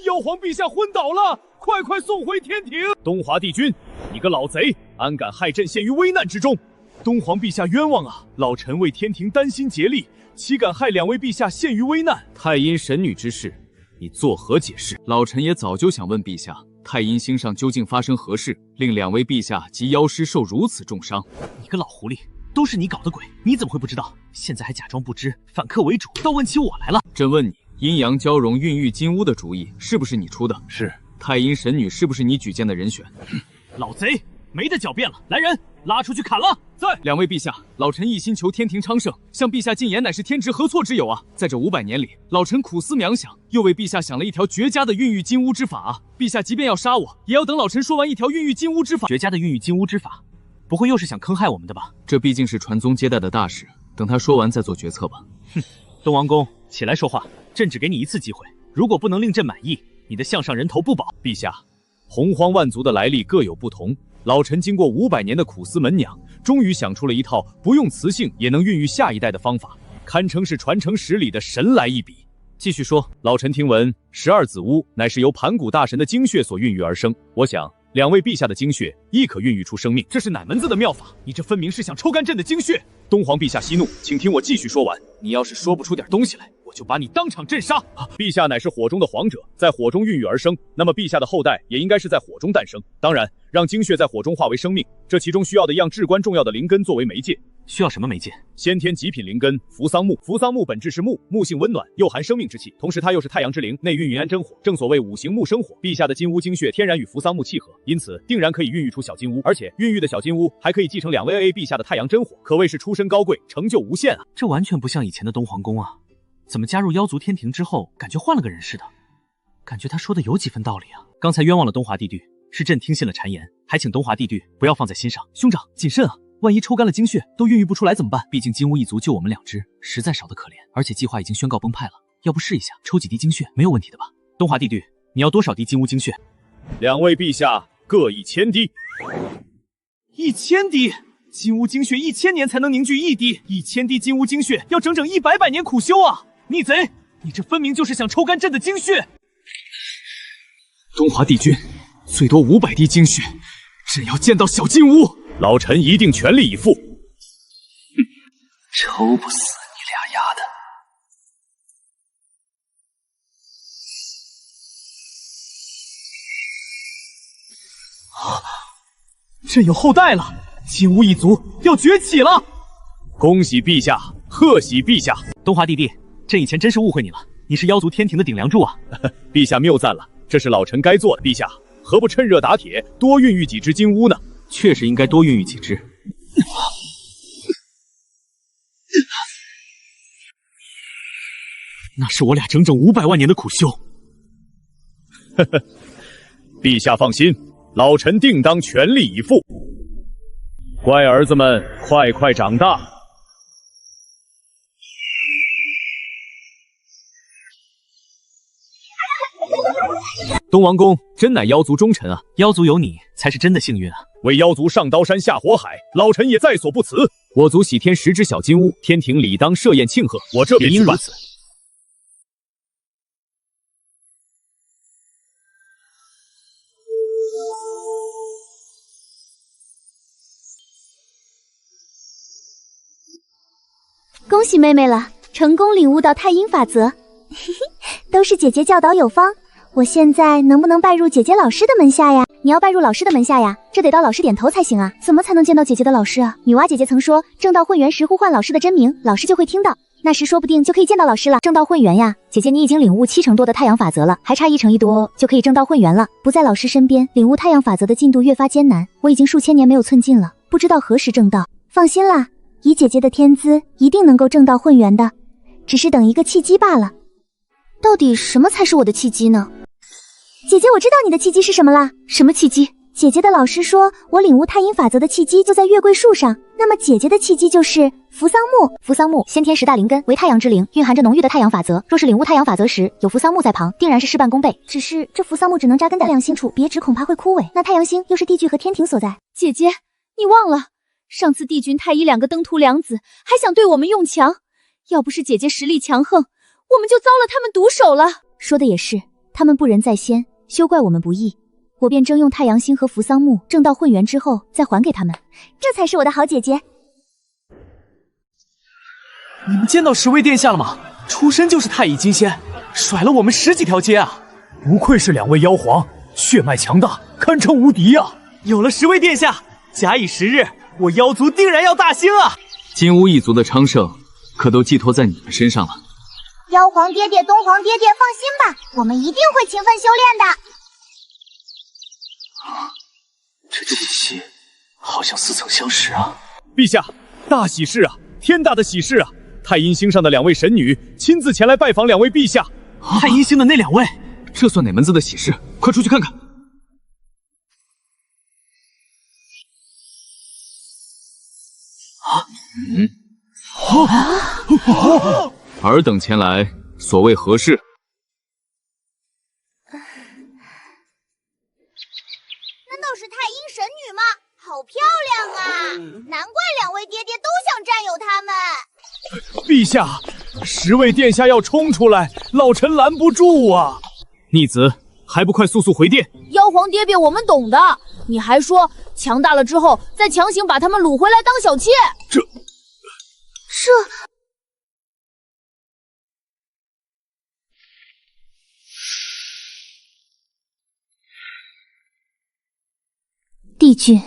妖皇陛下昏倒了，快送回天庭！东华帝君，你个老贼，安敢害朕陷于危难之中？东皇陛下冤枉啊！老臣为天庭担心竭力，岂敢害2位陛下陷于危难？太阴神女之事，你作何解释？老臣也早就想问陛下，太阴星上究竟发生何事，令2位陛下及妖师受如此重伤？你个老狐狸，都是你搞的鬼，你怎么会不知道？现在还假装不知，反客为主，倒问起我来了。朕问你。阴阳交融、孕育金乌的主意是不是你出的？是。太阴神女是不是你举荐的人选？老贼，没得狡辩了，来人，拉出去砍了！在，2位陛下，老臣一心求天庭昌盛，向陛下进言乃是天职何错之有啊！在这500年里，老臣苦思冥想，又为陛下想了一条绝佳的孕育金乌之法啊！陛下即便要杀我，也要等老臣说完一条孕育金乌之法。绝佳的孕育金乌之法，不会又是想坑害我们的吧？这毕竟是传宗接代的大事，等他说完再做决策吧。哼，东王公，起来说话。朕只给你一次机会，如果不能令朕满意，你的项上人头不保。陛下，洪荒万族的来历各有不同，老臣经过500年的苦思门酿，终于想出了一套不用雌性也能孕育下一代的方法。堪称是传承10里的神来一笔。继续说，老臣听闻12子乌乃是由盘古大神的精血所孕育而生，我想2位陛下的精血亦可孕育出生命，这是哪门子的妙法？你这分明是想抽干朕的精血！东皇陛下息怒，请听我继续说完。你要是说不出点东西来，我就把你当场镇杀！陛下乃是火中的皇者，在火中孕育而生，那么陛下的后代也应该是在火中诞生。当然，让精血在火中化为生命，这其中需要的一样至关重要的灵根作为媒介。需要什么媒介？先天极品灵根扶桑木。扶桑木本质是木，木性温暖，又含生命之气，同时它又是太阳之灵，内蕴云安真火。正所谓五行木生火，陛下的金乌精血天然与扶桑木契合，因此定然可以孕育出小金乌，而且孕育的小金乌还可以继承2位 AA 陛下的太阳真火，可谓是出身高贵，成就无限啊！这完全不像以前的东皇宫啊，怎么加入妖族天庭之后，感觉换了个人似的？感觉他说的有几分道理啊！刚才冤枉了东华帝君，是朕听信了谗言，还请东华帝君不要放在心上。兄长谨慎啊！万一抽干了精血都孕育不出来怎么办？毕竟金乌一族就我们2只，实在少得可怜。而且计划已经宣告崩派了，要不试一下抽几滴精血，没有问题的吧？东华帝君，你要多少滴金乌精血？2位陛下各1000滴。1000滴？金乌精血1000年才能凝聚1滴，1000滴金乌精血要整整100百年苦修啊！逆贼，你这分明就是想抽干朕的精血！东华帝君，最多500滴精血，朕要见到小金乌！老臣一定全力以赴。抽不死你俩丫的！朕有后代了，金乌一族要崛起了！恭喜陛下，贺喜陛下！东华弟弟，朕以前真是误会你了，你是妖族天庭的顶梁柱啊！陛下谬赞了，这是老臣该做的。陛下何不趁热打铁，多孕育几只金乌呢？确实应该多孕育几只。那是我俩整整500万年的苦修。呵呵，陛下放心，老臣定当全力以赴。乖儿子们，快快长大！东王公真乃妖族忠臣啊！妖族有你才是真的幸运啊！为妖族上刀山下火海，老臣也在所不辞。我族喜添10只小金乌，天庭理当设宴庆贺。我这便去办。恭喜妹妹了，成功领悟到太阴法则。嘿嘿，都是姐姐教导有方。我现在能不能拜入姐姐老师的门下呀？你要拜入老师的门下呀，这得到老师点头才行啊！怎么才能见到姐姐的老师啊？女娲姐姐曾说，正道混元时呼唤老师的真名，老师就会听到，那时说不定就可以见到老师了。正道混元呀，姐姐你已经领悟7成多的太阳法则了，还差1成1多就可以正道混元了。不在老师身边，领悟太阳法则的进度越发艰难，我已经数千年没有寸进了，不知道何时正道。放心啦，以姐姐的天资，一定能够正道混元的，只是等一个契机罢了。到底什么才是我的契机呢？姐姐，我知道你的契机是什么啦。什么契机？姐姐的老师说，我领悟太阴法则的契机就在月桂树上。那么姐姐的契机就是扶桑木。扶桑木先天10大灵根，为太阳之灵，蕴含着浓郁的太阳法则。若是领悟太阳法则时有扶桑木在旁，定然是事半功倍。只是这扶桑木只能扎根太阳星处，别指恐怕会枯萎。那太阳星又是地距和天庭所在。姐姐，你忘了上次帝君太医2个登徒两子还想对我们用强，要不是姐姐实力强横，我们就遭了他们毒手了。说的也是，他们不仁在先，休怪我们不义。我便征用太阳星和扶桑木正道混元之后再还给他们，这才是我的好姐姐。你们见到10位殿下了吗？出身就是太乙金仙，甩了我们10几条街啊！不愧是2位妖皇，血脉强大，堪称无敌啊！有了10位殿下，假以时日，我妖族定然要大兴啊！金乌一族的昌盛，可都寄托在你们身上了。妖皇爹爹、东皇爹爹，放心吧，我们一定会勤奋修炼的。这气息好像似曾相识啊！陛下，大喜事啊！天大的喜事啊！太阴星上的2位神女亲自前来拜访2位陛下。太阴星的那2位，这算哪门子的喜事？快出去看看！尔等前来，所谓何事？难道是太阴神女吗？好漂亮啊！难怪2位爹爹都想占有她们。陛下，10位殿下要冲出来，老臣拦不住啊！逆子，还不快速速回殿！妖皇爹爹，我们懂的。你还说强大了之后再强行把他们掳回来当小妾，这帝君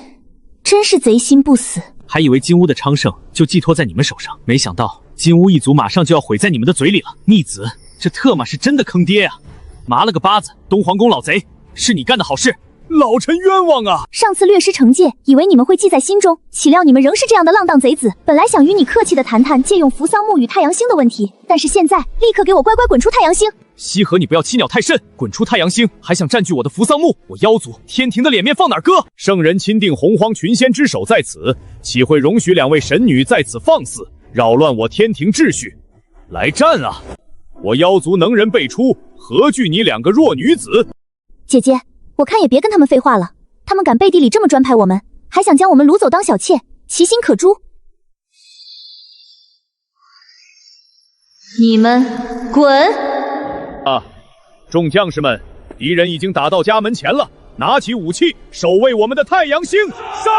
真是贼心不死，还以为金乌的昌盛就寄托在你们手上，没想到金乌一族马上就要毁在你们的嘴里了。逆子，这特么是真的坑爹啊！麻了个巴子，东皇宫老贼，是你干的好事，老臣冤枉啊！上次略施惩戒，以为你们会记在心中，岂料你们仍是这样的浪荡贼子。本来想与你客气的谈谈借用扶桑木与太阳星的问题，但是现在立刻给我乖乖滚出太阳星！西河，你不要欺鸟太甚，滚出太阳星，还想占据我的扶桑木，我妖族天庭的脸面放哪儿搁？圣人钦定洪荒群仙之首在此，岂会容许2位神女在此放肆，扰乱我天庭秩序？来战啊！我妖族能人辈出，何惧你2个弱女子？姐姐，我看也别跟他们废话了，他们敢背地里这么专排我们，还想将我们掳走当小妾，其心可诛。你们滚！众将士们，敌人已经打到家门前了，拿起武器，守卫我们的太阳星！杀！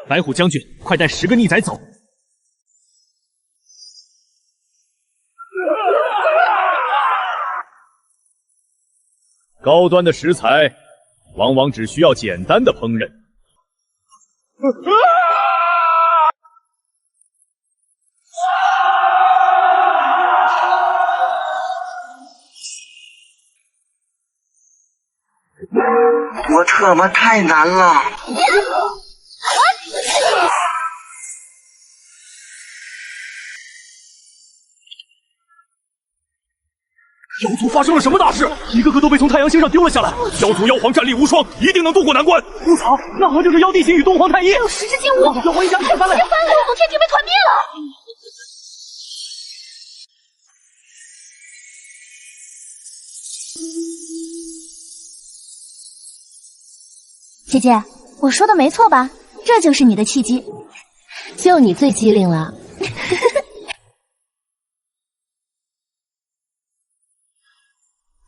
白虎将军，快带10个逆仔走！高端的食材，往往只需要简单的烹饪。我特么太难了！妖族发生了什么大事？一个个都被从太阳星上丢了下来。妖族妖皇战力无双，一定能渡过难关。不草，那何就是妖帝星与东皇太一？还有10只金乌，妖皇一家太翻了！天翻了！妖族天庭被团灭了！姐姐，我说的没错吧？这就是你的契机。就你最机灵了。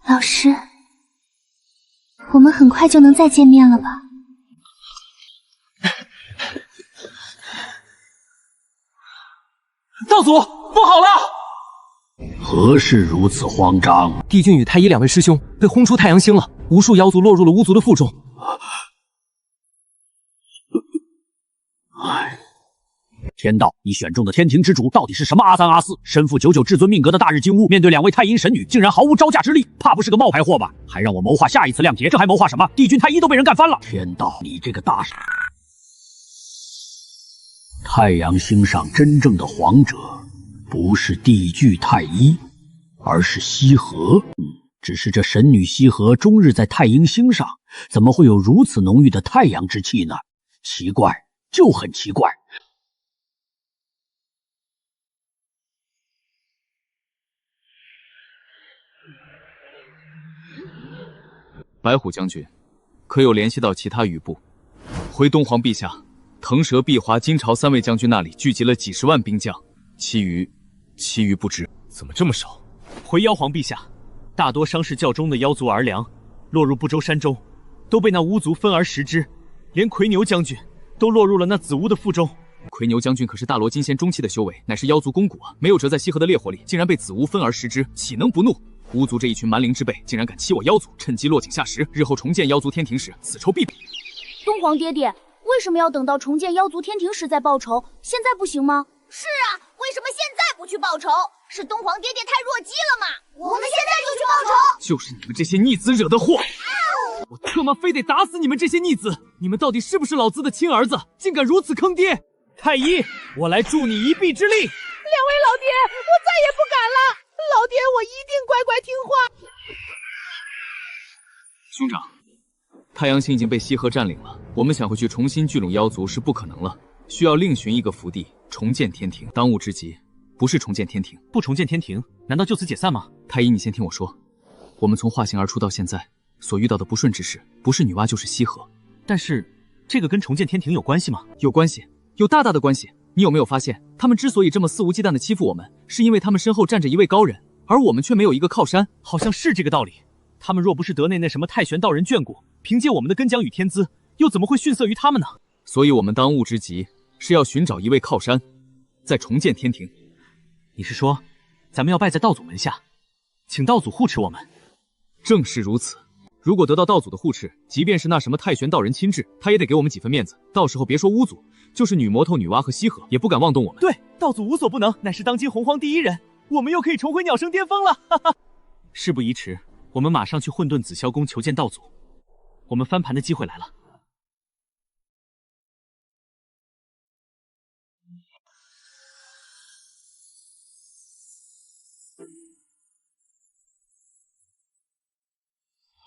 老师，我们很快就能再见面了吧？道祖，不好了！何事如此慌张？帝君与太一2位师兄被轰出太阳星了，无数妖族落入了巫族的腹中。天道，你选中的天庭之主到底是什么阿三阿四？身负99至尊命格的大日金乌，面对2位太阴神女，竟然毫无招架之力，怕不是个冒牌货吧？还让我谋划下一次亮劫，这还谋划什么？帝君太一都被人干翻了！天道，你这个大傻！太阳星上真正的皇者，不是帝具太一，而是西河。只是这神女西河终日在太阴星上，怎么会有如此浓郁的太阳之气呢？奇怪，就很奇怪。白虎将军，可有联系到其他余部？回东皇陛下，腾蛇、碧华、金朝3位将军那里聚集了几10万兵将，其余不知。怎么这么少？回妖皇陛下，大多伤势较重的妖族儿良，落入不周山中，都被那巫族分而食之，连魁牛将军都落入了那紫巫的腹中。魁牛将军可是大罗金仙中期的修为，乃是妖族肱骨啊！没有折在西河的烈火里，竟然被紫巫分而食之，岂能不怒？巫族这一群蛮灵之辈，竟然敢欺我妖族，趁机落井下石，日后重建妖族天庭时，此仇必报。东皇爹爹，为什么要等到重建妖族天庭时再报仇？现在不行吗？是啊，为什么现在不去报仇？是东皇爹爹太弱鸡了吗？我们现在就去报仇！就是你们这些逆子惹的祸！我特么非得打死你们这些逆子！你们到底是不是老子的亲儿子？竟敢如此坑爹！太一，我来助你一臂之力。2位老爹，我再也不敢了。老爹，我一定乖乖听话。兄长，太阳星已经被西河占领了，我们想回去重新聚拢妖族是不可能了，需要另寻一个福地，重建天庭。当务之急不是重建天庭，不重建天庭，难道就此解散吗？太一，你先听我说，我们从化形而出到现在，所遇到的不顺之事，不是女娲就是西河。但是这个跟重建天庭有关系吗？有关系，有大大的关系。你有没有发现，他们之所以这么肆无忌惮的欺负我们，是因为他们身后站着一位高人，而我们却没有一个靠山？好像是这个道理。他们若不是得那什么太玄道人眷顾，凭借我们的根疆与天资，又怎么会逊色于他们呢？所以我们当务之急是要寻找一位靠山，再重建天庭。你是说，咱们要拜在道祖门下，请道祖护持我们？正是如此。如果得到道祖的护持，即便是那什么太玄道人亲至，他也得给我们几分面子。到时候别说巫族，就是女魔头、女娲和西河也不敢妄动我们。对，道祖无所不能，乃是当今洪荒第一人，我们又可以重回鸟声巅峰了。哈哈！事不宜迟，我们马上去混沌紫霄宫求见道祖。我们翻盘的机会来了。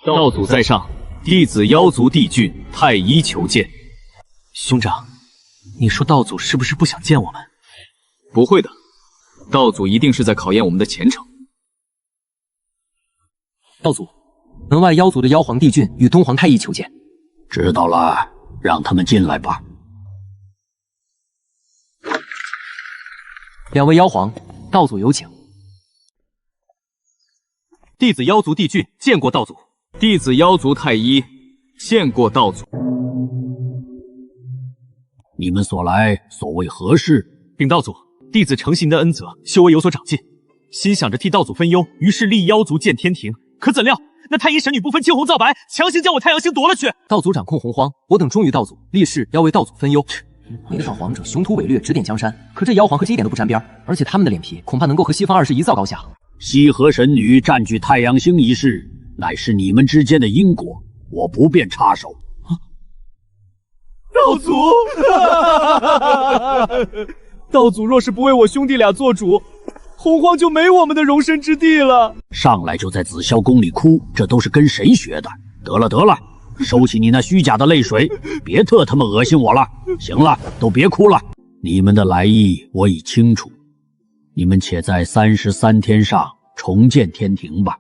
道祖在上，弟子妖族帝俊太医求见。兄长，你说道祖是不是不想见我们？不会的，道祖一定是在考验我们的虔诚。道祖，门外妖族的妖皇帝俊与东皇太医求见。知道了，让他们进来吧。两位妖皇，道祖有请。弟子妖族帝俊见过道祖。弟子妖族太医见过道祖。你们所来所为何事？禀道祖，弟子承袭您的恩泽，修为有所长进，心想着替道祖分忧，于是立妖族建天庭。可怎料那太医神女不分青红皂白，强行将我太阳星夺了去。道祖掌控洪荒，我等忠于道祖，立誓要为道祖分忧。你的小皇者雄图伟略，指点江山，可这妖皇和这一点都不沾边，而且他们的脸皮恐怕能够和西方二世一较高下。西河神女占据太阳星一事，乃是你们之间的因果，我不便插手。道祖，道祖若是不为我兄弟俩做主，洪荒就没我们的容身之地了。上来就在紫霄宫里哭，这都是跟谁学的？得了得了，收起你那虚假的泪水，别特他妈恶心我了。行了，都别哭了。你们的来意我已清楚，你们且在33天上重建天庭吧。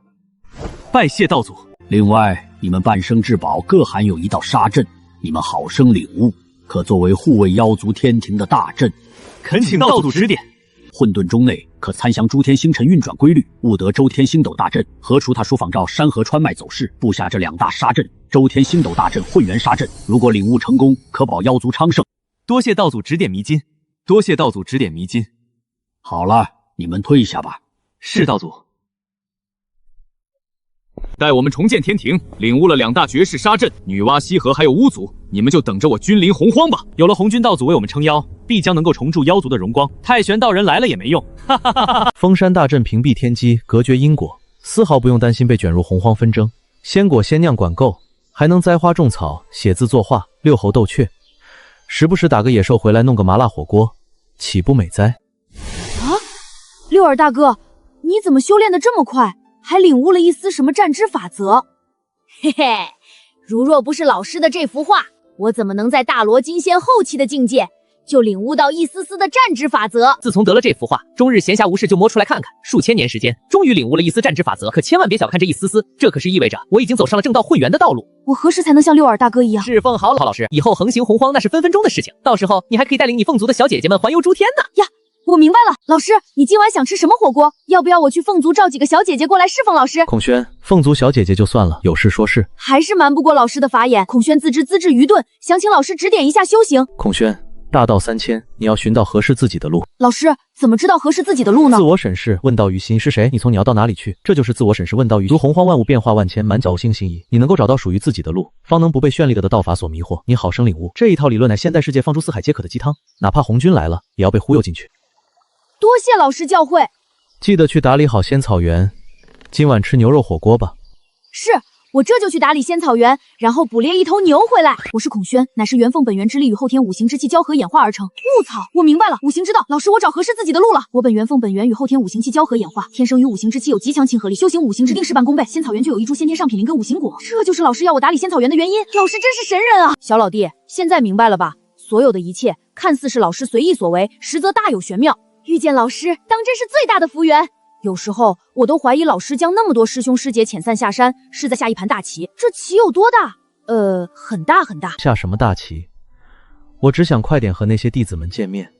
拜谢道祖。另外，你们半生至宝各含有一道杀阵，你们好生领悟，可作为护卫妖族天庭的大阵。恳请道祖指点。混沌中内可参详诸天星辰运转规律，悟得周天星斗大阵，何除他书仿照山河川脉走势，布下这两大杀阵，周天星斗大阵、混元杀阵。如果领悟成功，可保妖族昌盛。多谢道祖指点迷津，多谢道祖指点迷津。好了，你们退下吧。是道祖。待我们重建天庭，领悟了两大绝世杀阵，女娲、西河还有巫族，你们就等着我君临洪荒吧。有了红军道祖为我们撑腰，必将能够重铸妖族的荣光。太玄道人来了也没用。哈哈哈哈！封山大阵屏蔽天机，隔绝因果，丝毫不用担心被卷入洪荒纷争。鲜果鲜酿管够，还能栽花种草、写字作画、遛猴斗雀，时不时打个野兽回来弄个麻辣火锅，岂不美哉？啊，六耳大哥，你怎么修炼的这么快？还领悟了一丝什么战之法则？嘿嘿，如若不是老师的这幅画，我怎么能在大罗金仙后期的境界就领悟到一丝丝的战之法则？自从得了这幅画，终日闲暇无事就摸出来看看，数千年时间，终于领悟了一丝战之法则。可千万别小看这一丝丝，这可是意味着我已经走上了正道混元的道路。我何时才能像六耳大哥一样？侍奉好老师，以后横行洪荒那是分分钟的事情。到时候你还可以带领你凤族的小姐姐们环游诸天呢。呀，我明白了，老师，你今晚想吃什么火锅？要不要我去凤族召几个小姐姐过来侍奉老师？孔宣，凤族小姐姐就算了，有事说事。还是瞒不过老师的法眼。孔宣自知资质愚钝，想请老师指点一下修行。孔宣，大道3000，你要寻到合适自己的路。老师，怎么知道合适自己的路呢？自我审视，问道于心。是谁？你从你要到哪里去？这就是自我审视，问道于如洪荒万物变化万千，满脚星星移。你能够找到属于自己的路，方能不被绚丽的道法所迷惑。你好生领悟，这一套理论乃现代世界放诸四海皆可的鸡汤，哪怕红军来了，也要被忽悠进去。多谢老师教诲，记得去打理好仙草原，今晚吃牛肉火锅吧。是，我这就去打理仙草原，然后捕猎一头牛回来。我是孔宣，乃是元凤本源之力与后天五行之气交合演化而成。悟草，我明白了，五行之道。老师，我找合适自己的路了。我本元凤本源与后天五行气交合演化，天生与五行之气有极强亲和力，修行五行之定事半功倍。仙草原就有一株先天上品灵根五行果，这就是老师要我打理仙草原的原因。老师真是神人啊！小老弟，现在明白了吧？所有的一切看似是老师随意所为，实则大有玄妙。遇见老师，当真是最大的福缘。有时候我都怀疑老师将那么多师兄师姐遣散下山，是在下一盘大棋。这棋有多大？很大很大。下什么大棋？我只想快点和那些弟子们见面。